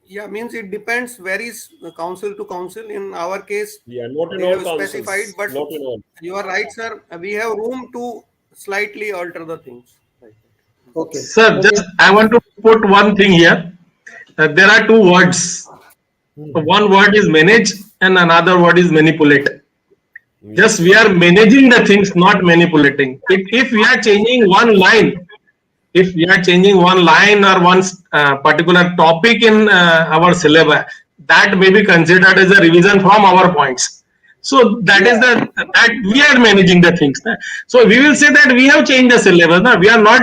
Yeah, means it depends, varies council to council. In our case, Yeah, not in they all have councils. specified, but Not in all. you are right, sir. We have room to slightly alter the things. Okay. Sir, just I want to put one thing here. There are two words. One word is manage and another word is manipulate. Just we are managing the things, not manipulating. If we are changing one line, if we are changing one line or one particular topic in our syllabus, that may be considered as a revision from our points. So that is that we are managing the things. So we will say that we have changed the syllabus. We are not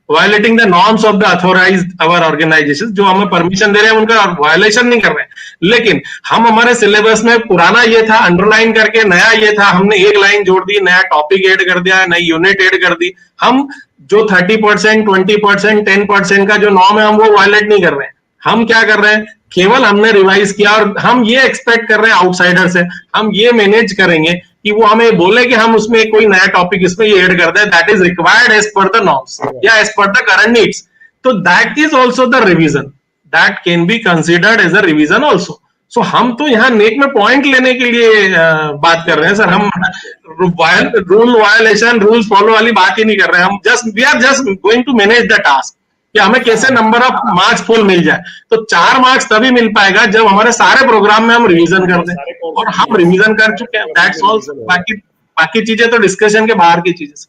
violating the norms of the authorized our organizations. जो हमें permission दे रहे हैं उनका violation नहीं कर रहे हैं. लेकिन हम हमारे syllabus में पुराना ये था underline करके नया ये था, हमने एक line जोड़ दी, नया topic add कर दिया, नई unit add कर दी. हम जो 30%, 20%, 10% का जो norm है हम वो violate नहीं कर रहे हैं. हम क्या कर रहे हैं, केवल हमने रिवाइज किया और हम ये एक्सपेक्ट कर रहे हैं आउटसाइडर से, हम ये मैनेज करेंगे कि वो हमें बोले कि हम उसमें कोई नया टॉपिक इसमें ये ऐड कर दें, that is required as per the norms या as per the current needs. तो that is also the revision, that can be considered as a revision also. So हम तो यहाँ नेक में पॉइंट लेने के लिए बात कर रहे हैं सर. हम रूल वायलेशन, रूल्स फॉलो वाली बात ही नहीं कर रहे हैं. हम we are just going to manage the task कि हमें कैसे नंबर ऑफ मार्क्स फुल मिल जाए. तो 4 मार्क्स तभी मिल पाएगा जब हमारे सारे प्रोग्राम में हम रिवीजन कर दें, और हम रिवीजन कर चुके हैं. That's all. बाकी चीजें तो डिस्कशन के बाहर की चीजें.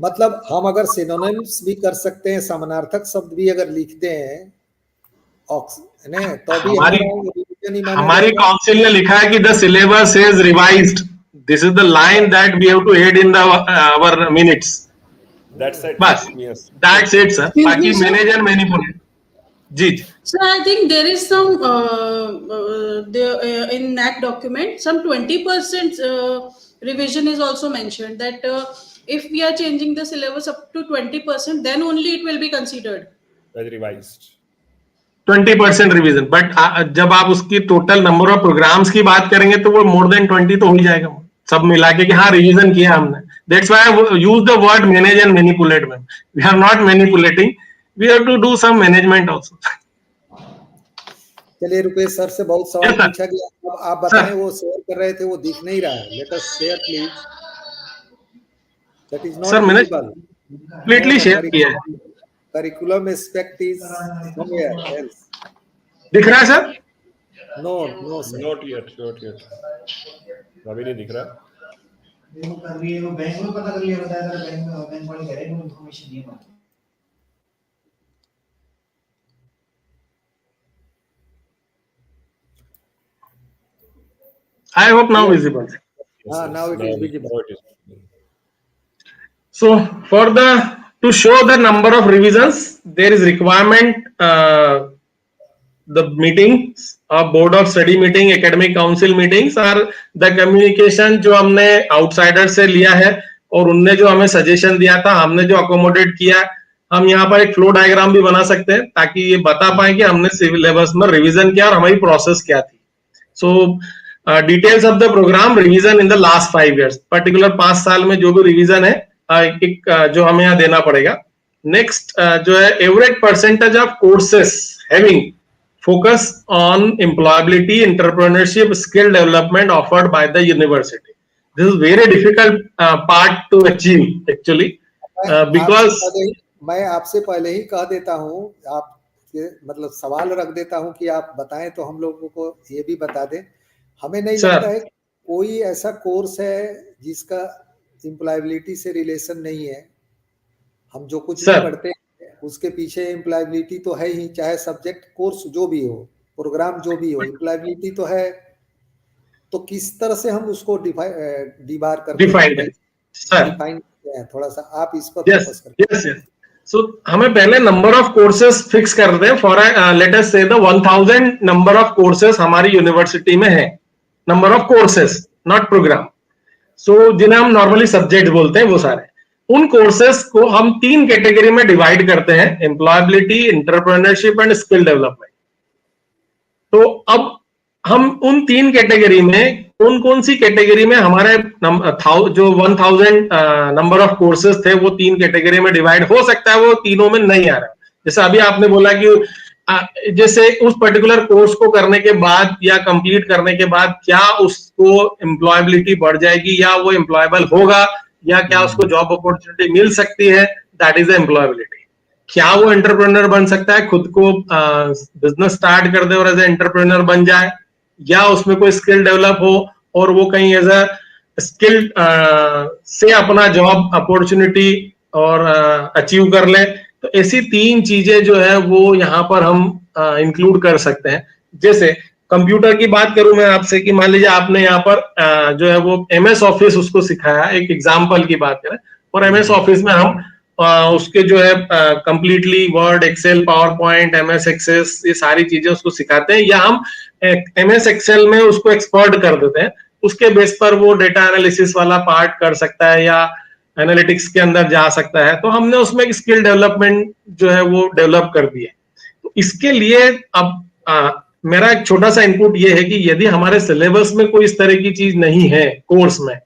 मतलब हम अगर सिनोनिम्स भी कर सकते हैं, समानार्थक शब्द भी अगर लिखते हैं तो भी हमारी काउंसिल ने लिखा है कि the syllabus is revised. This is the line that we have to add in the hour minutes. That's it. बस, Yes. that's it, sir. बाकी manage and manipulate. जी. So I think there is some there in NAAC document some 20% revision is also mentioned, that if we are changing the syllabus up to 20%, then only it will be considered As revised. 20% revision. But जब आप उसकी total number of programmes की बात करेंगे तो वो more than 20 तो हो ही जाएगा सब मिला के कि हाँ रिवीजन किया हमने. That's why I use the word manage and manipulate. Ma'am, we are not manipulating, we have to do some management also. चलिए, रुपेश सर से बहुत सवाल पूछा गया. अब आप बताएं, वो शेयर कर रहे थे, वो दिख नहीं रहा है. Let us share please. That is not sir मैंने विजिबल. कंप्लीटली शेयर किया है. Curriculum aspect is somewhere else. दिख रहा है sir? No sir. Not yet. अभी नहीं दिख रहा. कर रही है वो बैंक में पता कर लिया, बताया था बैंक वाले कह रहे हैं इन्फॉर्मेशन नहीं है. I hope now visible. Now it is visible. So for to show the number of revisions, there is requirement the meetings, board of study meeting, academic council meetings are the communication जो हमने outsider से लिया है और उनने जो हमें suggestion दिया था, हमने जो accommodate किया, हम यहाँ पर एक flow diagram भी बना सकते हैं ताकि ये बता पाए कि हमने syllabus में revision किया और हमारी process क्या थी. So details of the program revision in the last 5 years, particular 5 साल में जो भी revision है एक जो हमें यहाँ देना पड़ेगा. Next जो है average percentage of courses having focus on employability, entrepreneurship, skill development offered by the university. This is very difficult part to achieve actually because मैं आपसे पहले ही कह देता हूँ, आप मतलब सवाल रख देता हूँ कि आप बताएं तो हम लोगों को ये भी बता दें. हमें नहीं लगता है कोई ऐसा कोर्स है जिसका एम्प्लॉयबिलिटी से रिलेशन नहीं है. हम जो कुछ भी पढ़ते हैं उसके पीछे एम्प्लॉयबिलिटी तो है ही, चाहे सब्जेक्ट कोर्स जो भी हो, प्रोग्राम जो भी हो, एम्प्लॉयबिलिटी तो है. तो किस तरह से हम उसको डिबार करते हैं, थोड़ा सा आप इस पर फोकस करें. So हमें पहले नंबर ऑफ कोर्सेज फिक्स कर दें. For let us say the 1000 number of courses हमारी यूनिवर्सिटी में है. Number of courses, not program. So जिन्हें हम नॉर्मली सब्जेक्ट बोलते हैं वो सारे, उन कोर्सेज को हम 3 कैटेगरी में डिवाइड करते हैं, employability, entrepreneurship and skill development. तो अब हम उन 3 कैटेगरी में कौन कौन सी कैटेगरी में हमारे जो 1000 नंबर ऑफ कोर्सेज थे वो 3 कैटेगरी में डिवाइड हो सकता है, वो तीनों में नहीं आ रहा. जैसे अभी आपने बोला कि जैसे उस पर्टिकुलर कोर्स को करने के बाद या कंप्लीट करने के बाद क्या उसको एम्प्लॉयबिलिटी बढ़ जाएगी या वो एम्प्लॉयबल होगा या क्या उसको जॉब अपॉर्चुनिटी मिल सकती है, दैट इज द एम्प्लॉयबिलिटी. क्या वो एंटरप्रेन्योर बन सकता है, खुद को बिजनेस स्टार्ट कर दे और एज ए एंटरप्रेन्योर बन जाए, या उसमें कोई स्किल डेवलप हो और वो कहीं एज अ स्किल से अपना जॉब अपॉर्चुनिटी और अचीव कर ले. तो ऐसी 3 चीजें जो है वो यहाँ पर हम इंक्लूड कर सकते हैं. जैसे कंप्यूटर की बात करूं मैं आपसे कि मान लीजिए आपने यहाँ पर जो है वो MS ऑफिस उसको सिखाया, एक एग्जाम्पल की बात करें, और MS ऑफिस में हम उसके जो है completely Word, Excel, PowerPoint, MS Access, ये सारी चीजें उसको सिखाते हैं, या हम MS एक्सेल में उसको एक्सपर्ट कर देते हैं. उसके बेस पर वो डेटा एनालिसिस वाला पार्ट कर सकता है या एनालिटिक्स के अंदर जा सकता है. तो हमने उसमें एक स्किल डेवलपमेंट जो है वो डेवलप कर दी है. तो इसके लिए अब मेरा एक छोटा सा इनपुट ये है कि यदि हमारे सिलेबस में कोई इस तरह की चीज नहीं है कोर्स में,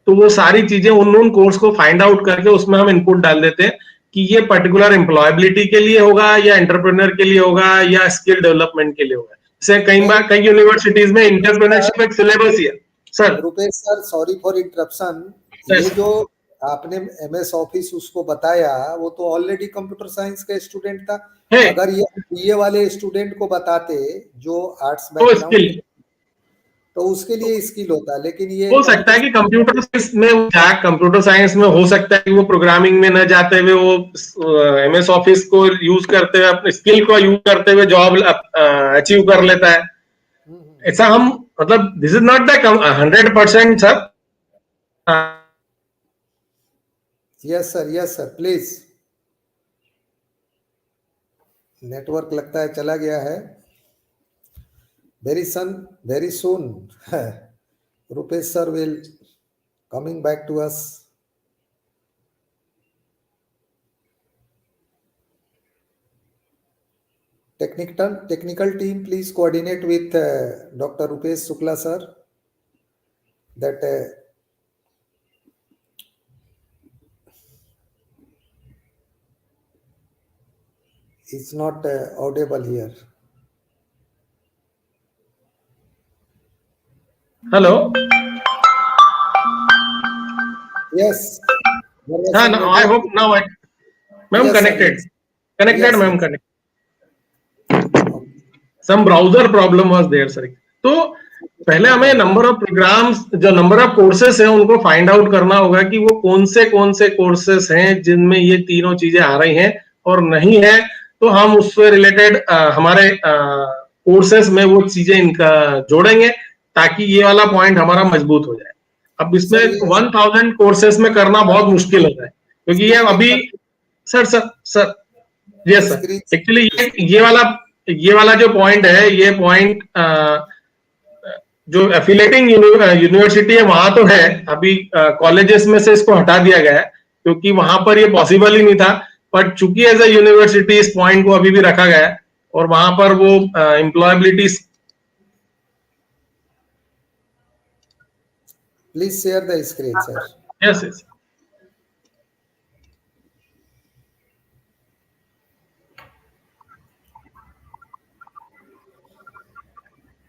तो वो सारी चीजें उन कोर्स को फाइंड आउट करके उसमें हम इनपुट डाल देते हैं कि ये पर्टिकुलर एम्प्लॉयबिलिटी के लिए होगा या एंटरप्रेन्योर के लिए होगा या स्किल डेवलपमेंट के लिए होगा. जैसे कई यूनिवर्सिटीज में एंटरप्रेन्योरशिप एक सिलेबस ही है. Sir Rupesh sir, sorry for interruption, ये जो आपने MS ऑफिस उसको बताया वो तो ऑलरेडी कंप्यूटर साइंस का स्टूडेंट था. अगर ये BA वाले स्टूडेंट को बताते जो आर्ट्स बैकग्राउंड, तो उसके लिए स्किल होता. लेकिन ये हो सकता है कि कंप्यूटर साइंस में हो सकता है कि वो प्रोग्रामिंग में न जाते हुए वो MS ऑफिस को यूज करते हुए, अपने स्किल को यूज करते हुए जॉब अचीव कर लेता है. ऐसा हम मतलब this is not the 100% sir. Yes sir, please. Network लगता है चला गया है. very soon Rupesh sir will coming back to us. Technical team, please coordinate with Dr. Rupesh Shukla sir that is not audible here. Hello. Yes. No, I hope now ma'am yes, connected. Yes. Connected, yes, ma'am, connected. Some browser problem was there, sir. तो पहले हमें number of programmes, जो number of courses हैं, उनको find out करना होगा कि वो कौन से कोर्सेस हैं जिनमें ये तीनों चीजें आ रही हैं, और नहीं है तो हम उससे रिलेटेड हमारे कोर्सेस में वो चीजें इनका जोड़ेंगे ताकि ये वाला पॉइंट हमारा मजबूत हो जाए. अब इसमें 1000 कोर्सेस में करना बहुत मुश्किल होता है क्योंकि ये अभी सर यस सर एक्चुअली ये वाला ये वाला जो पॉइंट है, ये पॉइंट जो एफिलेटिंग यूनिवर्सिटी है वहां तो है, अभी कॉलेजेस में से इसको हटा दिया गया है क्योंकि वहां पर ये पॉसिबल ही नहीं था, बट चूंकि एज ए यूनिवर्सिटी इस पॉइंट को अभी भी रखा गया है और वहां पर वो employability. Please share the screen, sir. Yes yes,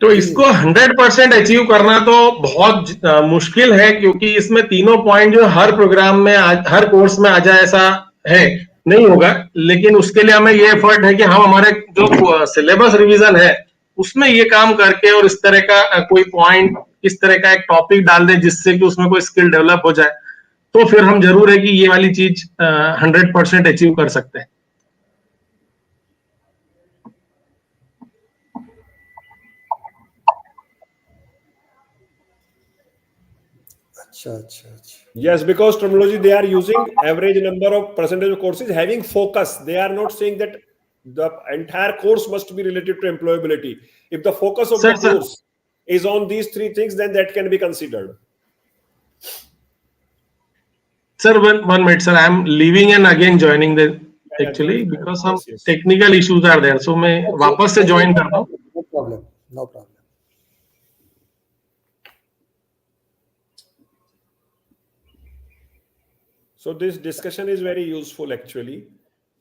तो इसको 100% अचीव करना तो बहुत मुश्किल है क्योंकि इसमें तीनों पॉइंट जो हर प्रोग्राम में हर कोर्स में आ जाए ऐसा है नहीं होगा, लेकिन उसके लिए हमें ये एफर्ट है कि हम हमारे जो सिलेबस रिवीजन है उसमें ये काम करके और इस तरह का कोई पॉइंट, इस तरह का एक टॉपिक डाल दें जिससे कि उसमें कोई स्किल डेवलप हो जाए, तो फिर हम जरूर है कि ये वाली चीज 100% अचीव कर सकते हैं। अच्छा। Yes, because terminology they are using average number of percentage of courses having focus. They are not saying that the entire course must be related to employability. If the focus of the course is on these three things, then that can be considered. Sir, one minute, sir. I am leaving and again joining the actually because some technical issues are there. So मैं वापस से join करता हूँ. No problem. No problem. So this discussion is very useful actually.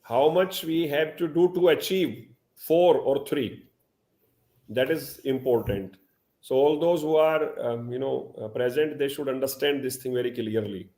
How much we have to do to achieve 4 or 3? That is important. So all those who are present, they should understand this thing very clearly.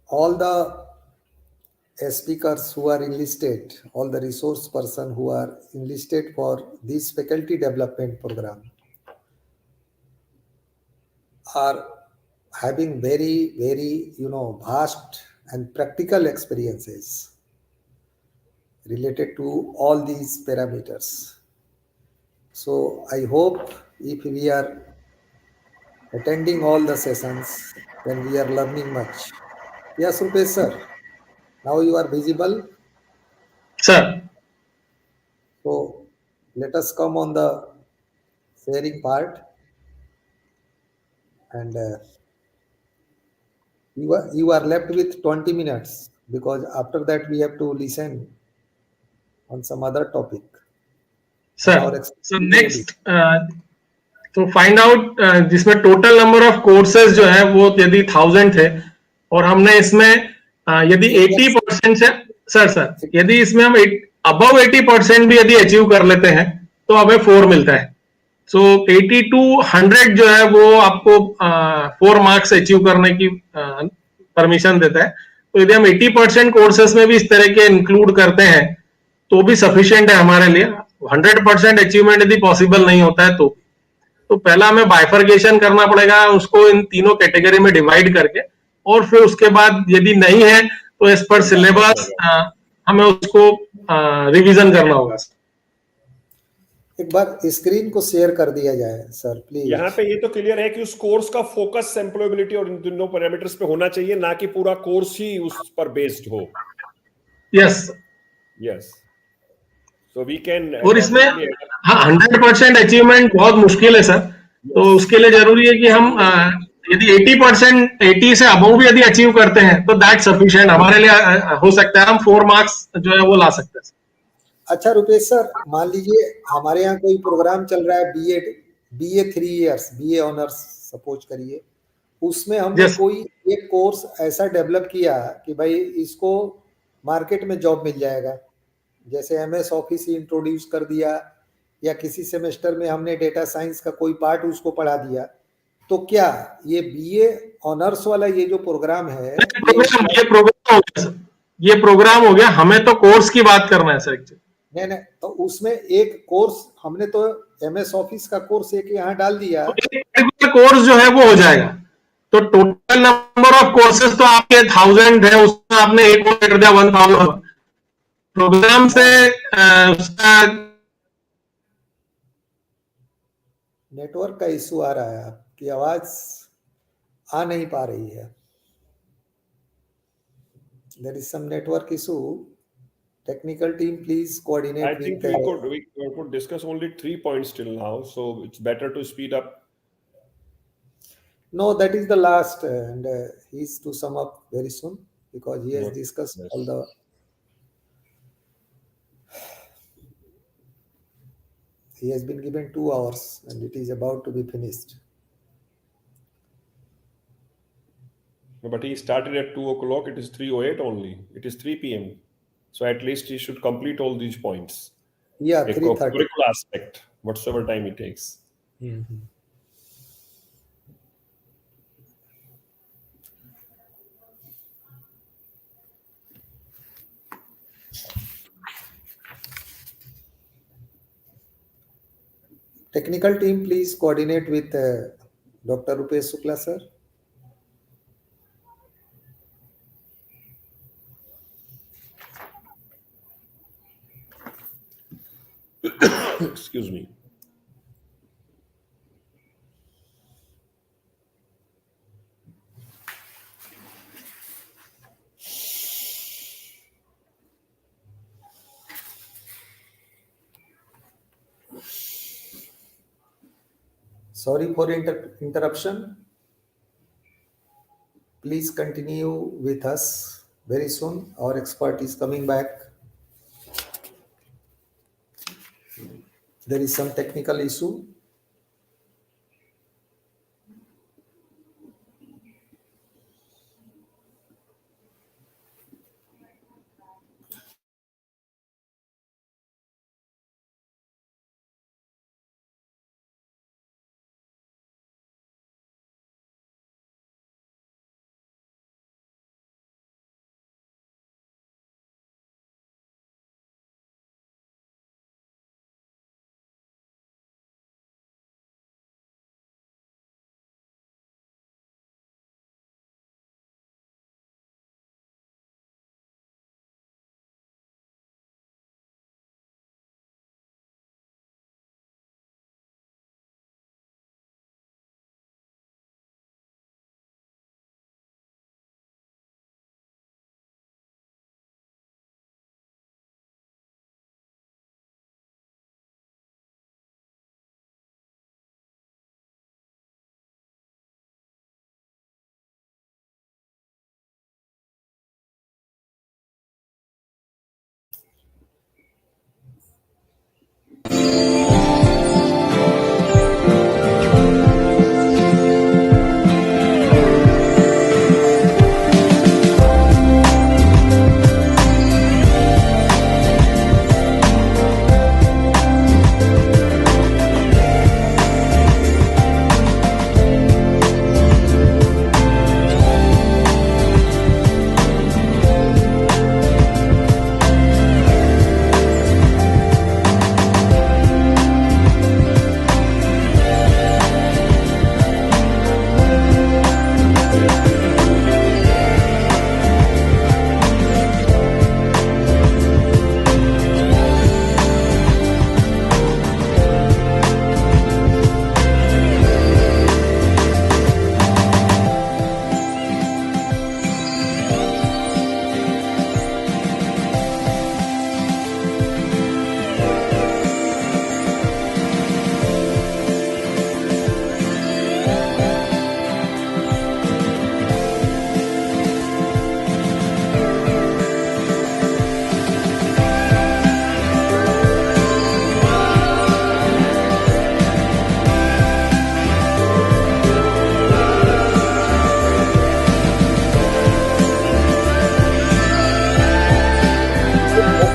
All the speakers who are enlisted, all the resource person who are enlisted for this faculty development program are having very vast and practical experiences related to all these parameters. So I hope if we are attending all the sessions, then we are learning much. Yes, Rupesh sir. Now you are visible. Sir. So let us come on the sharing part. And you are left with 20 minutes because after that we have to listen on some other topic. Sir, so next तो find out जिसमें total number of courses जो है वो यदि 1000 थे और हमने इसमें यदि 80% से सर यदि इसमें हम अबव 80% भी यदि अचीव कर लेते हैं तो हमें 4 मिलता है। सो 80 to 100 जो है वो आपको 4 मार्क्स अचीव करने की परमिशन देता है। तो यदि हम 80% कोर्सेज में भी इस तरह के इंक्लूड करते हैं तो भी सफिशिएंट है हमारे लिए। 100% अचीवमेंट यदि पॉसिबल नहीं होता है तो पहला हमें बाइफर्केशन करना पड़ेगा, उसको इन तीनों कैटेगरी में डिवाइड करके, और फिर उसके बाद यदि नहीं है तो एज पर सिलेबस हमें उसको रिवीजन करना होगा। एक बार स्क्रीन को शेयर कर दिया जाए सर प्लीज। यहाँ पे ये तो क्लियर है कि उस कोर्स का फोकस एम्प्लॉयबिलिटी और इन दोनों पैरामीटर्स पे होना चाहिए, ना कि पूरा कोर्स ही उस पर बेस्ड हो। यस तो वी कैन, और इसमें 100% अचीवमेंट बहुत मुश्किल है सर, तो उसके लिए जरूरी है कि हम यदि 80% 80 से अबव भी यदि अचीव करते हैं तो दैट सफिशिएंट हमारे लिए हो सकता है। हम 4 मार्क्स जो है वो ला सकते हैं। अच्छा रुपेश सर, मान लीजिए हमारे यहाँ कोई प्रोग्राम चल रहा है BA 3 years BA honours suppose करिए, उसमें हमने कोई एक कोर्स ऐसा डेवलप किया कि भाई इसको मार्केट में जॉब मिल जाएगा, जैसे एमएस ऑफिस इंट्रोड्यूस कर दिया या किसी सेमेस्टर में हमने डेटा साइंस का कोई पार्ट उसको पढ़ा दिया, तो क्या ये बीए ऑनर्स वाला ये जो प्रोग्राम है ये प्रोग्राम हो गया, हमें तो कोर्स की बात करना है सर। नहीं तो उसमें एक कोर्स हमने तो एमएस ऑफिस का कोर्स एक यहाँ डाल दिया, कोर्स जो है वो हो जाएगा, तो टोटल नंबर ऑफ कोर्सेज तो आपके 1000 है, उसमें आपने एक और कर दिया 1000 प्रोग्राम से उसका नेटवर्क का इशू आ रहा है, आपकी आवाज आ नहीं पा रही है. There is some network issue. Technical team, please I coordinate think with. we could discuss only 3 points till now, so it's better to speed up. No, that is the last, and he's to sum up very soon because he has Yes. discussed Yes. all the. He has been given 2 hours, and it is about to be finished. No, but he started at 2 o'clock. It is 3:08 only. It is 3 p.m. So at least he should complete all these points. Yeah, A 3:30. curricular aspect, whatsoever time it takes. Technical team, please coordinate with Dr. Rupesh Shukla, sir. Excuse me. Sorry for interruption. Please continue with us very soon. Our expert is coming back. There is some technical issue.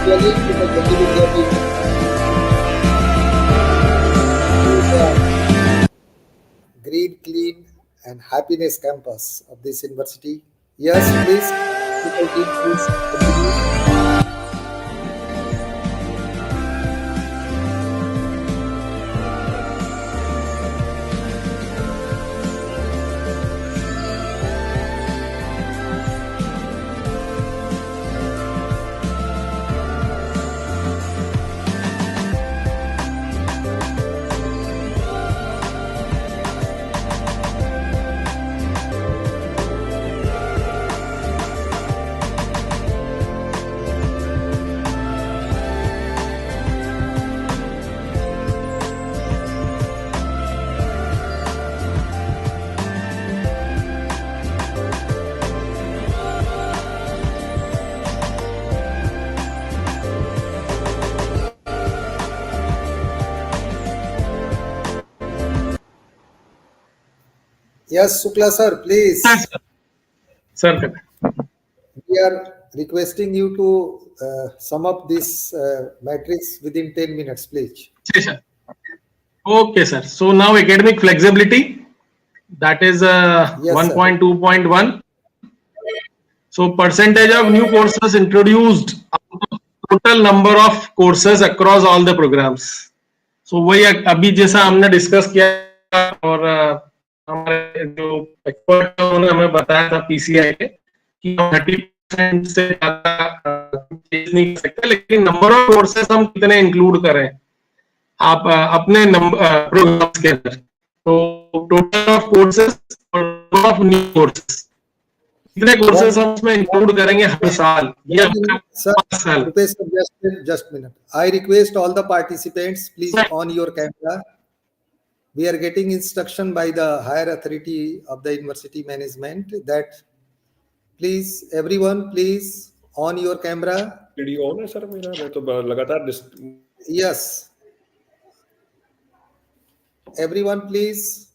Actually, to the JVWU, green, clean, and happiness campus of this university. Yes, please. Technical team, please continue. Yes, Shukla sir, please. Sir. We are requesting you to sum up this matrix within 10 minutes, please. Yes, sir. Okay, sir. So now academic flexibility, that is Yes, sir. 1.2.1. So percentage of new courses introduced out of total number of courses across all the programs. So वही अभी जैसा हमने discuss किया और हमारे जो expert थे उन्होंने हमें बताया था पीसीआई के कि 30% से ज्यादा चेंज नहीं कर सकते, लेकिन नंबर ऑफ कोर्सेज हम कितने इंक्लूड करें आप अपने प्रोग्राम्स के अंदर. तो टोटल ऑफ कोर्सेज और नंबर ऑफ न्यू कोर्सेज कितने कोर्सेज हम उसमें इंक्लूड करेंगे हर साल या Sir, 5 साल. Rupesh sir, just a minute. I request all the participants, please on your camera. We are getting instruction by the higher authority of the university management that please everyone please on your camera. Video on है sir मेरा, मैं तो लगातार Yes. Everyone please.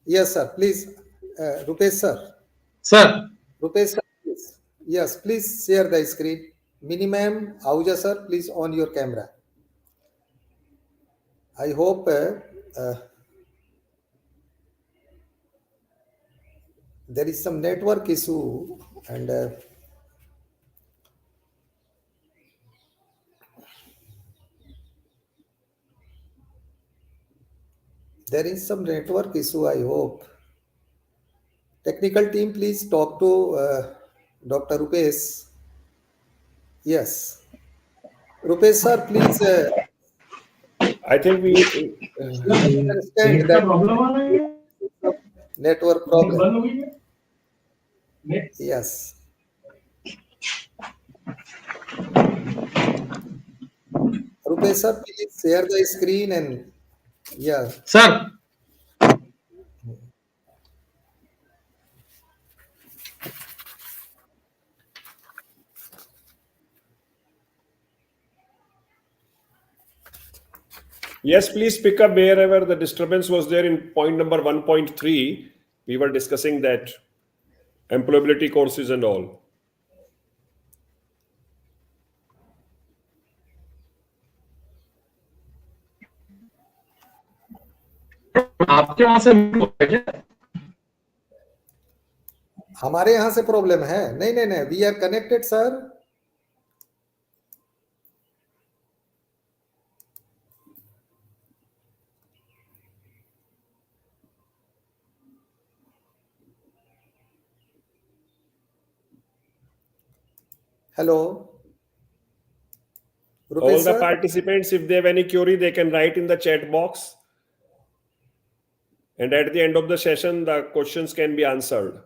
Yes sir, please. Rupesh sir. Sir. Rupesh sir, please. Yes, please share the screen. Minimum, Ahuja sir, please on your camera. I hope there is some network issue and there is some network issue, I hope. Technical team, please talk to Dr. Rupesh. Yes. Rupesh sir, please. I think we understand that network problem. Yes. Rupesh sir, please share the screen and yeah. Sir. Yes, please pick up wherever the disturbance was there in point number 1.3. We were discussing that employability courses and all. आपके वहां से हमारे यहाँ से problem है? नहीं नहीं नहीं, we are connected sir. Hello. Rupesh all the sir? Participants, if they have any query, they can write in the chat box. And at the end of the session, the questions can be answered.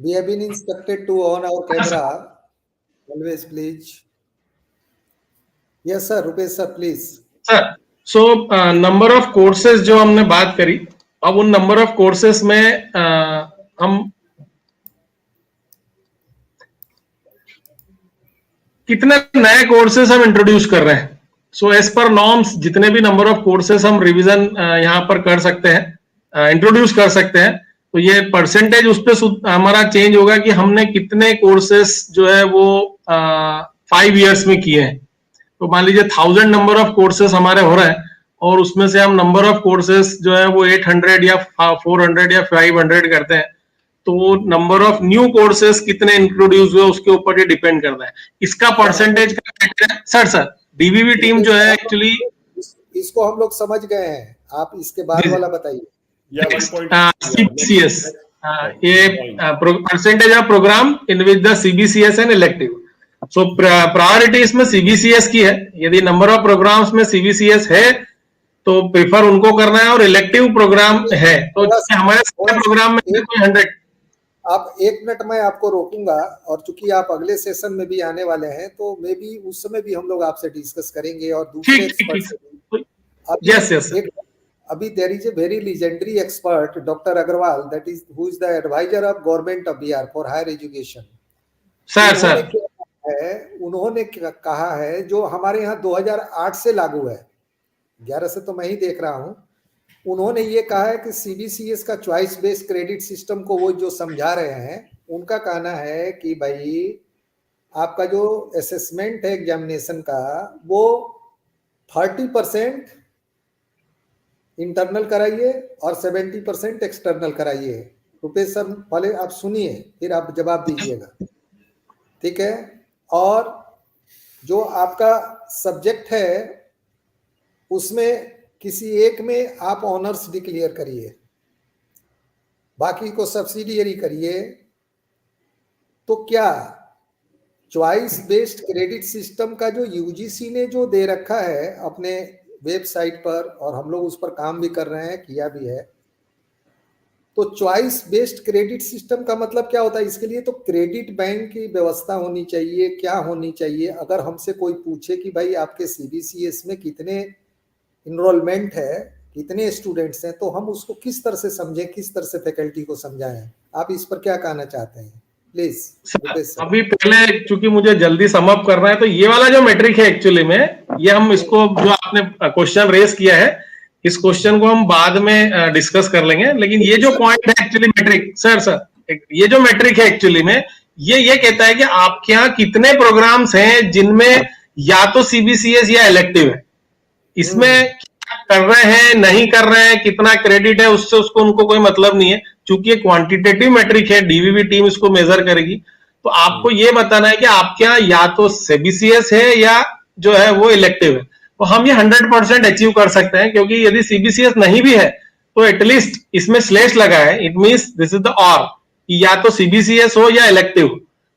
We have been instructed to on our camera. Always, please. Yes, sir. Rupesh sir, please. Sir, so number of courses जो हमने बात करी, अब उन number of courses में हम कितने नए courses हम introduce कर रहे हैं. So as per norms, जितने भी number of courses हम revision यहाँ पर कर सकते हैं, introduce कर सकते हैं, तो ये परसेंटेज उस पर हमारा चेंज होगा कि हमने कितने कोर्सेस जो है वो 5 इयर्स में किए हैं. तो मान लीजिए 1000 नंबर ऑफ कोर्सेस हमारे हो रहे हैं और उसमें से हम नंबर ऑफ कोर्सेस जो है वो 800 या 400 या 500 करते हैं, तो नंबर ऑफ न्यू कोर्सेस कितने इंट्रोड्यूस हुए उसके ऊपर ये डिपेंड करता है. इसका परसेंटेज का सर डीबीवी टीम जो है एक्चुअली इसको हम लोग समझ गए हैं, आप इसके बाद वाला बताइए. CPCS ये percentage of program in which the CBCS and elective. So priority इसमें सीबीसीएस की है। यदि नंबर ऑफ प्रोग्राम्स में सीबीसीएस है तो प्रेफर उनको करना है, और इलेक्टिव प्रोग्राम है तो हमारे सारे प्रोग्राम में कोई 100। आप 1 मिनट में आपको रोकूंगा, और चूंकि आप अगले सेशन में भी आने वाले हैं तो मे भी उस समय भी हम लोग आपसे डिस्कस करेंगे और दूसरे एक्सपर्ट से भी। यस यस अभी there is a very legendary expert doctor Agrawal, that is who is the advisor of government of Bihar for higher education. Sir उन्होंने कहा है, जो हमारे यहाँ 2008 से लागू है, 11 से तो मैं ही देख रहा हूँ। उन्होंने ये कहा है कि सीबीसीएस का चॉइस बेस्ड क्रेडिट सिस्टम को वो जो समझा रहे हैं, उनका कहना है कि भाई आपका जो असेसमेंट है एग्जामिनेशन का, वो 30% इंटरनल कराइए और 70% एक्सटर्नल कराइए। रुपेश सर पहले आप सुनिए, फिर आप जवाब दीजिएगा, ठीक है। और जो आपका सब्जेक्ट है उसमें किसी एक में आप ऑनर्स डिक्लेयर करिए, बाकी को सब्सिडियरी करिए। तो क्या चॉइस बेस्ड क्रेडिट सिस्टम का जो यूजीसी ने जो दे रखा है अपने वेबसाइट पर, और हम लोग उस पर काम भी कर रहे हैं, किया भी है, तो चॉइस बेस्ड क्रेडिट सिस्टम का मतलब क्या होता है? इसके लिए तो क्रेडिट बैंक की व्यवस्था होनी चाहिए। क्या होनी चाहिए? अगर हमसे कोई पूछे कि भाई आपके सीबीसीएस में कितने इनरोलमेंट है, कितने स्टूडेंट्स हैं, तो हम उसको किस तरह से समझें, किस तरह से फैकल्टी को समझाएं? आप इस पर क्या कहना चाहते हैं प्लीज? अभी पहले चूंकि मुझे जल्दी सम अप करना है, तो ये वाला जो मैट्रिक है एक्चुअली में, ये हम इसको जो आपने क्वेश्चन रेज किया है, इस क्वेश्चन को हम बाद में डिस्कस कर लेंगे। लेकिन ये जो पॉइंट है एक्चुअली मैट्रिक, सर ये जो मैट्रिक है एक्चुअली में, ये कहता है कि आपके यहाँ कितने प्रोग्राम्स हैं जिनमें या तो सीबीसीएस या इलेक्टिव है। इसमें कर रहे हैं नहीं कर रहे हैं, कितना क्रेडिट है, उससे उसको उनको कोई मतलब नहीं है। चूंकि ये क्वांटिटेटिव मैट्रिक है, डीवीवी टीम इसको मेजर करेगी। तो आपको ये बताना है कि आपके यहाँ या तो सीबीसीएस है या जो है वो इलेक्टिव है। तो हम ये 100% अचीव कर सकते हैं, क्योंकि यदि सीबीसीएस नहीं भी है तो एटलीस्ट इसमें स्लैश लगा है, it means this is the और, या तो सीबीसीएस हो या इलेक्टिव।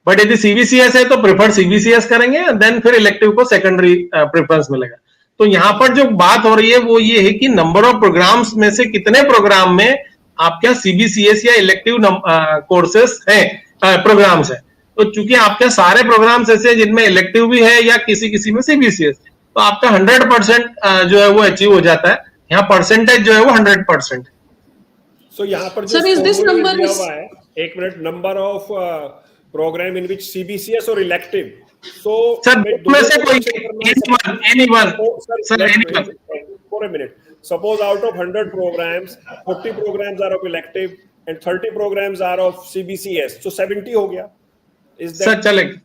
बट यदि सीबीसीएस है तो प्रेफर सीबीसीएस करेंगे, देन फिर इलेक्टिव को सेकेंडरी प्रेफरेंस मिलेगा। तो यहाँ पर जो बात हो रही है वो ये है कि नंबर ऑफ प्रोग्राम्स में से कितने प्रोग्राम में आपके यहाँ सीबीसीएस या इलेक्टिव कोर्सेस हैं, प्रोग्राम्स हैं। तो चूंकि आपके सारे प्रोग्राम्स ऐसे हैं जिनमें इलेक्टिव भी है या किसी किसी में सीबीसीएस, तो आपका 100% जो है वो अचीव हो जाता है। यहाँ परसेंटेज जो है वो 100%। सो यहाँ पर जो दिया हुआ है, 1 minute, number of program in which CBCS और इलेक्टिव, so sir में से कोई anyone sir anyone for a minute, suppose out of 100 programs 40 programs are of elective and 30 programs are of CBCS, so 70 हो गया। is that सर चलेगा?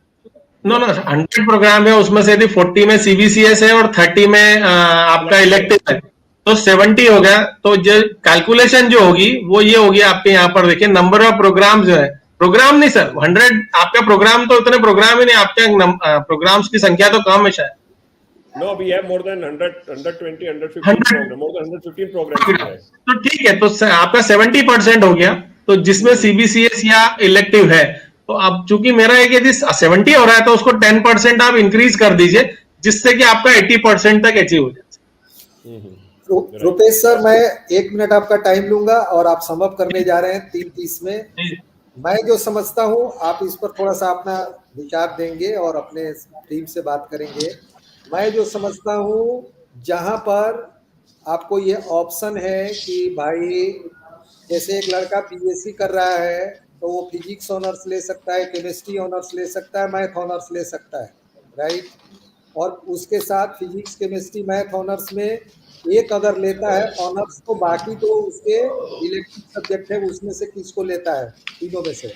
No 100 programme है, उसमें से यदि 40 में सीबीसीएस है और 30 में आपका इलेक्टिव है तो 70 हो गया। तो जो कैलकुलेशन जो होगी वो ये होगी, आपके यहाँ पर देखिए नंबर ऑफ प्रोग्राम जो है, प्रोग्राम नहीं सर 100, आपका प्रोग्राम तो उतने प्रोग्राम ही नहीं, आपके प्रोग्राम्स की संख्या तो कम है शायद। No, we have more than 100, 120, 115 program, more than 115 programs. तो ठीक है, तो आपका 70% हो गया। तो जिसमें सीबीसीएस या इलेक्टिव है, तो अब चूंकि मेरा एक यदि 70 हो रहा है तो उसको 10% आप इंक्रीज कर दीजिए, जिससे कि आपका 80% तक अचीव हो जाए। रुपेश सर, मैं 1 मिनट आपका टाइम लूंगा और आप सम अप करने जा रहे हैं 3:30 में। मैं जो समझता हूं आप इस पर थोड़ा सा अपना विचार देंगे और अपने टीम से बात करेंगे। मैं जो समझता हूं, जहां पर आपको ये ऑप्शन है कि भाई जैसे एक लड़का बीएससी कर रहा है तो वो फिजिक्स ऑनर्स ले सकता है, केमिस्ट्री ऑनर्स ले सकता है, मैथ ऑनर्स ले सकता है, राइट। और उसके साथ फिजिक्स केमिस्ट्री मैथ ऑनर्स में एक अगर लेता है ऑनर्स, तो बाकी तो उसके इलेक्टिव सब्जेक्ट है उसमें से किसको लेता है, तीनों में से।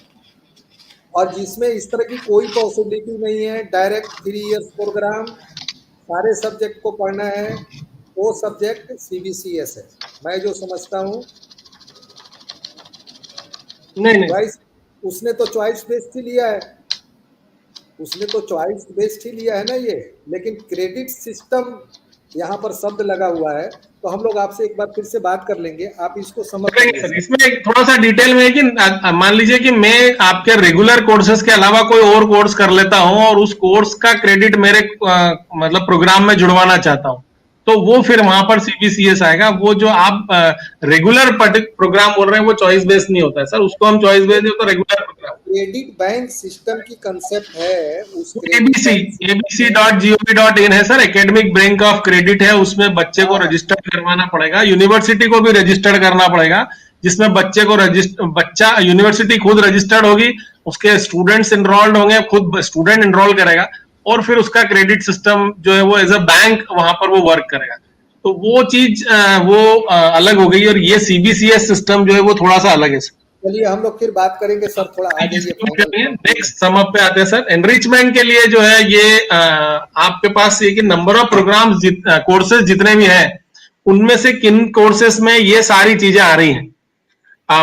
और जिसमें इस तरह की कोई पॉसिबिलिटी नहीं है, डायरेक्ट 3 इयर्स प्रोग्राम, सारे सब्जेक्ट को पढ़ना है, वो सब्जेक्ट सीबीसीएस है। मैं जो समझता हूँ नहीं उसने तो चॉइस बेस्ड ही लिया है, उसने तो चॉइस बेस्ड ही लिया है ना ये। लेकिन क्रेडिट सिस्टम यहाँ पर शब्द लगा हुआ है, तो हम लोग आपसे एक बार फिर से बात कर लेंगे, आप इसको समझ करेंगे सर। इसमें थोड़ा सा डिटेल में है कि मान लीजिए कि मैं आपके रेगुलर कोर्सेज के अलावा कोई और कोर्स कर लेता हूं और उस कोर्स का क्रेडिट मेरे मतलब प्रोग्राम में जुड़वाना चाहता हूं, तो वो फिर वहां पर सीबीसीएस आएगा। वो जो आप रेगुलर प्रोग्राम बोल रहे हैं वो चॉइस बेस्ड नहीं होता है सर, उसको हम चॉइस बेस्ड नहीं, तो regular program credit bank system की कंसेप्ट है उस abc.gov.in है सर, एकेडमिक बैंक ऑफ क्रेडिट है, उसमें बच्चे को रजिस्टर करवाना पड़ेगा, यूनिवर्सिटी को भी रजिस्टर करना पड़ेगा, जिसमें बच्चे को बच्चा यूनिवर्सिटी खुद रजिस्टर्ड होगी, उसके स्टूडेंट्स एनरोल्ड होंगे, खुद स्टूडेंट एनरोल करेगा और फिर उसका क्रेडिट सिस्टम जो है वो एज अ बैंक वहां पर वो वर्क करेगा। तो वो चीज अलग हो गई और ये सीबीसीएस सिस्टम जो है वो थोड़ा सा अलग है सर। चलिए हम लोग फिर बात करेंगे सर, थोड़ा आगे ये नेक्स्ट सम अप पे आते हैं सर। एनरिचमेंट के लिए जो है ये आपके पास ये कि नंबर ऑफ प्रोग्राम्स कोर्सेज जितने भी हैं उनमें से किन कोर्सेज में ये सारी चीजें आ रही हैं।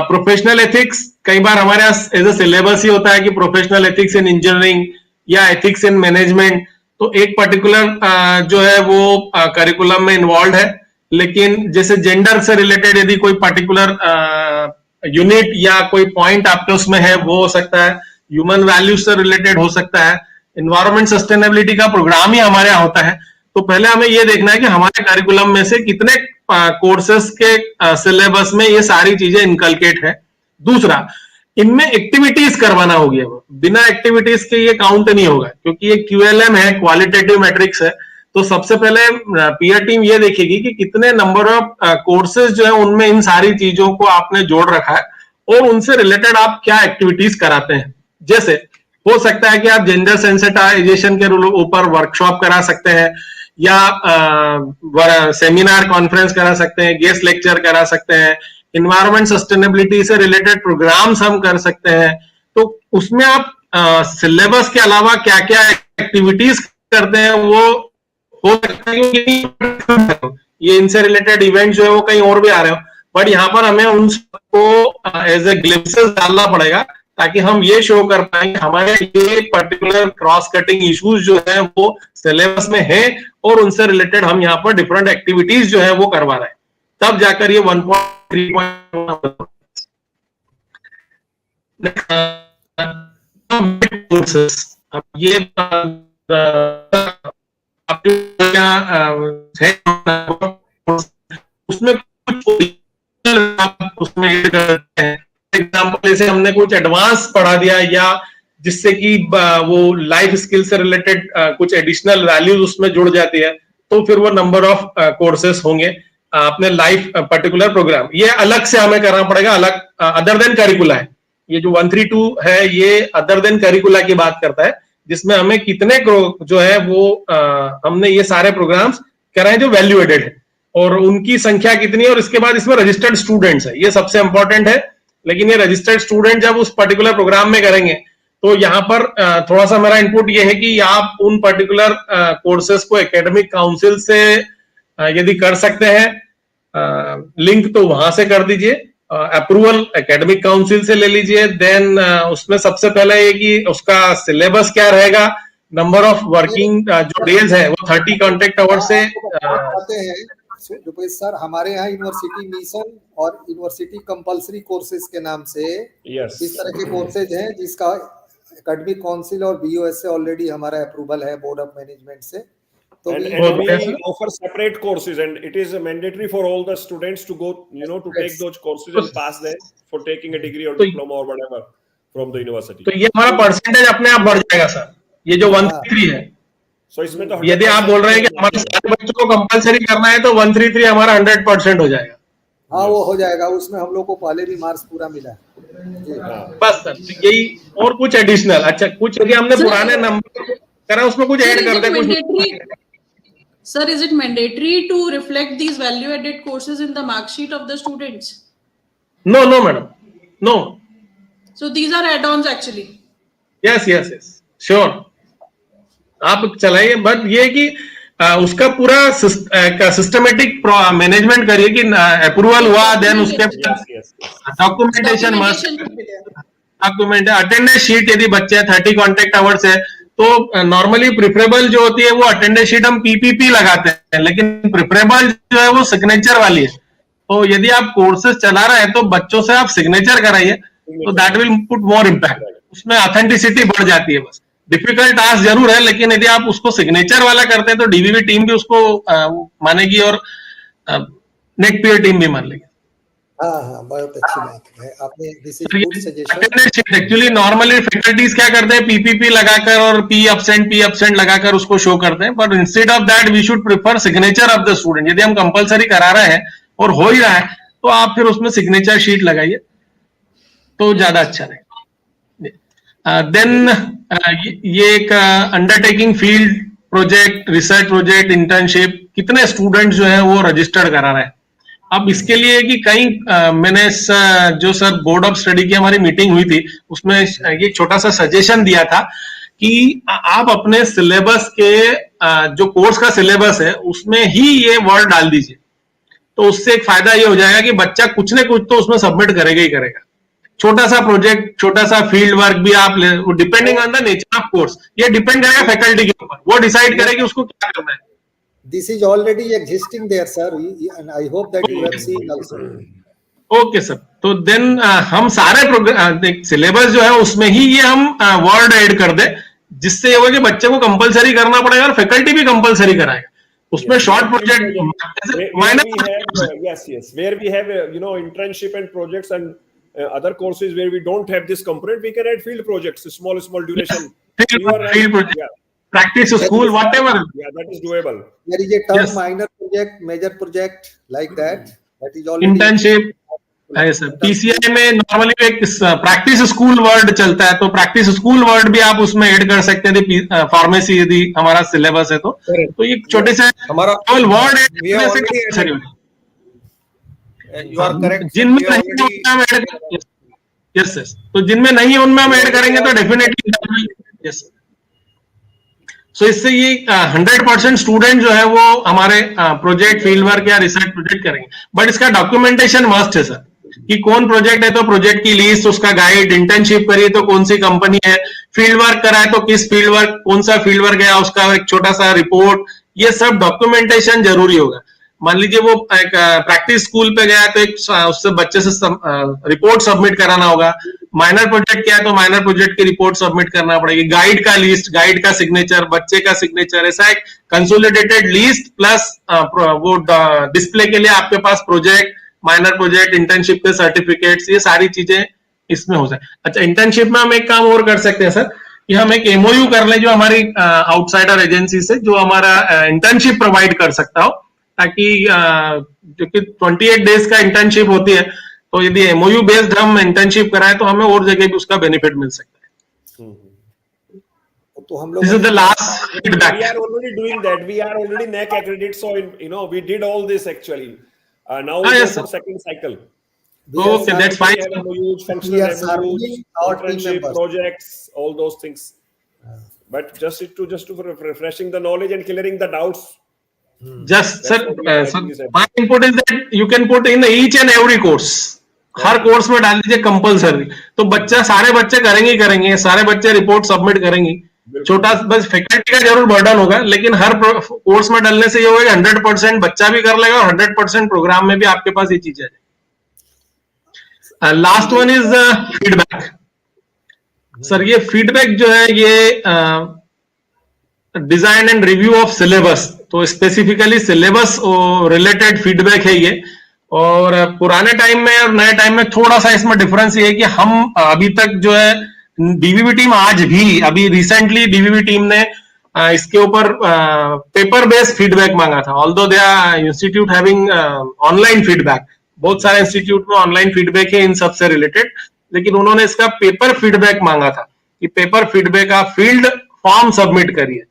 प्रोफेशनल एथिक्स कई बार हमारे यहाँ एज ए सिलेबस ही होता है कि प्रोफेशनल एथिक्स इन इंजीनियरिंग या एथिक्स इन मैनेजमेंट, तो एक पर्टिकुलर जो है वो करिकुलम में इन्वॉल्व है, लेकिन जैसे जेंडर से रिलेटेड यदि कोई पर्टिकुलर यूनिट या कोई पॉइंट आपके उसमें है वो हो सकता है, ह्यूमन वैल्यूज से रिलेटेड हो सकता है, एनवायरमेंट सस्टेनेबिलिटी का प्रोग्राम ही हमारे यहाँ होता है। तो पहले हमें ये देखना है कि हमारे करिकुलम में से कितने कोर्सेज के सिलेबस में ये सारी चीजें इनकलकेट है। दूसरा, इनमें एक्टिविटीज करवाना होगी, बिना एक्टिविटीज के ये काउंट नहीं होगा, क्योंकि ये क्यूएलएम है, क्वालिटेटिव मैट्रिक्स है। तो सबसे पहले पीआर टीम ये देखेगी कि कितने नंबर ऑफ कोर्सेज जो है उनमें इन सारी चीजों को आपने जोड़ रखा है और उनसे रिलेटेड आप क्या एक्टिविटीज कराते हैं। जैसे हो सकता है कि आप जेंडर सेंसिटाइजेशन के ऊपर वर्कशॉप करा सकते हैं या सेमिनार कॉन्फ्रेंस करा सकते हैं, गेस्ट लेक्चर करा सकते हैं, इन्वायरमेंट सस्टेनेबिलिटी से रिलेटेड प्रोग्राम्स हम कर सकते हैं। तो उसमें आप सिलेबस के अलावा क्या क्या एक्टिविटीज करते हैं वो हो सकता है कि ये इनसे रिलेटेड इवेंट जो है वो कहीं और भी आ रहे हो, बट यहाँ पर हमें उनको एज ए ग्लिम्पसेस डालना पड़ेगा ताकि हम ये शो कर पाए हमारे ये पर्टिकुलर क्रॉस कटिंग इश्यूज जो है वो सिलेबस में है और उनसे रिलेटेड हम यहाँ पर डिफरेंट एक्टिविटीज जो है वो करवा रहे हैं, तब जाकर ये 1.3 अब ये उसमें उसमें एग्जाम्पल जैसे हमने कुछ एडवांस पढ़ा दिया या जिससे कि वो लाइफ स्किल से रिलेटेड कुछ एडिशनल वैल्यूज उसमें जुड़ जाती है, तो फिर वो नंबर ऑफ कोर्सेस होंगे अपने लाइफ पर्टिकुलर प्रोग्राम। ये अलग से हमें करना पड़ेगा, अलग अदर देन करिकुला है। ये जो 132 है ये अदर देन करिकुला की बात करता है, जिसमें हमें कितने जो है वो हमने ये सारे प्रोग्राम्स कराए जो वैल्यू एडेड है और उनकी संख्या कितनी है, और इसके बाद इसमें रजिस्टर्ड स्टूडेंट्स है, ये सबसे इंपॉर्टेंट है। लेकिन ये रजिस्टर्ड स्टूडेंट जब उस पर्टिकुलर प्रोग्राम में करेंगे तो यहाँ पर थोड़ा सा मेरा इनपुट ये है कि आप उन पर्टिकुलर कोर्सेज को एकेडमिक काउंसिल से यदि कर सकते हैं लिंक तो वहां से कर दीजिए, अप्रूवल एकेडमिक काउंसिल से ले लीजिए। देन उसमें सबसे पहले ये कि उसका सिलेबस क्या रहेगा, नंबर ऑफ वर्किंग जो डेज है वो 30 कॉन्टेक्ट आवर से सर हमारे यहाँ यूनिवर्सिटी मिशन और यूनिवर्सिटी कंपलसरी कोर्सेज के नाम से इस तरह के कोर्सेज हैं जिसका एकेडमिक काउंसिल और बीओएस से ऑलरेडी हमारा अप्रूवल है, बोर्ड ऑफ मैनेजमेंट से। तो and we offer separate courses and it is mandatory for all the students to go, to take those courses and pass them for taking a degree or diploma or whatever from the university. तो ये हमारा percentage अपने आप बढ़ जाएगा sir, ये जो 133 है। So इसमें तो यदि आप बोल रहे हैं कि हमारे सारे बच्चों को कंपलसरी करना है तो 133 हमारा 100% हो जाएगा। हाँ वो हो जाएगा, उसमें हम लोग को पहले भी मार्क्स पूरा मिला है। बस सर यही, और कुछ एडिशनल अच्छा कुछ यदि हमने पुराने नंबर करा उसमें कुछ ऐड कर दे कुछ। Sir, is it mandatory to reflect these value-added courses in the mark sheet of the students? No, madam. No. So these are add-ons actually. Yes. Sure. आप चलाइए, बट ये कि उसका पूरा सिस्टमेटिक मैनेजमेंट करिए कि अप्रूवल हुआ, देन उसके documentation must, document attendance sheet यदि बच्चे 30 कॉन्टेक्ट आवर्स है तो नॉर्मली प्रिफरेबल जो होती है वो अटेंडेंस शीट हम पीपीपी लगाते हैं, लेकिन प्रिफरेबल जो है वो सिग्नेचर वाली है। तो यदि आप कोर्सेज चला रहे हैं तो बच्चों से आप सिग्नेचर कराइए, तो that will put more impact, उसमें ऑथेंटिसिटी बढ़ जाती है। बस डिफिकल्ट टास्क जरूर है, लेकिन यदि आप उसको सिग्नेचर वाला करते हैं तो डीवीवी टीम भी उसको मानेगी और नेक्स्ट पीयर टीम भी मान लेगी। हाँ हाँ, बहुत अच्छी बात है आपने, this is good suggestion. Actually normally faculties क्या करते हैं, पीपीपी लगाकर और पी एब्सेंट लगाकर उसको शो करते हैं, but instead of that we should prefer signature of the student. यदि हम कंपलसरी करा रहे हैं और हो ही रहा है तो आप फिर उसमें सिग्नेचर शीट लगाइए तो ज्यादा अच्छा रहेगा। देन ये एक undertaking field project, research project, internship, कितने स्टूडेंट जो है वो रजिस्टर्ड करा रहे हैं। अब इसके लिए कि कई मैंने जो सर बोर्ड ऑफ स्टडी की हमारी मीटिंग हुई थी उसमें ये छोटा सा सजेशन दिया था कि आप अपने सिलेबस के जो कोर्स का सिलेबस है उसमें ही ये वर्ड डाल दीजिए, तो उससे एक फायदा ये हो जाएगा कि बच्चा कुछ न कुछ तो उसमें सबमिट करेगा ही करेगा। छोटा सा प्रोजेक्ट, छोटा सा फील्ड वर्क भी आप depending on the nature of course, ये डिपेंड करेगा फैकल्टी के ऊपर, वो डिसाइड करेगी उसको क्या करना है। This is already existing there, sir, and I hope that you have seen also. Okay sir, तो देन हम सारे सिलेबस जो है उसमें ही ये हम वर्ड ऐड कर दे, जिससे ये होगा कि बच्चे को कंपलसरी करना पड़ेगा और फैकल्टी भी कंपलसरी कराएगा। उसमें short project where we have internship and projects and other courses where we don't have this component, we can add field projects, small duration. field project, practice school, whatever. Yeah, that is doable. There is a term, Yes. minor project, major project, like that. That is already internship है sir. PCI में normally एक practice school word चलता है, तो practice school word भी आप उसमें add कर सकते हैं फार्मेसी यदि हमारा सिलेबस है तो ये छोटे से हमारा वर्ड you are correct. जिनमें नहीं उनमें हम ऐड करेंगे। यस यस, तो जिनमें नहीं उनमें हम ऐड करेंगे तो डेफिनेटली यस। सो इससे ये 100% स्टूडेंट जो है वो हमारे प्रोजेक्ट, फील्ड वर्क या रिसर्च प्रोजेक्ट करेंगे। बट इसका डॉक्यूमेंटेशन मस्ट है सर, कि कौन प्रोजेक्ट है तो प्रोजेक्ट की लिस्ट, उसका गाइड, इंटर्नशिप करी तो कौन सी कंपनी है, फील्ड वर्क करा है तो किस फील्ड वर्क, कौन सा फील्ड वर्क गया, उसका एक छोटा सा रिपोर्ट, ये सब डॉक्यूमेंटेशन जरूरी होगा। मान लीजिए वो एक प्रैक्टिस स्कूल पे गया तो एक उससे बच्चे से रिपोर्ट सबमिट कराना होगा। माइनर प्रोजेक्ट किया तो माइनर प्रोजेक्ट की रिपोर्ट सबमिट करना पड़ेगी। गाइड का लिस्ट, गाइड का सिग्नेचर, बच्चे का सिग्नेचर, ऐसा एक कंसोलिडेटेड लिस्ट प्लस वो डिस्प्ले के लिए आपके पास प्रोजेक्ट, माइनर प्रोजेक्ट, इंटर्नशिप के सर्टिफिकेट्स, ये सारी चीजें इसमें हो जाए। अच्छा, इंटर्नशिप में हम एक काम और कर सकते हैं सर, कि हम एक एमओयू कर लें जो हमारी आउटसाइडर एजेंसी से, जो हमारा इंटर्नशिप प्रोवाइड कर सकता हो, ताकि क्योंकि 28 डेज का इंटर्नशिप होती है, तो यदि एमओयू बेस्ड हम इंटर्नशिप कराएं तो हमें और जगह भी उसका बेनिफिट मिल सकता है। तो हम लोग this is the last feedback. We are already doing that. We are already NAAC accredited, so we did all this actually. Now we go yes, for sir. second cycle. Okay, that's fine. We have MOUs, We functional are serving MOUs, our team internship members. projects, all those things. But just to refreshing the knowledge and clearing the doubts. Just That's sir, what we are writing this my input is that you can put in each and every course. Her course में डाल दीजिए compulsory, तो बच्चा, सारे बच्चे करेंगे, सारे बच्चे रिपोर्ट सबमिट करेंगे। छोटा बस फैकल्टी का जरूर बर्डन होगा, लेकिन हर कोर्स में डालने से ये होगा 100% बच्चा भी कर लेगा और 100% प्रोग्राम में भी आपके पास ये चीज है। Last one is feedback. Sir ये फीडबैक जो है ये design and review of syllabus, तो स्पेसिफिकली सिलेबस रिलेटेड फीडबैक है ये। और पुराने टाइम में और नए टाइम में थोड़ा सा इसमें डिफरेंस ये है कि हम अभी तक जो है डीवीवी टीम, आज भी अभी रिसेंटली डीवीवी टीम ने इसके ऊपर पेपर बेस्ड फीडबैक मांगा था। Although they are institute having online feedback, बहुत सारे इंस्टीट्यूट में ऑनलाइन फीडबैक है इन सबसे रिलेटेड, लेकिन उन्होंने इसका पेपर फीडबैक मांगा था कि पेपर फीडबैक आप फील्ड फॉर्म सबमिट करिए।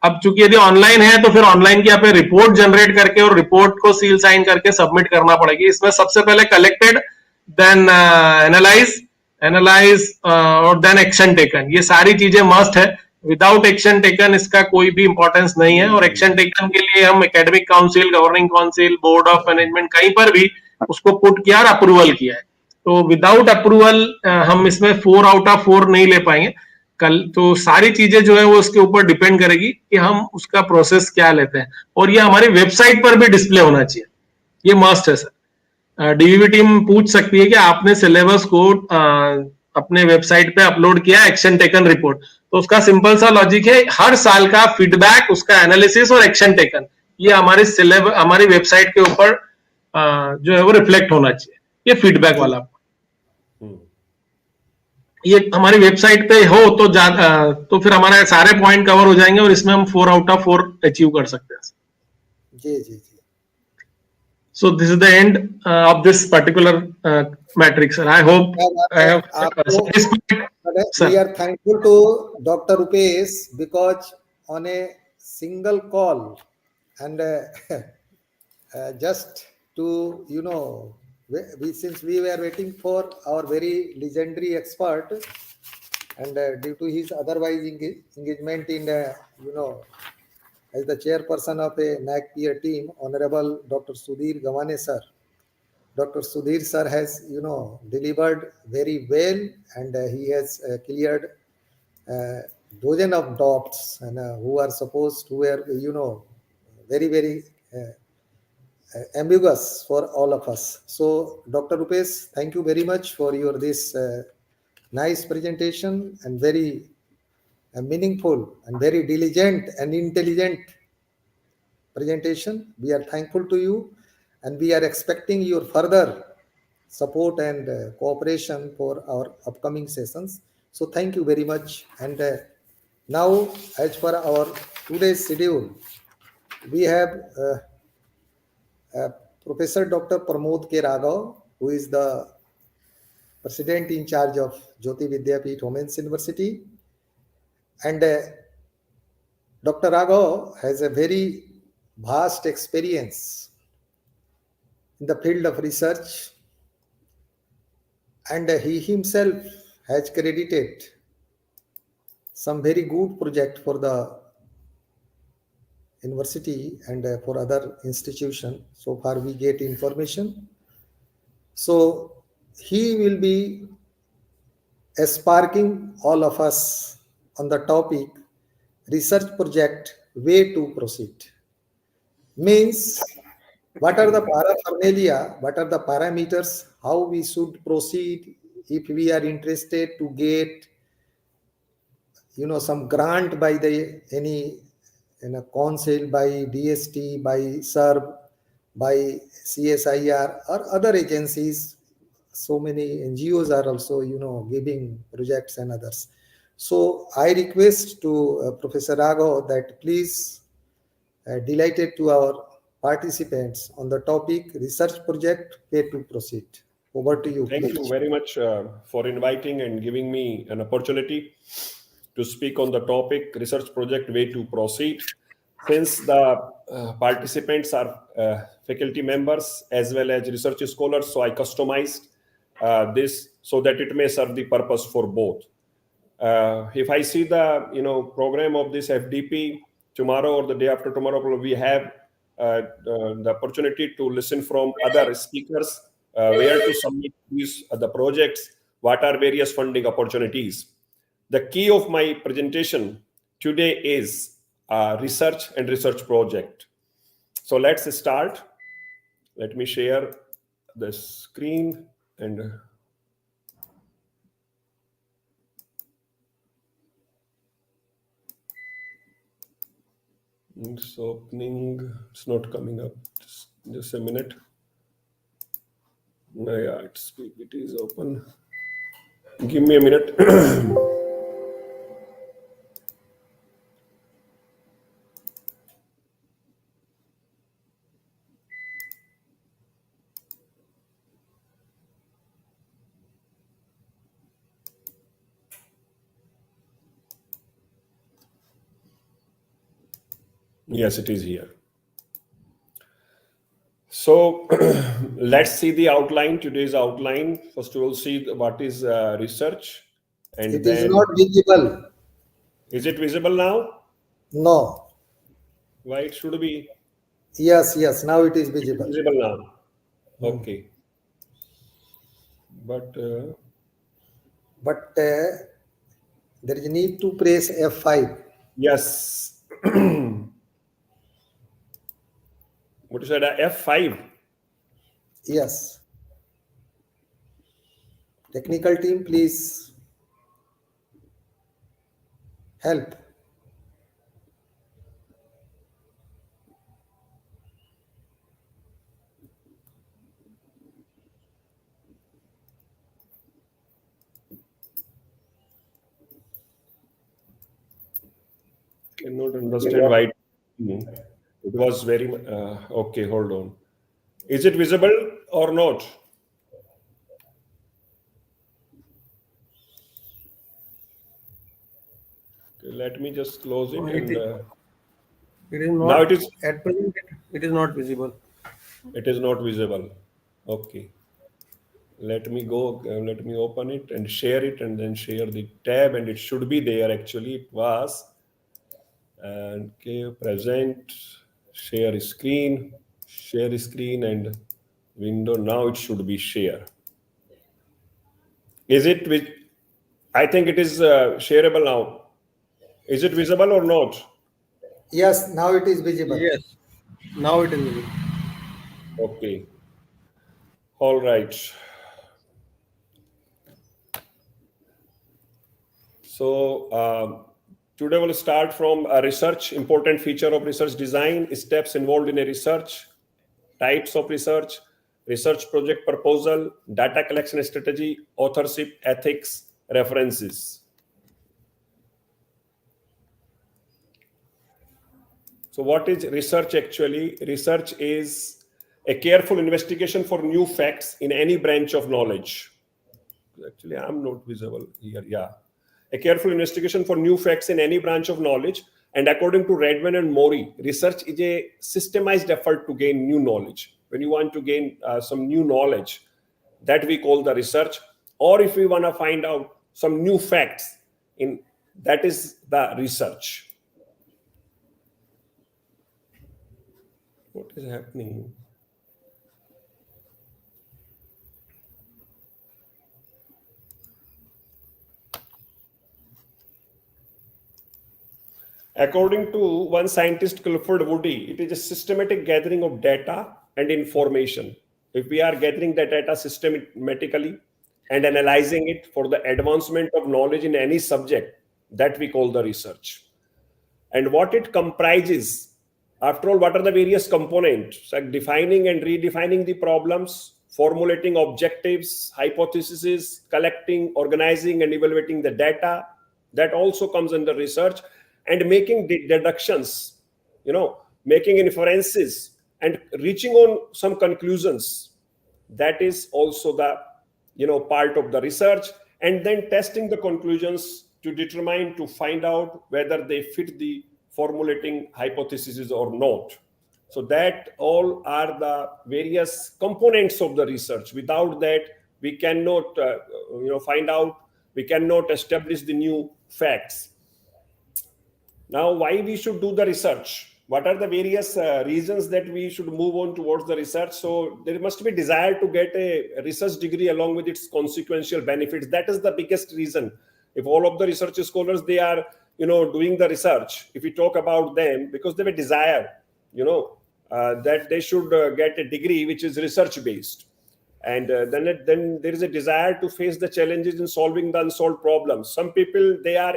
अब चूंकि यदि ऑनलाइन है तो फिर ऑनलाइन की आप रिपोर्ट जनरेट करके और रिपोर्ट को सील साइन करके सबमिट करना पड़ेगी। इसमें सबसे पहले कलेक्टेड, देन एनालाइज और देन एक्शन टेकन, ये सारी चीजें मस्ट है। विदाउट एक्शन टेकन इसका कोई भी इंपॉर्टेंस नहीं है। और एक्शन टेकन के लिए हम academic council, governing council, board of management, कहीं पर भी उसको पुट किया और अप्रूवल किया है। तो विदाउट अप्रूवल हम इसमें 4 आउट ऑफ 4 नहीं ले पाएंगे। कल तो सारी चीजें जो है वो उसके ऊपर डिपेंड करेगी कि हम उसका प्रोसेस क्या लेते हैं, और ये हमारी वेबसाइट पर भी डिस्प्ले होना चाहिए, ये मस्ट है सर। डीवीवी टीम पूछ सकती है कि आपने सिलेबस को अपने वेबसाइट पे अपलोड किया एक्शन टेकन रिपोर्ट, तो उसका सिंपल सा लॉजिक है, हर साल का फीडबैक, उसका एनालिसिस और एक्शन टेकन, ये हमारे सिलेबस हमारी वेबसाइट के ऊपर जो है वो रिफ्लेक्ट होना चाहिए, ये फीडबैक वाला। ये हमारी वेबसाइट पे हो तो फिर हमारे सारे पॉइंट कवर हो जाएंगे और इसमें हम 4 आउट ऑफ 4 अचीव कर सकते हैं। जी जी जी। So this is the end of this particular matrix, and I hope I have satisfied. We are thankful to Dr. Rupesh because on a single call and just to since we were waiting for our very legendary expert, and due to his otherwise engagement in as the chairperson of a NAAC peer team, Honorable Dr. Sudhir Gawane sir. Dr. Sudhir sir has, delivered very well, and he has cleared dozen of doubts, and who were, very, very ambiguous for all of us. So, Dr. Rupesh, thank you very much for your this nice presentation and very meaningful and very diligent and intelligent presentation. We are thankful to you, and we are expecting your further support and cooperation for our upcoming sessions. So thank you very much. And now, as for our today's schedule, we have Professor Dr. Pramod K. Raghav, who is the President in charge of Jyoti Vidyapeeth Women's University. And Dr. Raghav has a very vast experience in the field of research, and he himself has credited some very good project for the university and for other institutions. So far we get information. So he will be sparking all of us on the topic research project way to proceed. Means what are the paraphernalia, what are the parameters, how we should proceed if we are interested to get some grant by any council, by DST, by SERB, by CSIR or other agencies. So many NGOs are also giving projects and others. So I request to Professor Raghav that please delighted to our participants on the topic research project way to proceed. Over to you. Thank you very much for inviting and giving me an opportunity to speak on the topic research project way to proceed. Since the participants are faculty members as well as research scholars, so I customized this so that it may serve the purpose for both. If I see the program of this FDP tomorrow or the day after tomorrow, we have the opportunity to listen from other speakers where to submit these the projects, what are various funding opportunities. The key of my presentation today is research and research project. So let's start. Let me share the screen and it's opening. It's not coming up. Just a minute. Yeah, it is open. Give me a minute. Yes, it is here. So let's see the outline, today's outline. First, we will see what is research. And it is not visible. Is it visible now? No. Why it should be? Yes, now it is visible. It is visible now. Okay. But There is a need to press F5. Yes. What you said, F5? Yes. Technical team, please help. Cannot understand why. It was very okay. Hold on. Is it visible or not? Okay, let me just close it and It is not, now it is. at present, it is not visible. It is not visible. Okay. Let me go. Let me open it and share it, and then share the tab, and it should be there. Actually, it was. And okay, present, share screen, and window. Now it should be share. Is it with? I think it is shareable now. Is it visible or not? Yes, now it is visible. Yes, now it is visible. Okay. All right. So today we'll start from a research, important feature of research design, steps involved in a research, types of research project proposal, data collection strategy, authorship, ethics, references. So what is research actually? Research is a careful investigation for new facts in any branch of knowledge. Actually, I'm not visible here. Yeah. A careful investigation for new facts in any branch of knowledge. And according to Redman and Mori, research is a systemized effort to gain new knowledge. When you want to gain some new knowledge, that we call the research. Or if we want to find out some new facts, that is the research. What is happening? According to one scientist, Clifford Woody, it is a systematic gathering of data and information. If we are gathering the data systematically and analyzing it for the advancement of knowledge in any subject, that we call the research. And what it comprises, after all, what are the various components? Like defining and redefining the problems, formulating objectives, hypotheses, collecting, organizing, and evaluating the data. That also comes under research. And making deductions, making inferences and reaching on some conclusions. That is also the, part of the research. And then testing the conclusions to find out whether they fit the formulating hypotheses or not. So that all are the various components of the research. Without that, we cannot, find out, we cannot establish the new facts. Now, why we should do the research? What are the various reasons that we should move on towards the research? So there must be desire to get a research degree along with its consequential benefits. That is the biggest reason. If all of the research scholars, they are, doing the research, if we talk about them, because they have a desire, that they should get a degree which is research based. And then there is a desire to face the challenges in solving the unsolved problems. Some people, they are,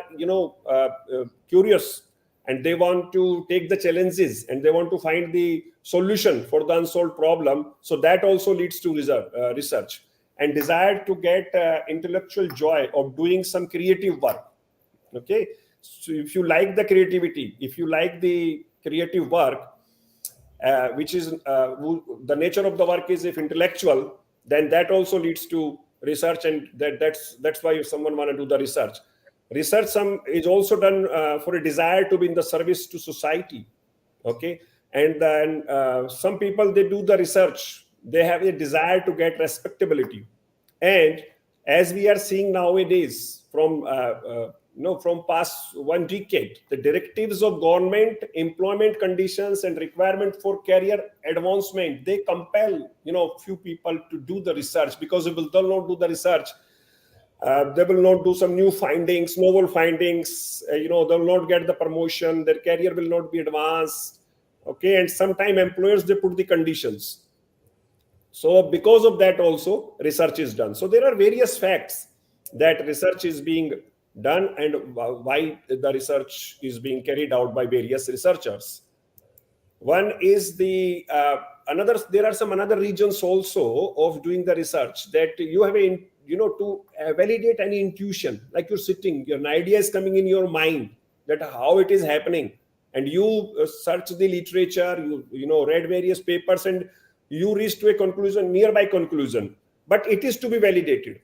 curious, and they want to take the challenges and they want to find the solution for the unsolved problem. So that also leads to research. And desire to get intellectual joy of doing some creative work. Okay. So if you like the creativity, if you like the creative work, which is the nature of the work is if intellectual, then that also leads to research, and that's why if someone want to do the research is also done for a desire to be in the service to society. Okay. And then some people, they do the research, they have a desire to get respectability. And as we are seeing nowadays from past one decade, the directives of government, employment conditions and requirement for career advancement, they compel, few people to do the research, because if they don't do the research, They will not do some new findings, novel findings. They will not get the promotion. Their career will not be advanced. Okay, and sometimes employers, they put the conditions. So because of that also research is done. So there are various facts that research is being done and why the research is being carried out by various researchers. One is the there are some another regions also of doing the research that you have to validate any intuition, like you're sitting, an idea is coming in your mind that how it is happening, and you search the literature, you read various papers, and you reach to a conclusion, nearby conclusion, but it is to be validated.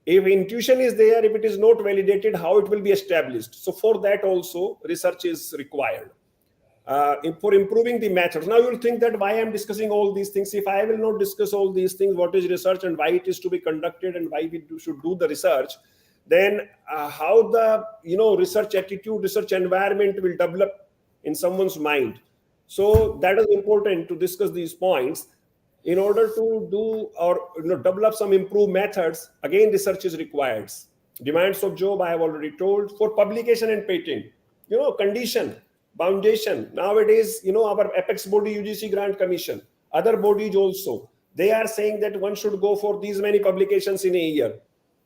If intuition is there, if it is not validated, how it will be established? So for that also research is required. For improving the methods. Now you'll think that why I'm discussing all these things. If I will not discuss all these things, what is research and why it is to be conducted and why we should do the research, then how the research attitude, research environment will develop in someone's mind. So that is important to discuss these points. In order to do or develop some improved methods, again research is required. Demands of job I have already told. For publication and patent, condition, foundation. Nowadays, our apex body, UGC Grant Commission, other bodies also, they are saying that one should go for these many publications in a year.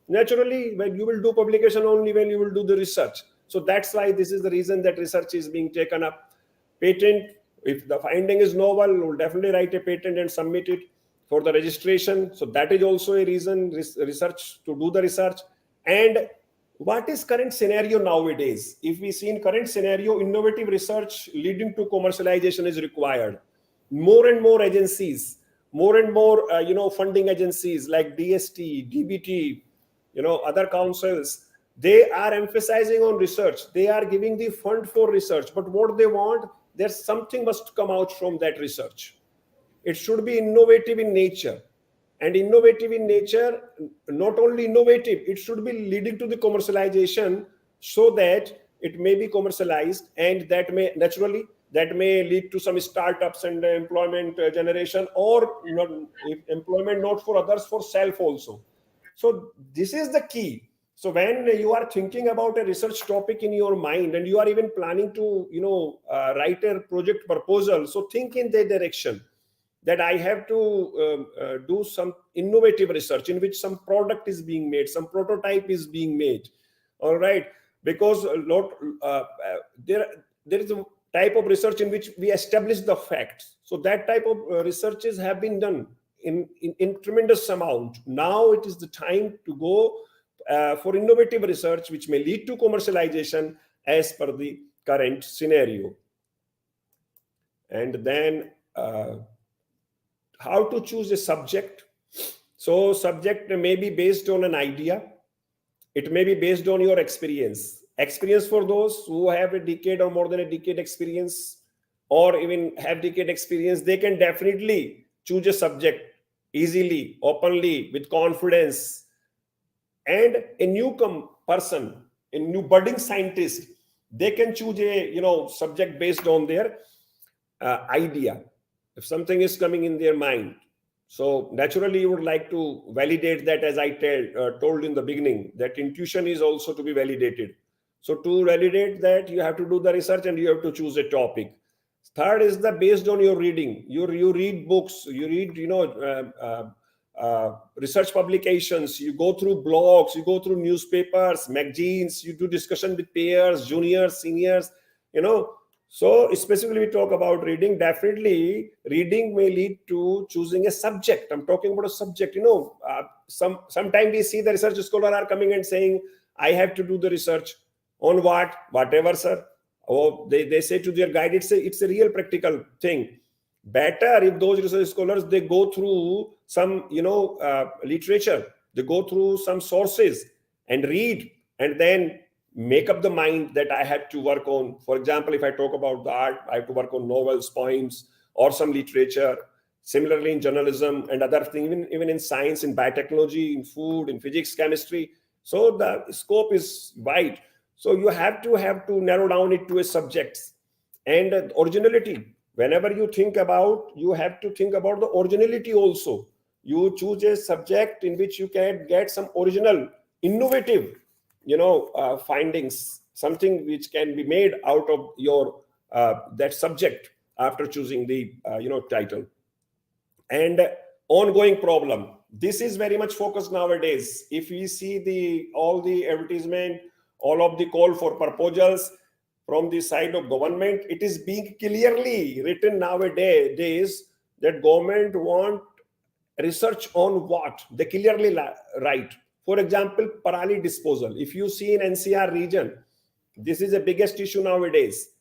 Naturally, when you will do publication only when you will do the research. So that's why this is the reason that research is being taken up. Patent, if the finding is novel, we'll definitely write a patent and submit it for the registration. So that is also a reason research to do the research. And what is current scenario nowadays? If we see in current scenario, innovative research leading to commercialization is required. More and more agencies, more and more funding agencies like DST, DBT, other councils, they are emphasizing on research. They are giving the fund for research. But what they want, there's something must come out from that research. It should be innovative in nature. And innovative in nature, not only innovative, it should be leading to the commercialization so that it may be commercialized, and that may naturally lead to some startups and employment generation, or employment not for others, for self also. So this is the key. So when you are thinking about a research topic in your mind and you are even planning to write a project proposal, so think in that direction, that I have to do some innovative research in which some product is being made, some prototype is being made. All right, because there is a type of research in which we establish the facts. So that type of researches have been done in tremendous amount. Now it is the time to go for innovative research which may lead to commercialization as per the current scenario. And then how to choose a subject. So subject may be based on an idea. It may be based on your experience. Experience for those who have a decade or more than a decade experience, or even have decade experience, they can definitely choose a subject easily, openly, with confidence. And a newcomer person, a new budding scientist, they can choose a subject based on their idea. If something is coming in their mind, so naturally you would like to validate that, as I told in the beginning, that intuition is also to be validated. So to validate that, you have to do the research and you have to choose a topic. Third is the based on your reading. You read books, you read research publications, you go through blogs, you go through newspapers, magazines, you do discussion with peers, juniors, seniors, So specifically we talk about reading. Definitely reading may lead to choosing a subject. I'm talking about a subject. Sometimes we see the research scholar are coming and saying, I have to do the research on whatever, sir. Oh, they say to their guide, it's a real practical thing. Better if those research scholars, they go through some literature, they go through some sources and read, and then make up the mind that I had to work on. For example, if I talk about the art, I have to work on novels, poems, or some literature. Similarly, in journalism and other things, even in science, in biotechnology, in food, in physics, chemistry. So the scope is wide. So you have to narrow down it to a subject. And originality. Whenever you think about, you have to think about the originality also. You choose a subject in which you can get some original innovative, findings, something which can be made out of your that subject after choosing the title. And ongoing problem, this is very much focused nowadays. If we see all the advertisement, all of the call for proposals from the side of government, it is being clearly written nowadays that government want research on what they clearly write. For example, parali disposal. If you see in NCR region, this is the biggest issue nowadays.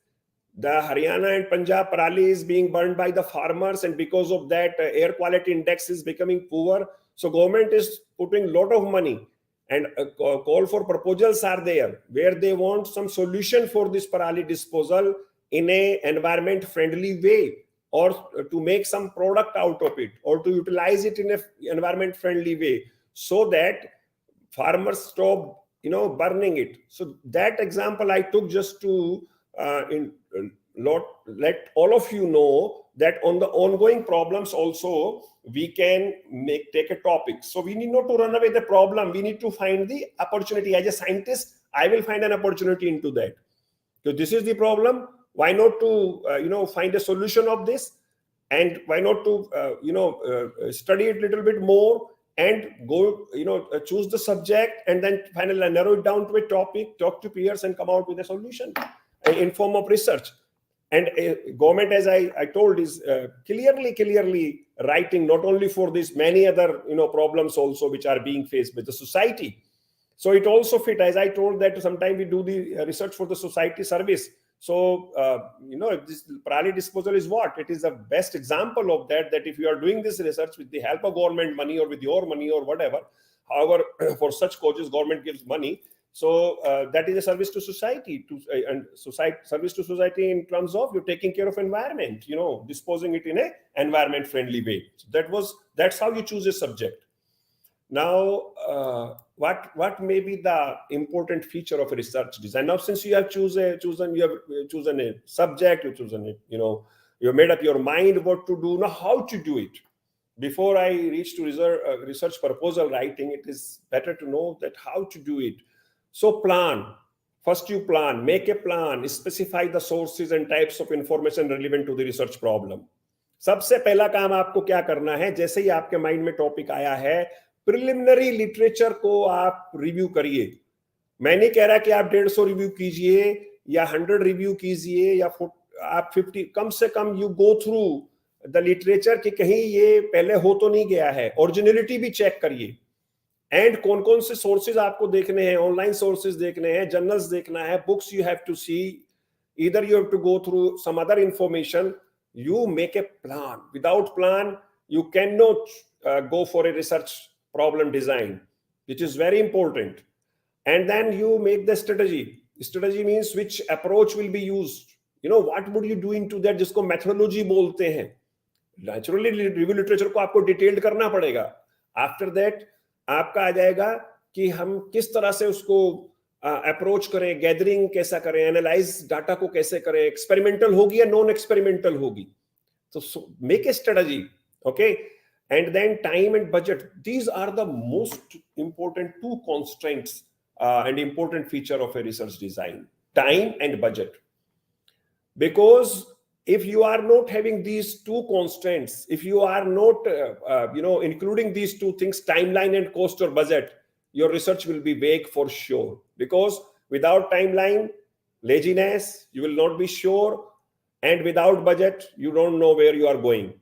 The Haryana and Punjab parali is being burned by the farmers, and because of that, air quality index is becoming poor. So government is putting a lot of money, and call for proposals are there where they want some solution for this parali disposal in a environment friendly way, or to make some product out of it, or to utilize it in a environment friendly way, so that farmers stop burning it. So that example I took just to let all of you know that on the ongoing problems also we can take a topic. So we need not to run away the problem, we need to find the opportunity. As a scientist, I will find an opportunity into that. So this is the problem, why not to find a solution of this, and why not to study it a little bit more and go choose the subject, and then finally narrow it down to a topic, talk to peers, and come out with a solution in form of research. And government, as I told, is clearly writing not only for this, many other problems also which are being faced by the society. So it also fit, as I told, that sometimes we do the research for the society service. So this parali disposal is what? It is the best example of that if you are doing this research with the help of government money or with your money or whatever, however, for such causes government gives money. So that is a service to society, service to society in terms of you're taking care of environment, disposing it in a environment friendly way. So that's how you choose a subject. Now, what may be the important feature of a research design? Now, since you have chosen a subject, you made up your mind what to do. Now, how to do it? Before I reach to research proposal writing, it is better to know that how to do it. So plan. First you plan, make a plan, specify the sources and types of information relevant to the research problem. सबसे पहला काम आपको क्या करना है, जैसे ही आपके mind में टॉपिक आया है, प्रिलिमिनरी लिटरेचर को आप रिव्यू करिए. मैं नहीं कह रहा कि आप 150 रिव्यू कीजिए या 100 रिव्यू कीजिए या आप 50, कम से कम you go through the literature कि कहीं ये पहले हो तो नहीं गया है. ओरिजिनलिटी भी चेक करिए. एंड कौन कौन से सोर्सेज आपको देखने हैं, ऑनलाइन सोर्सेज देखने हैं, जर्नल्स देखना है, books you have to see, either you have to go through some other information. You make a plan. Without plan, you cannot go for a research problem design, which is very important. And then you make the strategy. Strategy means which approach will be used. What would you do into that, जिसको methodology बोलते हैं. Naturally, review literature को आपको detailed करना पड़ेगा. After that, आपका आ जाएगा कि हम किस तरह से उसको अप्रोच करें, गैदरिंग कैसा करें, एनालाइज डाटा को कैसे करें, एक्सपेरिमेंटल होगी या नॉन एक्सपेरिमेंटल होगी. तो make a strategy, okay. And then time and budget, these are the most important two constraints and important feature of a research design, time and budget. Because if you are not having these two constraints, if you are not including these two things, timeline and cost or budget, your research will be vague for sure. Because without timeline, laziness, you will not be sure, and without budget, you don't know where you are going.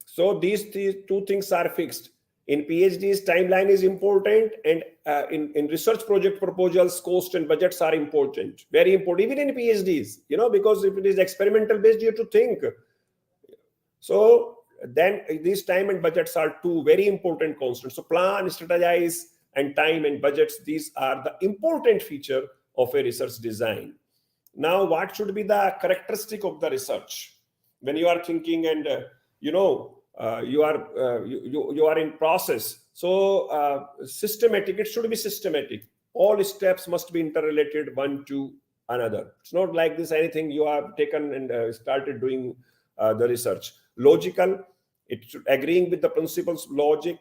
So these two things are fixed. In PhDs, timeline is important, and in research project proposals, cost and budgets are important, very important, even in PhDs, because if it is experimental based, you have to think. So then these time and budgets are two very important constants. So plan, strategize, and time and budgets, these are the important feature of a research design. Now, what should be the characteristic of the research when you are thinking and you are in process? So systematic, it should be systematic. All steps must be interrelated one to another. It's not like this anything you have taken and started doing the research. Logical, it should agreeing with the principles of logic.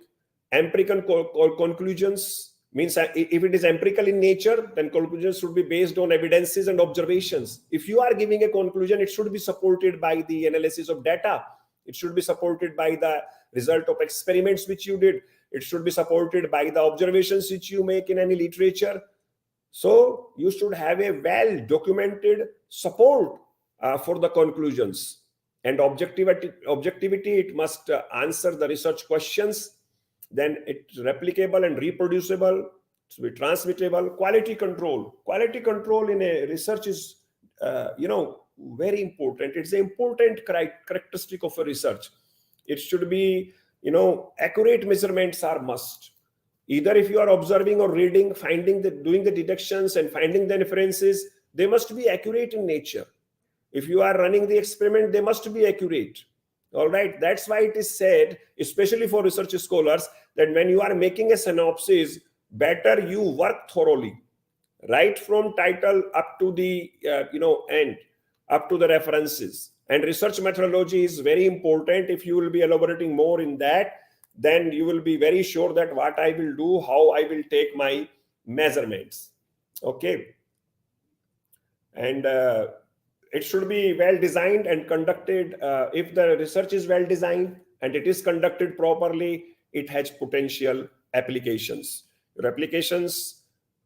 Empirical conclusions Means if it is empirical in nature, then conclusions should be based on evidences and observations. If you are giving a conclusion, it should be supported by the analysis of data. It should be supported by the result of experiments which you did. It should be supported by the observations which you make in any literature. So you should have a well documented support for the conclusions. And objectivity, it must answer the research questions. Then it's replicable and reproducible. It should be transmittable. Quality control in a research is very important. It's an important characteristic of a research. It should be, accurate measurements are must. Either if you are observing or reading, doing the deductions and finding the inferences, they must be accurate in nature. If you are running the experiment, they must be accurate. All right. That's why it is said, especially for research scholars, that when you are making a synopsis, better you work thoroughly, right from title up to the end, up to the references. And research methodology is very important. If you will be elaborating more in that, then you will be very sure that what I will do, how I will take my measurements. Okay. And it should be well designed and conducted. If the research is well designed and it is conducted properly, it has potential applications. Your applications,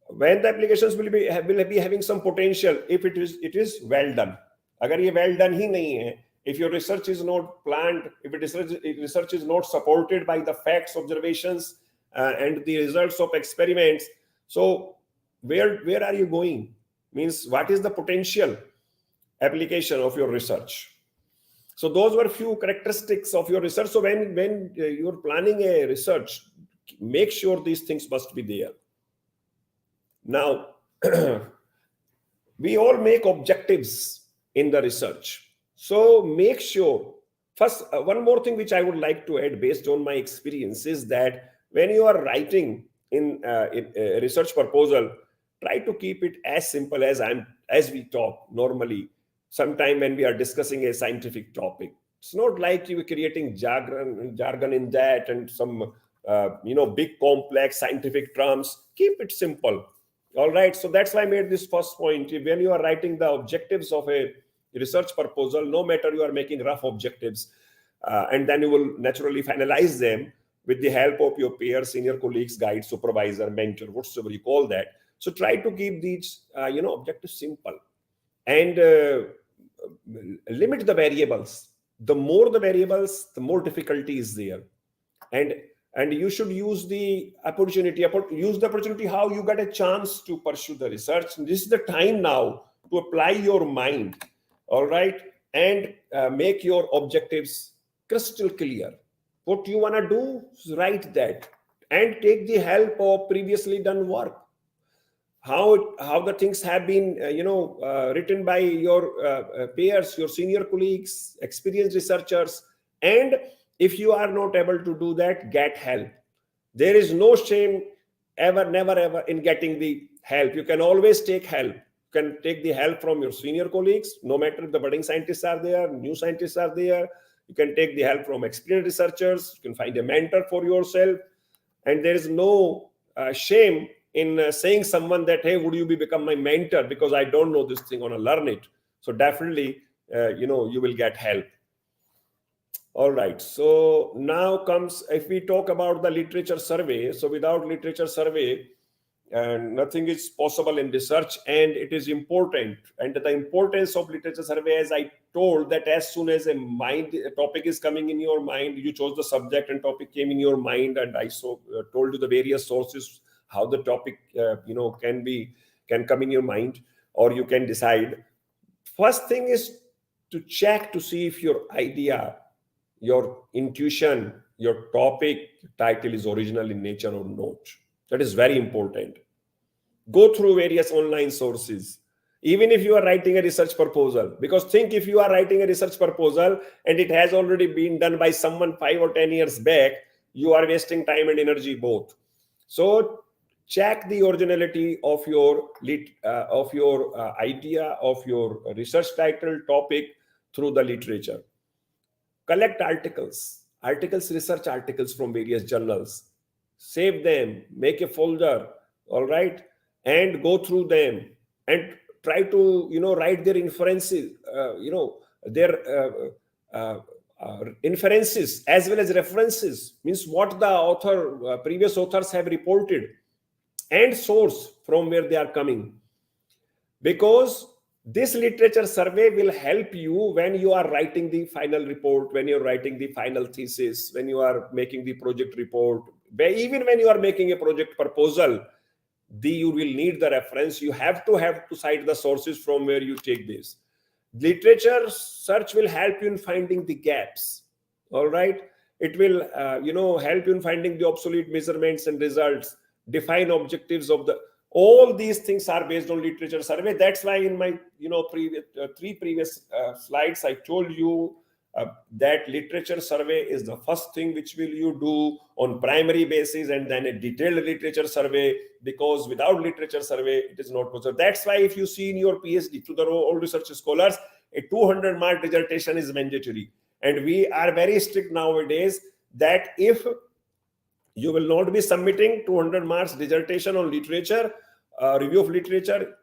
when the applications will be having some potential, if it is well done. Agar ye well done hi nahi hai, if your research is not planned, if research is not supported by the facts, observations, and the results of experiments, so where are you going? Means what is the potential application of your research? So those were few characteristics of your research. So when you're planning a research, make sure these things must be there. Now, we all make objectives in the research. So make sure, first, one more thing which I would like to add based on my experience is that when you are writing in a research proposal, try to keep it as simple as we talk normally. Sometime when we are discussing a scientific topic, it's not like you are creating jargon in that and some big complex scientific terms. Keep it simple. All right. So that's why I made this first point. When you are writing the objectives of a research proposal, no matter you are making rough objectives, and then you will naturally finalize them with the help of your peers, senior colleagues, guide, supervisor, mentor, whatsoever you call that. So try to keep these objectives simple and limit the variables. The more the variables, the more difficulty is there. And you should use the opportunity. Use the opportunity how you got a chance to pursue the research. And this is the time now to apply your mind, all right, and make your objectives crystal clear. What you want to do, write that and take the help of previously done work. How the things have been, written by your peers, your senior colleagues, experienced researchers. And if you are not able to do that, get help. There is no shame never ever in getting the help. You can always take help. You can take the help from your senior colleagues, no matter if the budding scientists are there, new scientists are there. You can take the help from experienced researchers. You can find a mentor for yourself. And there is no shame in saying someone that, hey, would you become my mentor because I don't know this thing, I want to learn it. So definitely, you will get help. All right. So now comes, if we talk about the literature survey. So without literature survey, nothing is possible in research, and it is important. And the importance of literature survey, as I told, that as soon as a topic is coming in your mind, you chose the subject and topic came in your mind, and I told you the various sources how the topic can come in your mind, or you can decide. First thing is to check to see if your idea, your intuition, your topic title is original in nature or not. That is very important. Go through various online sources, even if you are writing a research proposal. Because think, if you are writing a research proposal and it has already been done by someone 5 or 10 years back, you are wasting time and energy both. So check the originality of your idea, of your research title, topic through the literature. Collect research articles from various journals. Save them, make a folder, all right, and go through them and try to, write their inferences, their inferences as well as references, means what the previous authors have reported, and source from where they are coming, because this literature survey will help you when you are writing the final report, when you're writing the final thesis, when you are making the project report, even when you are making a project proposal. You will need the reference. You have to cite the sources from where you take this. Literature search will help you in finding the gaps, all right. It will help you in finding the obsolete measurements and results, define objectives of the, all these things are based on literature survey. That's why in my three previous slides I told you that literature survey is the first thing which will you do on primary basis, and then a detailed literature survey, because without literature survey it is not possible. That's why if you see in your PhD to the all research scholars, a 200-mark dissertation is mandatory, and we are very strict nowadays that if you will not be submitting 200 marks dissertation on literature, review of literature,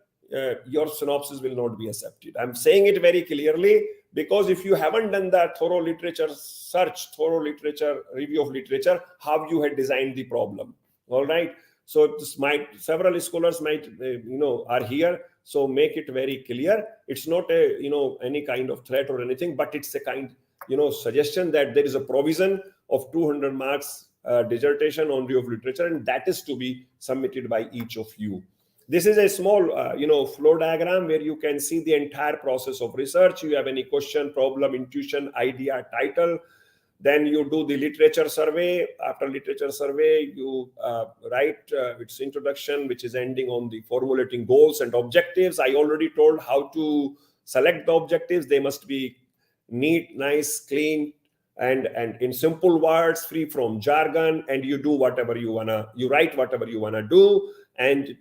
your synopsis will not be accepted. I'm saying it very clearly, because if you haven't done that thorough literature search, thorough literature review of literature, how you had designed the problem, all right. So this several scholars might are here, so make it very clear. It's not a any kind of threat or anything, but it's a kind suggestion that there is a provision of 200 marks dissertation on review of literature, and that is to be submitted by each of you. This is a small flow diagram where you can see the entire process of research. You have any question, problem, intuition, idea, title, then you do the literature survey. After literature survey, you write its introduction, which is ending on the formulating goals and objectives. I already told how to select the objectives. They must be neat, nice, clean, and in simple words, free from jargon, and you do whatever you write whatever you wanna do, and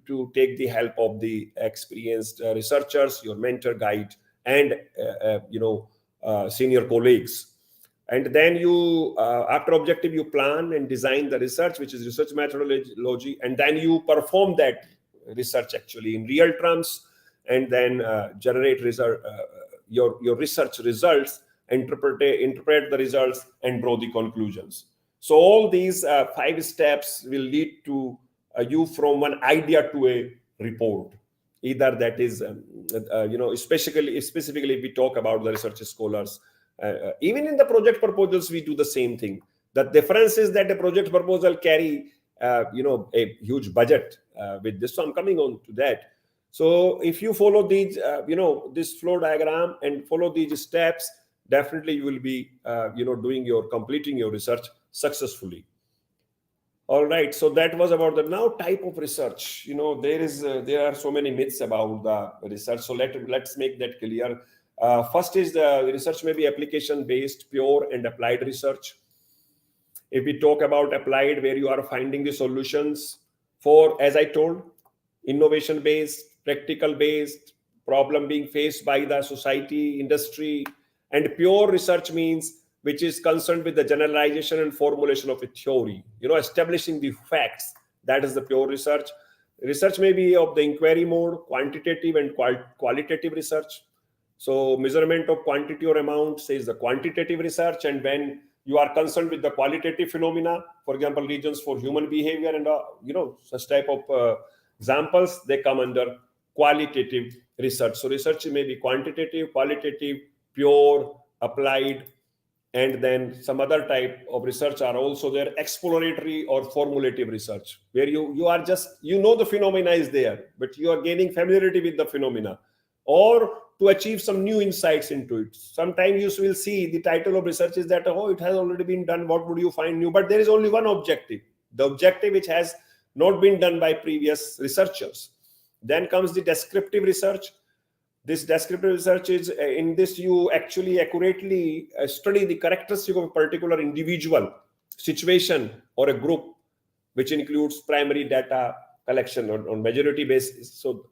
to take the help of the experienced researchers, your mentor, guide, and senior colleagues. And then you after objective, you plan and design the research, which is research methodology, and then you perform that research actually in real terms, and then generate your research results, interpret the results, and draw the conclusions. So all these 5 steps will lead to you from one idea to a report. Either that is specifically if we talk about the research scholars, even in the project proposals we do the same thing. The difference is that a project proposal carry a huge budget with this, so I'm coming on to that. So if you follow these this flow diagram and follow these steps, definitely you will be completing your research successfully. All right, so that was about the now type of research. There are so many myths about the research, so let's make that clear. First is the research may be application based, pure and applied research. If we talk about applied, where you are finding the solutions for, as I told, innovation based, practical based, problem being faced by the society, industry. And pure research means which is concerned with the generalization and formulation of a theory, establishing the facts. That is the pure research. Research may be of the inquiry mode, quantitative and qualitative research. So measurement of quantity or amount says the quantitative research, and when you are concerned with the qualitative phenomena, for example, regions for human behavior and such type of examples, they come under qualitative research. So research may be quantitative, qualitative, pure, applied, and then some other type of research are also there, exploratory or formulative research, where you are just the phenomena is there, but you are gaining familiarity with the phenomena, or to achieve some new insights into it. Sometimes you will see the title of research is that, it has already been done, what would you find new? But there is only one objective, the objective which has not been done by previous researchers. Then comes the descriptive research. This descriptive research is, in this you actually accurately study the characteristic of a particular individual, situation, or a group, which includes primary data collection on majority basis. So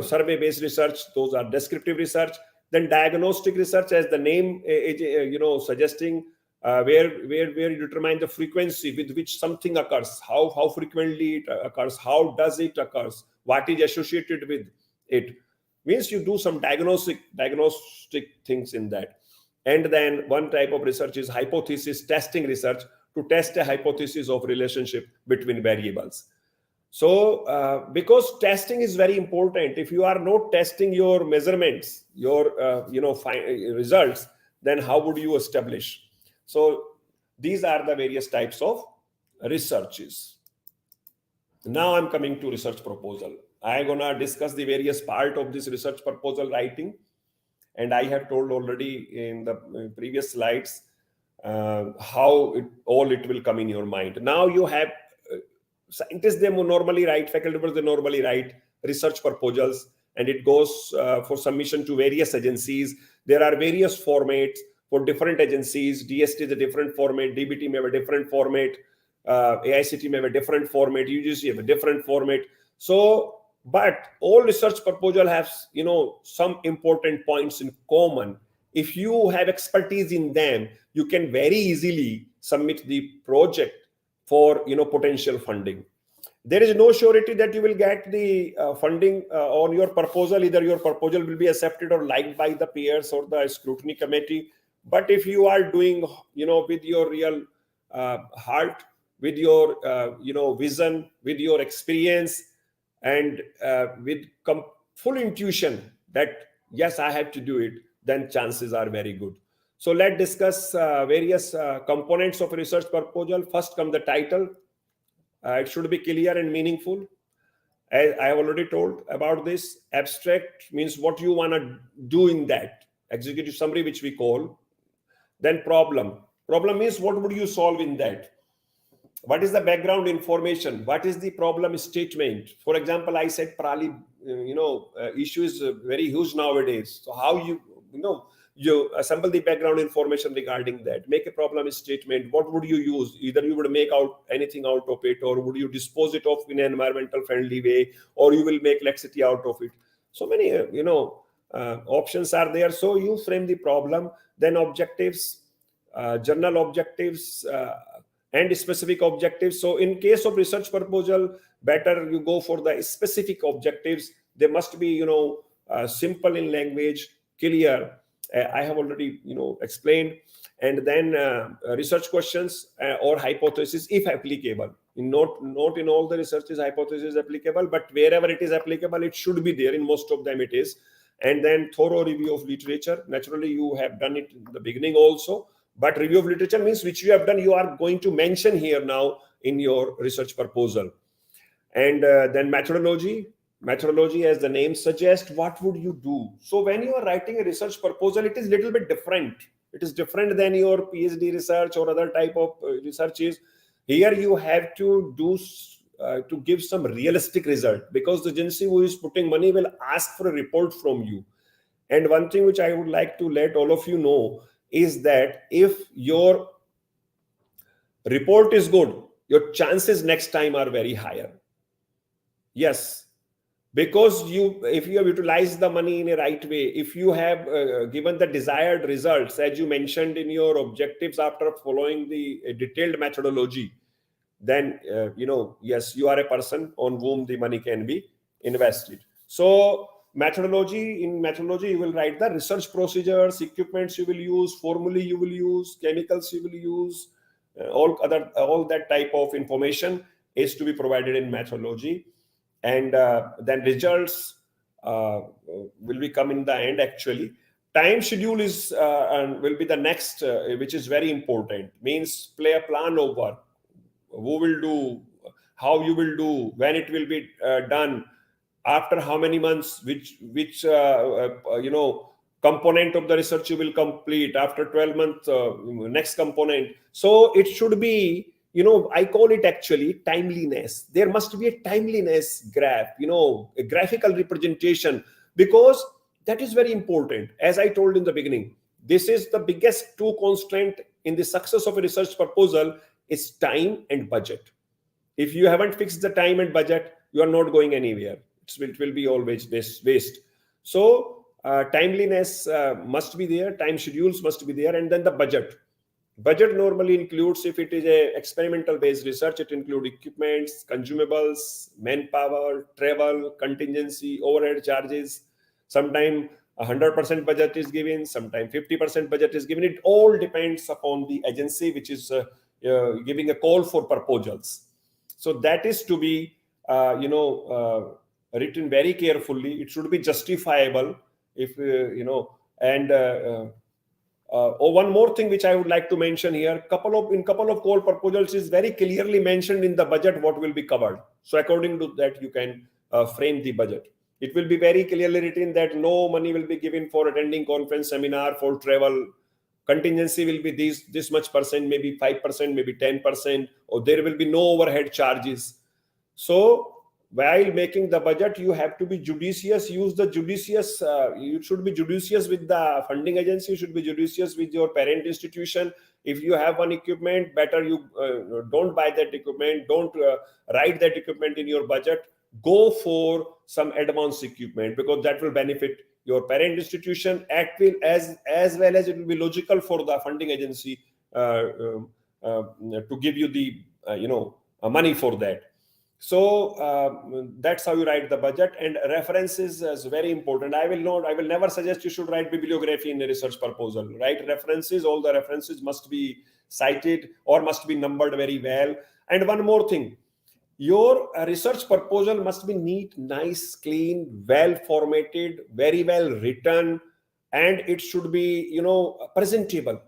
survey based research, those are descriptive research. Then diagnostic research, as the name suggesting, where you determine the frequency with which something occurs, how frequently it occurs, how does it occurs, what is associated with it. Means you do some diagnostic things in that. And then one type of research is hypothesis testing research, to test a hypothesis of relationship between variables. So because testing is very important, if you are not testing your measurements, your results, then how would you establish? So these are the various types of researches. Now I'm coming to research proposal. I'm gonna discuss the various part of this research proposal writing, and I have told already in the previous slides how it will come in your mind. Now you have scientists, they normally write, faculty members, they normally write research proposals, and it goes for submission to various agencies. There are various formats for different agencies. DST is a different format, DBT may have a different format, AICT may have a different format, UGC have a different format. So, but all research proposal has, some important points in common. If you have expertise in them, you can very easily submit the project for, potential funding. There is no surety that you will get the funding on your proposal. Either your proposal will be accepted or liked by the peers or the scrutiny committee. But if you are doing, with your real heart, with your, vision, with your experience, and with full intuition that, yes, I have to do it, then chances are very good. So let's discuss various components of a research proposal. First comes the title. It should be clear and meaningful. I have already told about this. Abstract means what you want to do in that. Executive summary, which we call. Then problem. Problem means what would you solve in that? What is the background information? What is the problem statement? For example, I said Prali, issue is very huge nowadays. So how you assemble the background information regarding that, make a problem statement. What would you use? Either you would make out anything out of it, or would you dispose it off in an environmental friendly way, or you will make laxity out of it. So many, options are there. So you frame the problem, then objectives, journal objectives, and specific objectives. So in case of research proposal, better you go for the specific objectives. They must be, simple in language, clear. I have already, explained. And then research questions or hypothesis, if applicable. Not in all the researches hypothesis applicable, but wherever it is applicable, it should be there. In most of them it is. And then thorough review of literature. Naturally, you have done it in the beginning also. But review of literature means which you have done, you are going to mention here now in your research proposal. And then methodology. Methodology, as the name suggests, what would you do? So when you are writing a research proposal, it is a little bit different. It is different than your PhD research or other type of researches. Here you have to do to give some realistic result, because the agency who is putting money will ask for a report from you. And one thing which I would like to let all of you know is that if your report is good, your chances next time are very higher. Yes, because if you have utilized the money in a right way, if you have given the desired results, as you mentioned in your objectives after following the detailed methodology, then, yes, you are a person on whom the money can be invested. So methodology, in methodology, you will write the research procedures, equipments you will use, formulae you will use, chemicals you will use, all that type of information is to be provided in methodology. And then results will be come in the end. Actually, time schedule is and will be the next, which is very important. Means play a plan of work. Who will do, how you will do, when it will be done, after how many months, which component of the research you will complete, after 12 months, next component. So it should be, I call it actually timeliness. There must be a timeliness graph, a graphical representation, because that is very important. As I told in the beginning, this is the biggest two constraint in the success of a research proposal is time and budget. If you haven't fixed the time and budget, you are not going anywhere. It will be always waste. So timeliness must be there, time schedules must be there, and then the budget. Budget normally includes, if it is a experimental based research, it includes equipments, consumables, manpower, travel, contingency, overhead charges. Sometimes 100% budget is given, sometimes 50% budget is given. It all depends upon the agency which is giving a call for proposals. So that is to be written very carefully. It should be justifiable, if and one more thing which I would like to mention here: couple of call proposals is very clearly mentioned in the budget what will be covered. So according to that, you can frame the budget. It will be very clearly written that no money will be given for attending conference, seminar, for travel. Contingency will be this much percent, maybe 5%, maybe 10%, or there will be no overhead charges. So while making the budget, you have to be judicious. Use the judicious. You should be judicious with the funding agency. You should be judicious with your parent institution. If you have one equipment, better you don't buy that equipment. Don't write that equipment in your budget. Go for some advanced equipment, because that will benefit your parent institution. As well as it will be logical for the funding agency to give you the money for that. So that's how you write the budget. And references is very important. I will never suggest you should write bibliography in a research proposal. Write references. All the references must be cited or must be numbered very well. And one more thing, your research proposal must be neat, nice, clean, well formatted, very well written, and it should be presentable.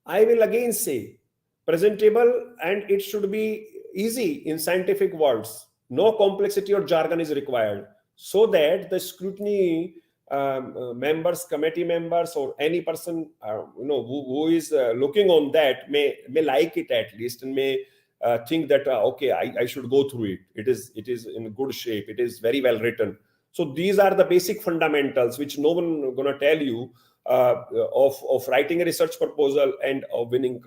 I will again say presentable, and it should be easy in scientific words. No complexity or jargon is required, so that the scrutiny members, committee members, or any person who is looking on that may like it at least, and may think that okay, I should go through it. It is in good shape. It is very well written. So these are the basic fundamentals which no one gonna tell you of writing a research proposal and of winning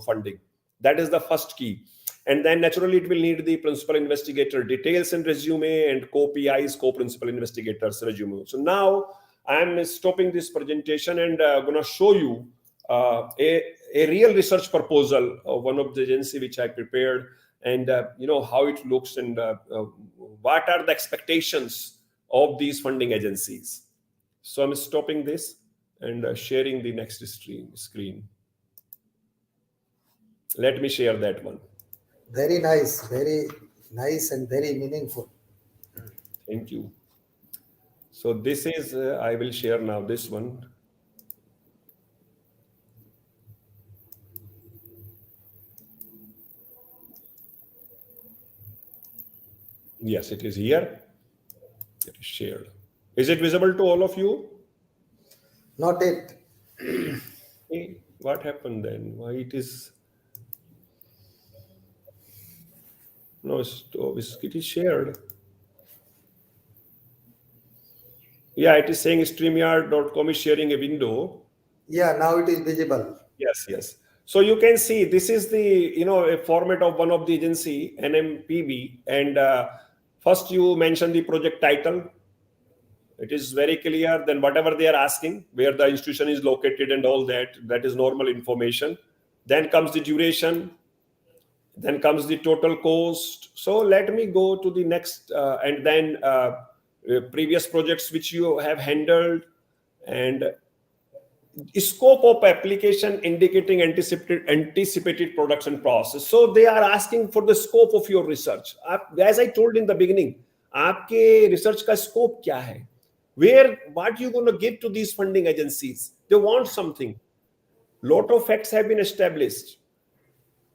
funding. That is the first key. And then naturally it will need the principal investigator details and resume, and co-PIs, co-principal investigators resume. So now I'm stopping this presentation and going to show you a real research proposal of one of the agency which I prepared, and how it looks, and what are the expectations of these funding agencies. So I'm stopping this and sharing the next screen. Let me share that one. Very nice and very meaningful. Thank you. So this is, I will share now this one. Yes, it is here. It is shared. Is it visible to all of you? Not yet. Hey, what happened then? Why it is? No, it is shared. Yeah, it is saying StreamYard.com is sharing a window. Yeah, now it is visible. Yes. So you can see this is the a format of one of the agency, NMPB, and first you mention the project title. It is very clear. Then whatever they are asking, where the institution is located and all that is normal information. Then comes the duration. Then comes the total cost. So let me go to the next, and then previous projects which you have handled, and scope of application indicating anticipated production process. So they are asking for the scope of your research. As I told in the beginning, आपके research का scope क्या है? What you going to give to these funding agencies? They want something. Lot of facts have been established.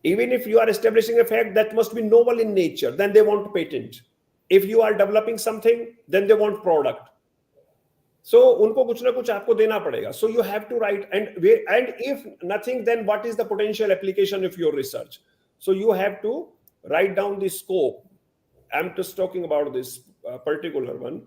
Even if you are establishing a fact that must be novel in nature, then they want patent. If you are developing something, then they want product. So उनको कुछ ना कुछ आपको देना पड़ेगा. So you have to write, and if nothing, then what is the potential application of your research? So you have to write down the scope. I'm just talking about this particular one.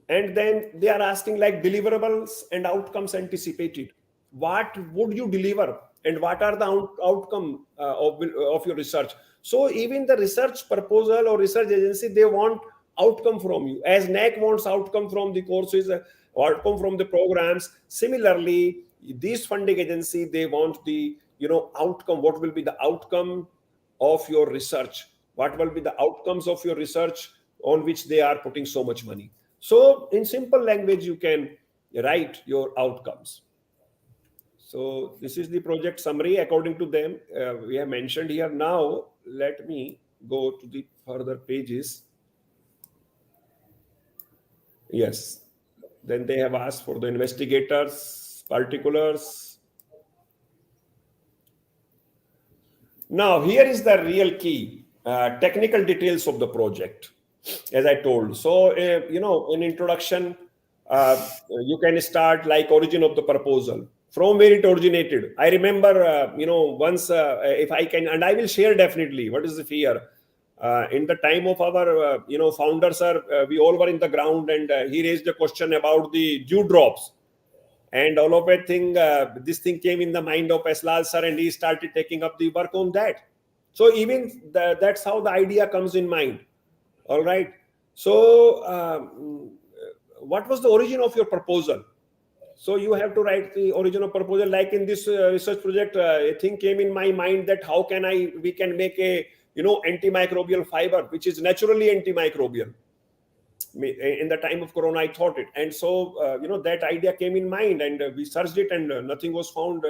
And then they are asking like deliverables and outcomes anticipated. What would you deliver? And what are the outcome of your research? So even the research proposal or research agency, they want outcome from you. As NAAC wants outcome from the courses, outcome from the programs. Similarly, These funding agency, they want the, outcome. What will be the outcome of your research? What will be the outcomes of your research on which they are putting so much money? So in simple language, you can write your outcomes. So this is the project summary according to them. We have mentioned here. Now let me go to the further pages. Yes. Then they have asked for the investigators, particulars. Now here is the real key, technical details of the project, as I told. So, in introduction, you can start like origin of the proposal, from where it originated. I remember, once, if I can, and I will share definitely, what is the fear? In the time of our, founder, sir, we all were in the ground, and he raised a question about the dewdrops. And all of it thing, this thing came in the mind of Eslal sir, and he started taking up the work on that. So even that's how the idea comes in mind. All right. So what was the origin of your proposal? So you have to write the origin of proposal. Like in this research project, a thing came in my mind that how can we can make a antimicrobial fiber which is naturally antimicrobial. In the time of corona, I thought it, and so that idea came in mind, and we searched it, and nothing was found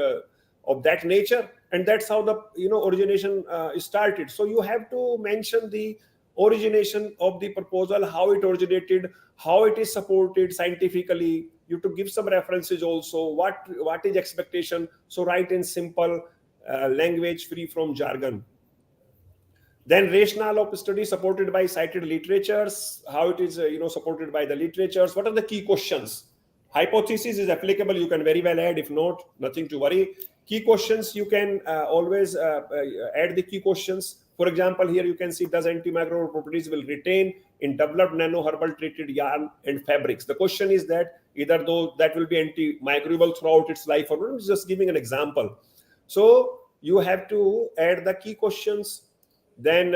of that nature, and that's how the origination started. So you have to mention the origination of the proposal, how it originated, how it is supported scientifically. You have to give some references also. What is expectation? So write in simple language, free from jargon. Then rationale of study supported by cited literatures, how it is supported by the literatures. What are the key questions? Hypothesis is applicable, you can very well add. If not, nothing to worry. Key questions, you can always add the key questions. For example, here you can see, does antimicrobial properties will retain in developed nano-herbal treated yarn and fabrics? The question is that either though that will be antimicrobial throughout its life, or not. Just giving an example. So you have to add the key questions. Then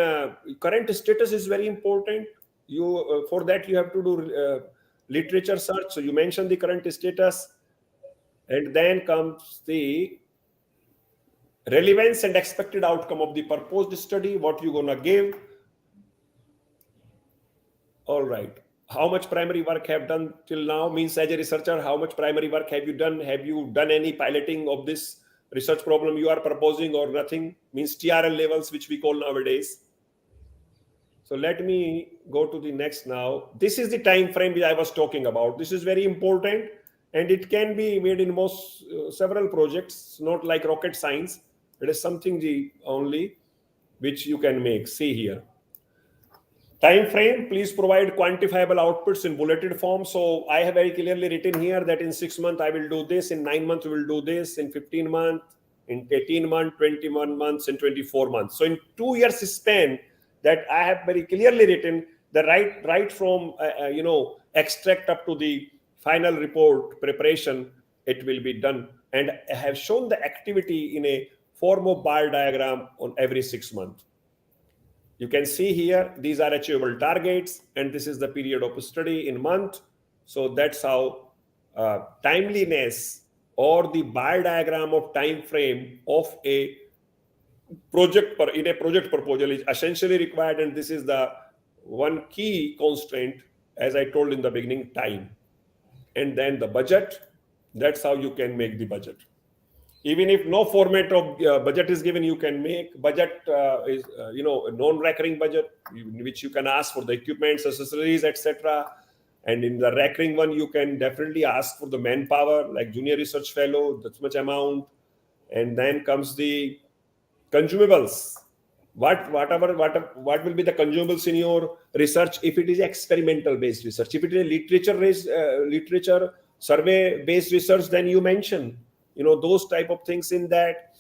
current status is very important. You for that you have to do literature search. So you mention the current status, and then comes the relevance and expected outcome of the proposed study. What you gonna give? All right. How much primary work have done till now? Means as a researcher, how much primary work have you done? Have you done any piloting of this research problem you are proposing, or nothing? Means TRL levels, which we call nowadays. So let me go to the next now. This is the time frame which I was talking about. This is very important, and it can be made in most several projects, not like rocket science. It is something only which you can make. See here. Time frame, please provide quantifiable outputs in bulleted form. So I have very clearly written here that in 6 months I will do this, in 9 months we will do this, in 15 months, in 18 months, 21 months, and 24 months. So in 2 years span, that I have very clearly written the right from extract up to the final report preparation, it will be done, and I have shown the activity in a form of bar diagram on every 6 months. You can see here these are achievable targets, and this is the period of study in month. So that's how timeliness or the bar diagram of time frame of a project in a project proposal is essentially required, and this is the one key constraint, as I told in the beginning, time. And then the budget, that's how you can make the budget. Even if no format of budget is given, you can make budget is a non-recurring budget, which you can ask for the equipments, accessories, etc. And in the recurring one, you can definitely ask for the manpower, like junior research fellow, that much amount. And then comes the consumables. What will be the consumables in your research if it is experimental based research? If it is a literature survey based research, then you mention those type of things in that.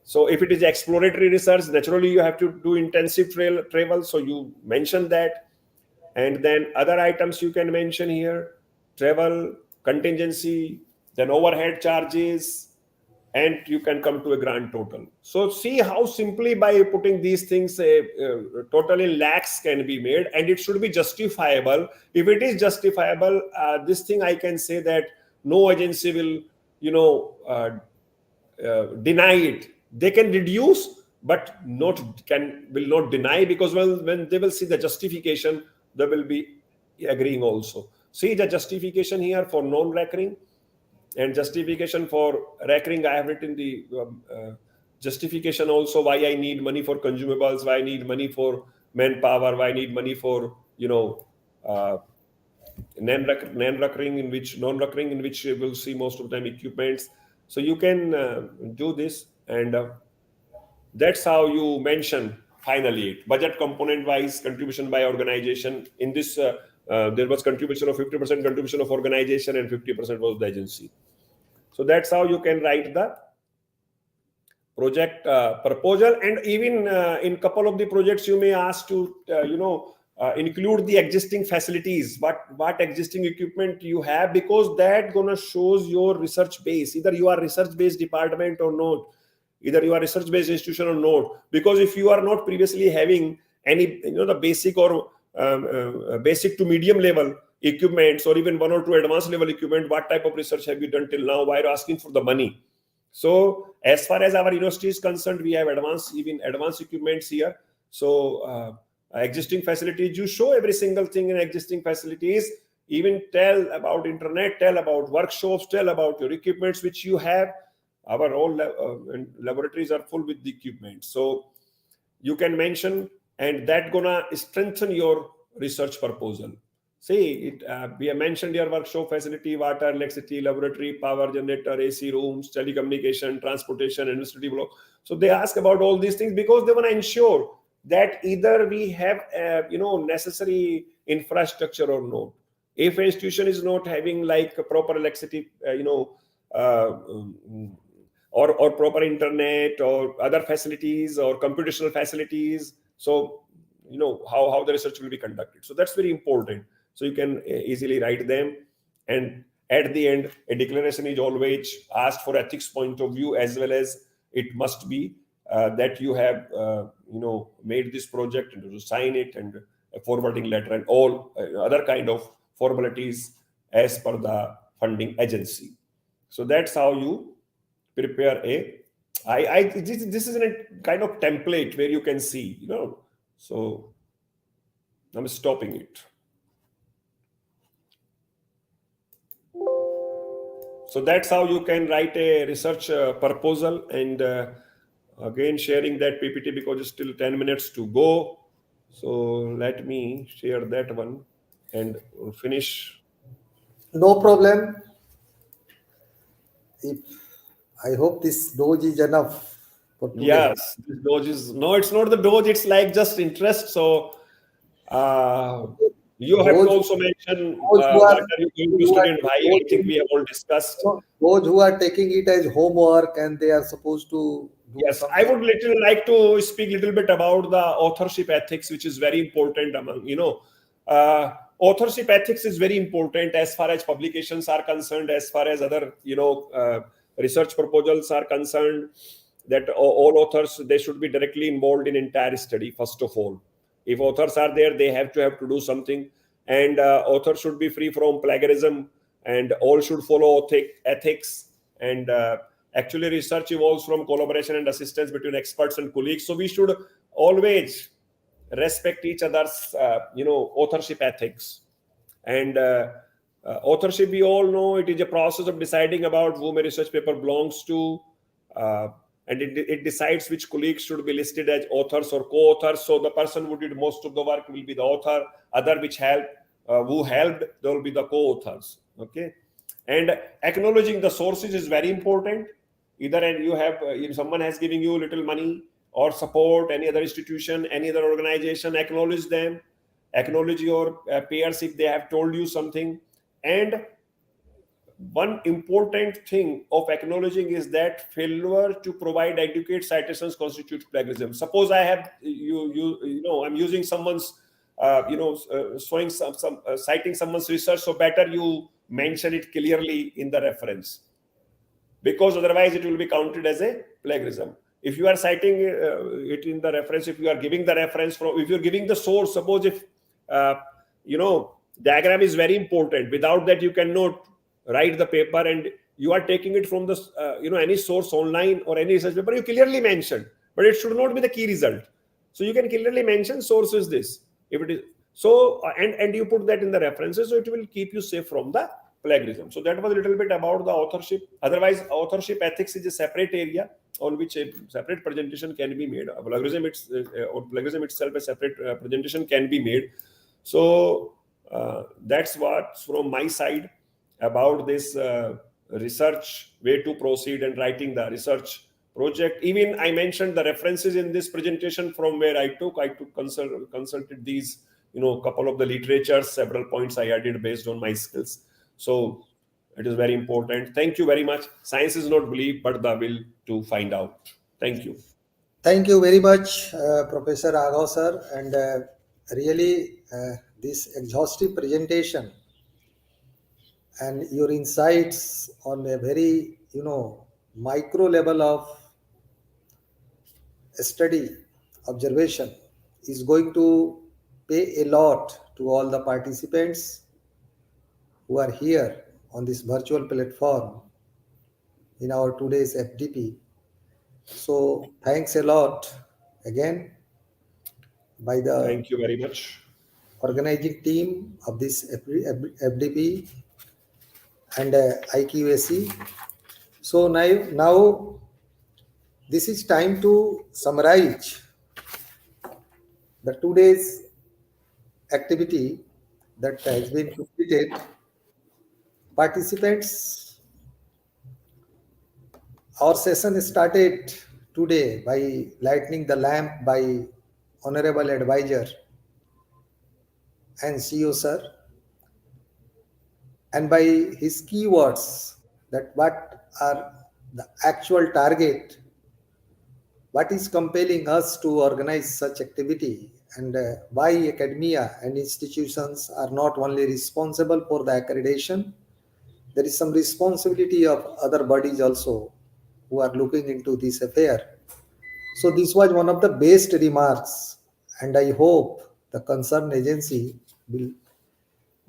So if it is exploratory research, naturally you have to do intensive travel, so you mention that. And then other items you can mention here: travel, contingency, then overhead charges, and you can come to a grand total. So see how simply by putting these things, total in lakhs can be made, and it should be justifiable. If it is justifiable, this thing I can say that no agency will deny it. They can reduce, but will not deny, because when they will see the justification, they will be agreeing also. See the justification here for non-recurring and justification for recurring. I have written the justification also, why I need money for consumables, why I need money for manpower, why I need money for non-recurring, in which you will see most of the time equipments. So you can do this, and that's how you mention finally budget component wise contribution by organization. In this there was contribution of 50% contribution of organization and 50% was the agency. So that's how you can write the project proposal. And even in couple of the projects you may ask to include the existing facilities, what existing equipment you have, because that gonna shows your research base, either you are research based department or not, either you are research based institution or not. Because if you are not previously having any the basic or basic to medium level equipments, or even 1 or 2 advanced level equipment, what type of research have you done till now? Why are you asking for the money? So as far as our university is concerned, we have advanced equipments here. So existing facilities, you show every single thing in existing facilities, even tell about internet, tell about workshops, tell about your equipments which you have. Our all laboratories are full with the equipment, so you can mention, and that gonna strengthen your research proposal. See, we have mentioned your workshop facility, water, electricity, laboratory, power generator, AC rooms, telecommunication, transportation, administrative block. So they ask about all these things because they want to ensure that either we have necessary infrastructure or not. If an institution is not having like a proper electricity, or proper internet or other facilities or computational facilities, so how the research will be conducted. So that's very important. So you can easily write them, and at the end a declaration is always asked for ethics point of view, as well as it must be that you have made this project and to sign it, and a forwarding letter and all other kind of formalities as per the funding agency. So that's how you prepare this is a kind of template where you can see, so I'm stopping it. So that's how you can write a research proposal, and again sharing that PPT because it's still 10 minutes to go. So let me share that one and finish. No problem. I hope this dose is enough for today. Yes, this dose is, no, it's not the dose, it's like just interest. So you have to also mention what are you going to student why. I think we have all discussed. Those who are taking it as homework and they are supposed to do something. I would like to speak a little bit about the authorship ethics, which is very important among, authorship ethics is very important as far as publications are concerned, as far as other, research proposals are concerned, that all authors, they should be directly involved in entire study. First of all, if authors are there, they have to do something, and authors should be free from plagiarism, and all should follow ethics. And actually research evolves from collaboration and assistance between experts and colleagues. So we should always respect each other's authorship ethics. And authorship, we all know, it is a process of deciding about whom a research paper belongs to, and it decides which colleagues should be listed as authors or co-authors. So the person who did most of the work will be the author, other which helped, who helped, there will be the co-authors. Okay. And acknowledging the sources is very important. Either you have if someone has given you little money or support, any other institution, any other organization, acknowledge them, acknowledge your peers if they have told you something. And one important thing of acknowledging is that failure to provide adequate citations constitutes plagiarism. Suppose I have I'm using someone's showing some citing someone's research, so better you mention it clearly in the reference, because otherwise it will be counted as a plagiarism. If you are citing it in the reference, if you are giving the reference from, if you're giving the source, suppose if diagram is very important, without that you cannot write the paper, and you are taking it from the any source online or any research paper, you clearly mention, but it should not be the key result. So you can clearly mention source is this. If it is so, and you put that in the references, so it will keep you safe from the plagiarism. So that was a little bit about the authorship. Otherwise, authorship ethics is a separate area on which a separate presentation can be made. Plagiarism itself, a separate presentation can be made. So that's what from my side about this research way to proceed and writing the research project. Even I mentioned the references in this presentation from where I consulted these, couple of the literatures, several points I added based on my skills. So it is very important. Thank you very much. Science is not belief, but the will to find out. Thank you. Thank you very much, Professor Raghav sir, and really this exhaustive presentation and your insights on a very micro level of study observation is going to pay a lot to all the participants who are here on this virtual platform in our today's FDP. So thanks a lot again by the Thank you very much. organizing team of this FDP and IQAC. So now this is time to summarize the today's activity that has been completed. Participants, our session started today by lighting the lamp by Honorable Advisor and CEO sir, and by his keywords that what are the actual target, what is compelling us to organize such activity, and why academia and institutions are not only responsible for the accreditation, there is some responsibility of other bodies also who are looking into this affair. So this was one of the best remarks, and I hope the concerned agency will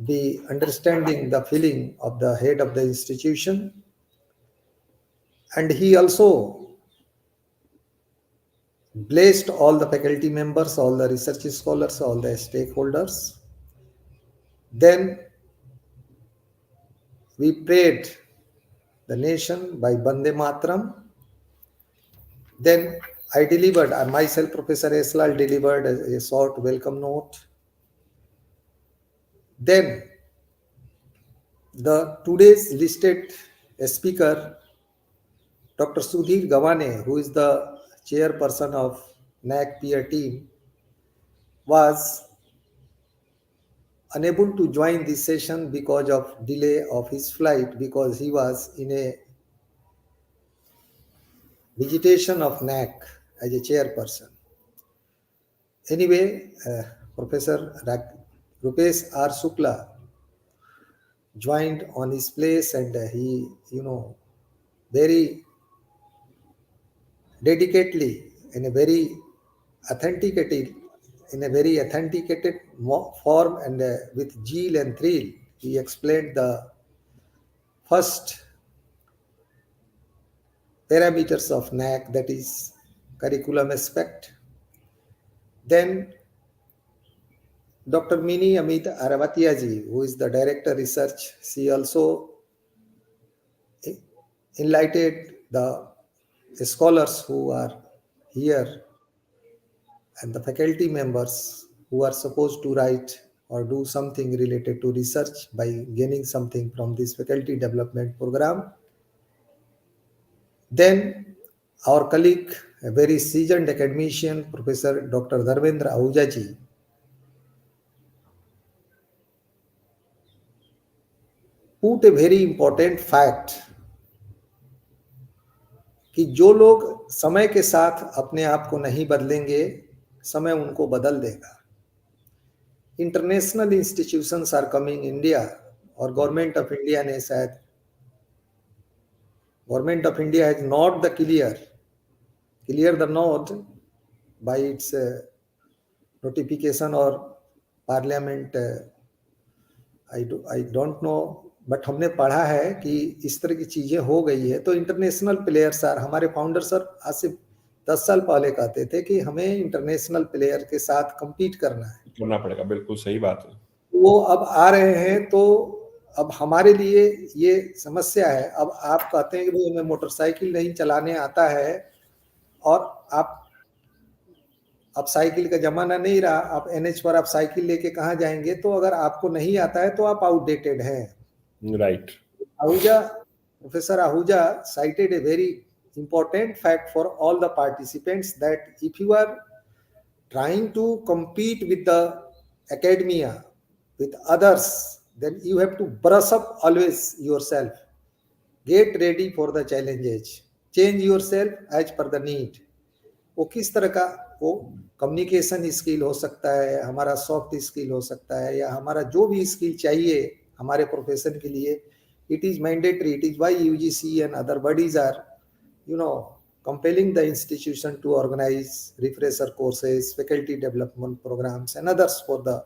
be understanding the feeling of the head of the institution. And he also blessed all the faculty members, all the research scholars, all the stakeholders. Then we prayed the nation by Bande Matram. Then I delivered, myself, Professor Eslal, delivered a short welcome note. Then the today's listed speaker, Dr. Sudhir Gawane, who is the chairperson of NAAC peer team, was unable to join this session because of delay of his flight, because he was in a visitation of NAAC as a chairperson. Anyway, Professor Rupesh R. Shukla joined on his place, and he, very dedicatedly, in a very authenticated form and with zeal and thrill, he explained the first parameters of NAAC, that is curriculum aspect. Then Dr. Mini Amit Aravatiaji, who is the director research, she also enlightened the scholars who are here and the faculty members who are supposed to write or do something related to research by gaining something from this faculty development program. Then our colleague, a very seasoned academician, Professor Dr. Dharmendra Ahuja ji, put a very important fact कि जो लोग समय के साथ अपने आप को नहीं बदलेंगे, समय उनको बदल देगा. International institutions are coming India, और गवर्नमेंट ऑफ इंडिया ने शायद government of India has not the clear the note by its notification or parliament, I don't know but हमने पढ़ा है कि इस तरह की चीजें हो गई है। तो इंटरनेशनल प्लेयर सर, हमारे फाउंडर सर आज से 10 साल पहले कहते थे कि हमें इंटरनेशनल प्लेयर के साथ compete करना है। करना पड़ेगा, बिल्कुल सही बात है। वो अब आ रहे हैं, तो अब हमारे लिए ये समस्या है। अब आप कहते हैं कि भाई हमें मोटरसाइकिल नहीं चलाने आता है, और आप अब साइकिल का जमाना नहीं रहा, आप NH पर आप साइकिल लेके कहाँ जाएंगे? तो अगर आपको नहीं आता है तो आप आउटडेटेड हैं। Right. Professor Ahuja cited a very important fact for all the participants, that if you are trying to compete with the academia, with others, then you have to brush up always yourself. Get ready for the challenges. Change yourself as per the need. वो किस तरह का, वो communication skill हो सकता है, हमारा soft skill हो सकता है, या हमारा जो भी स्किल चाहिए हमारे प्रोफेशन के लिए, it is mandatory. It is why UGC and other bodies are, compelling the institution to organize refresher courses, faculty development programs, and others for the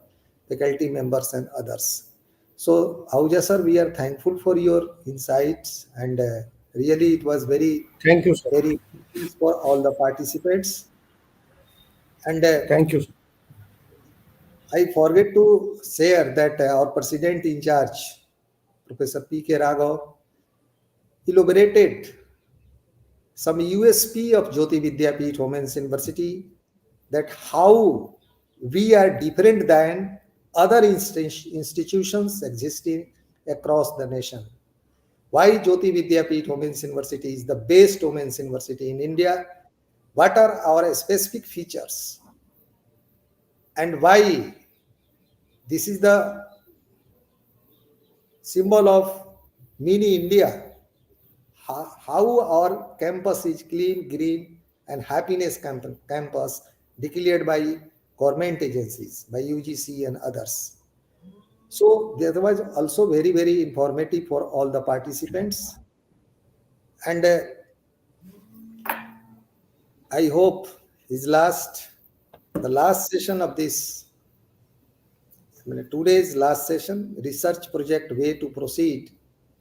faculty members and others. So, Ahuja sir, we are thankful for your insights, and really it was very, Thank you, sir. very for all the participants. And Thank you, sir. I forget to share that our president in charge, Professor P.K. Raghav, elaborated some USP of Jyoti Vidyapeeth Women's University, that how we are different than other institutions existing across the nation. Why Jyoti Vidyapeeth Women's University is the best women's university in India? What are our specific features? And why this is the symbol of mini India? How our campus is clean, green, and happiness campus declared by government agencies, by UGC and others. So that was also very, very informative for all the participants. And I hope the last session of this, today's last session, research project way to proceed,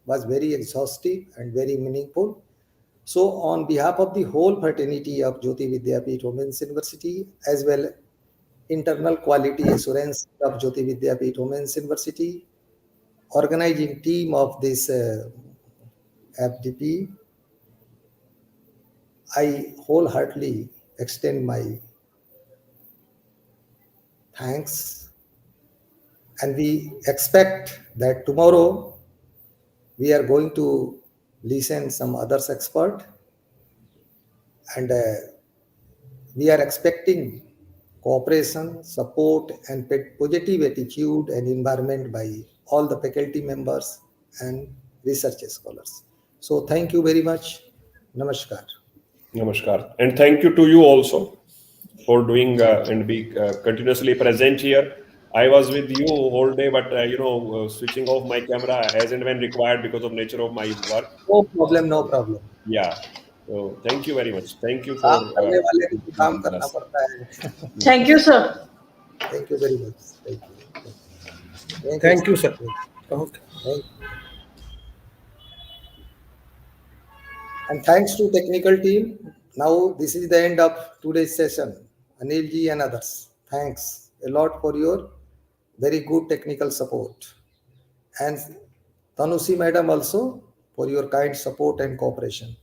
was very exhaustive and very meaningful. So on behalf of the whole fraternity of Jyoti Vidyapeeth Women's University, as well internal quality assurance of Jyoti Vidyapeeth Women's University, organizing team of this FDP, I wholeheartedly extend my thanks, and we expect that tomorrow we are going to listen some others expert, and we are expecting cooperation, support, and positive attitude and environment by all the faculty members and research scholars. So thank you very much. Namaskar. Namaskar. And thank you to you also for doing and be continuously present here. I was with you whole day, but switching off my camera as and when required because of nature of my work. No problem, no problem. Yeah. So thank you very much. Thank you काम for करने वाले को काम करना पड़ता है. Thank you, sir. Thank you very much. Thank you. Thank you, sir. Okay. Thank you. And thanks to technical team. Now this is the end of today's session. Anil ji and others, thanks a lot for your very good technical support. And Tanusi madam also for your kind support and cooperation.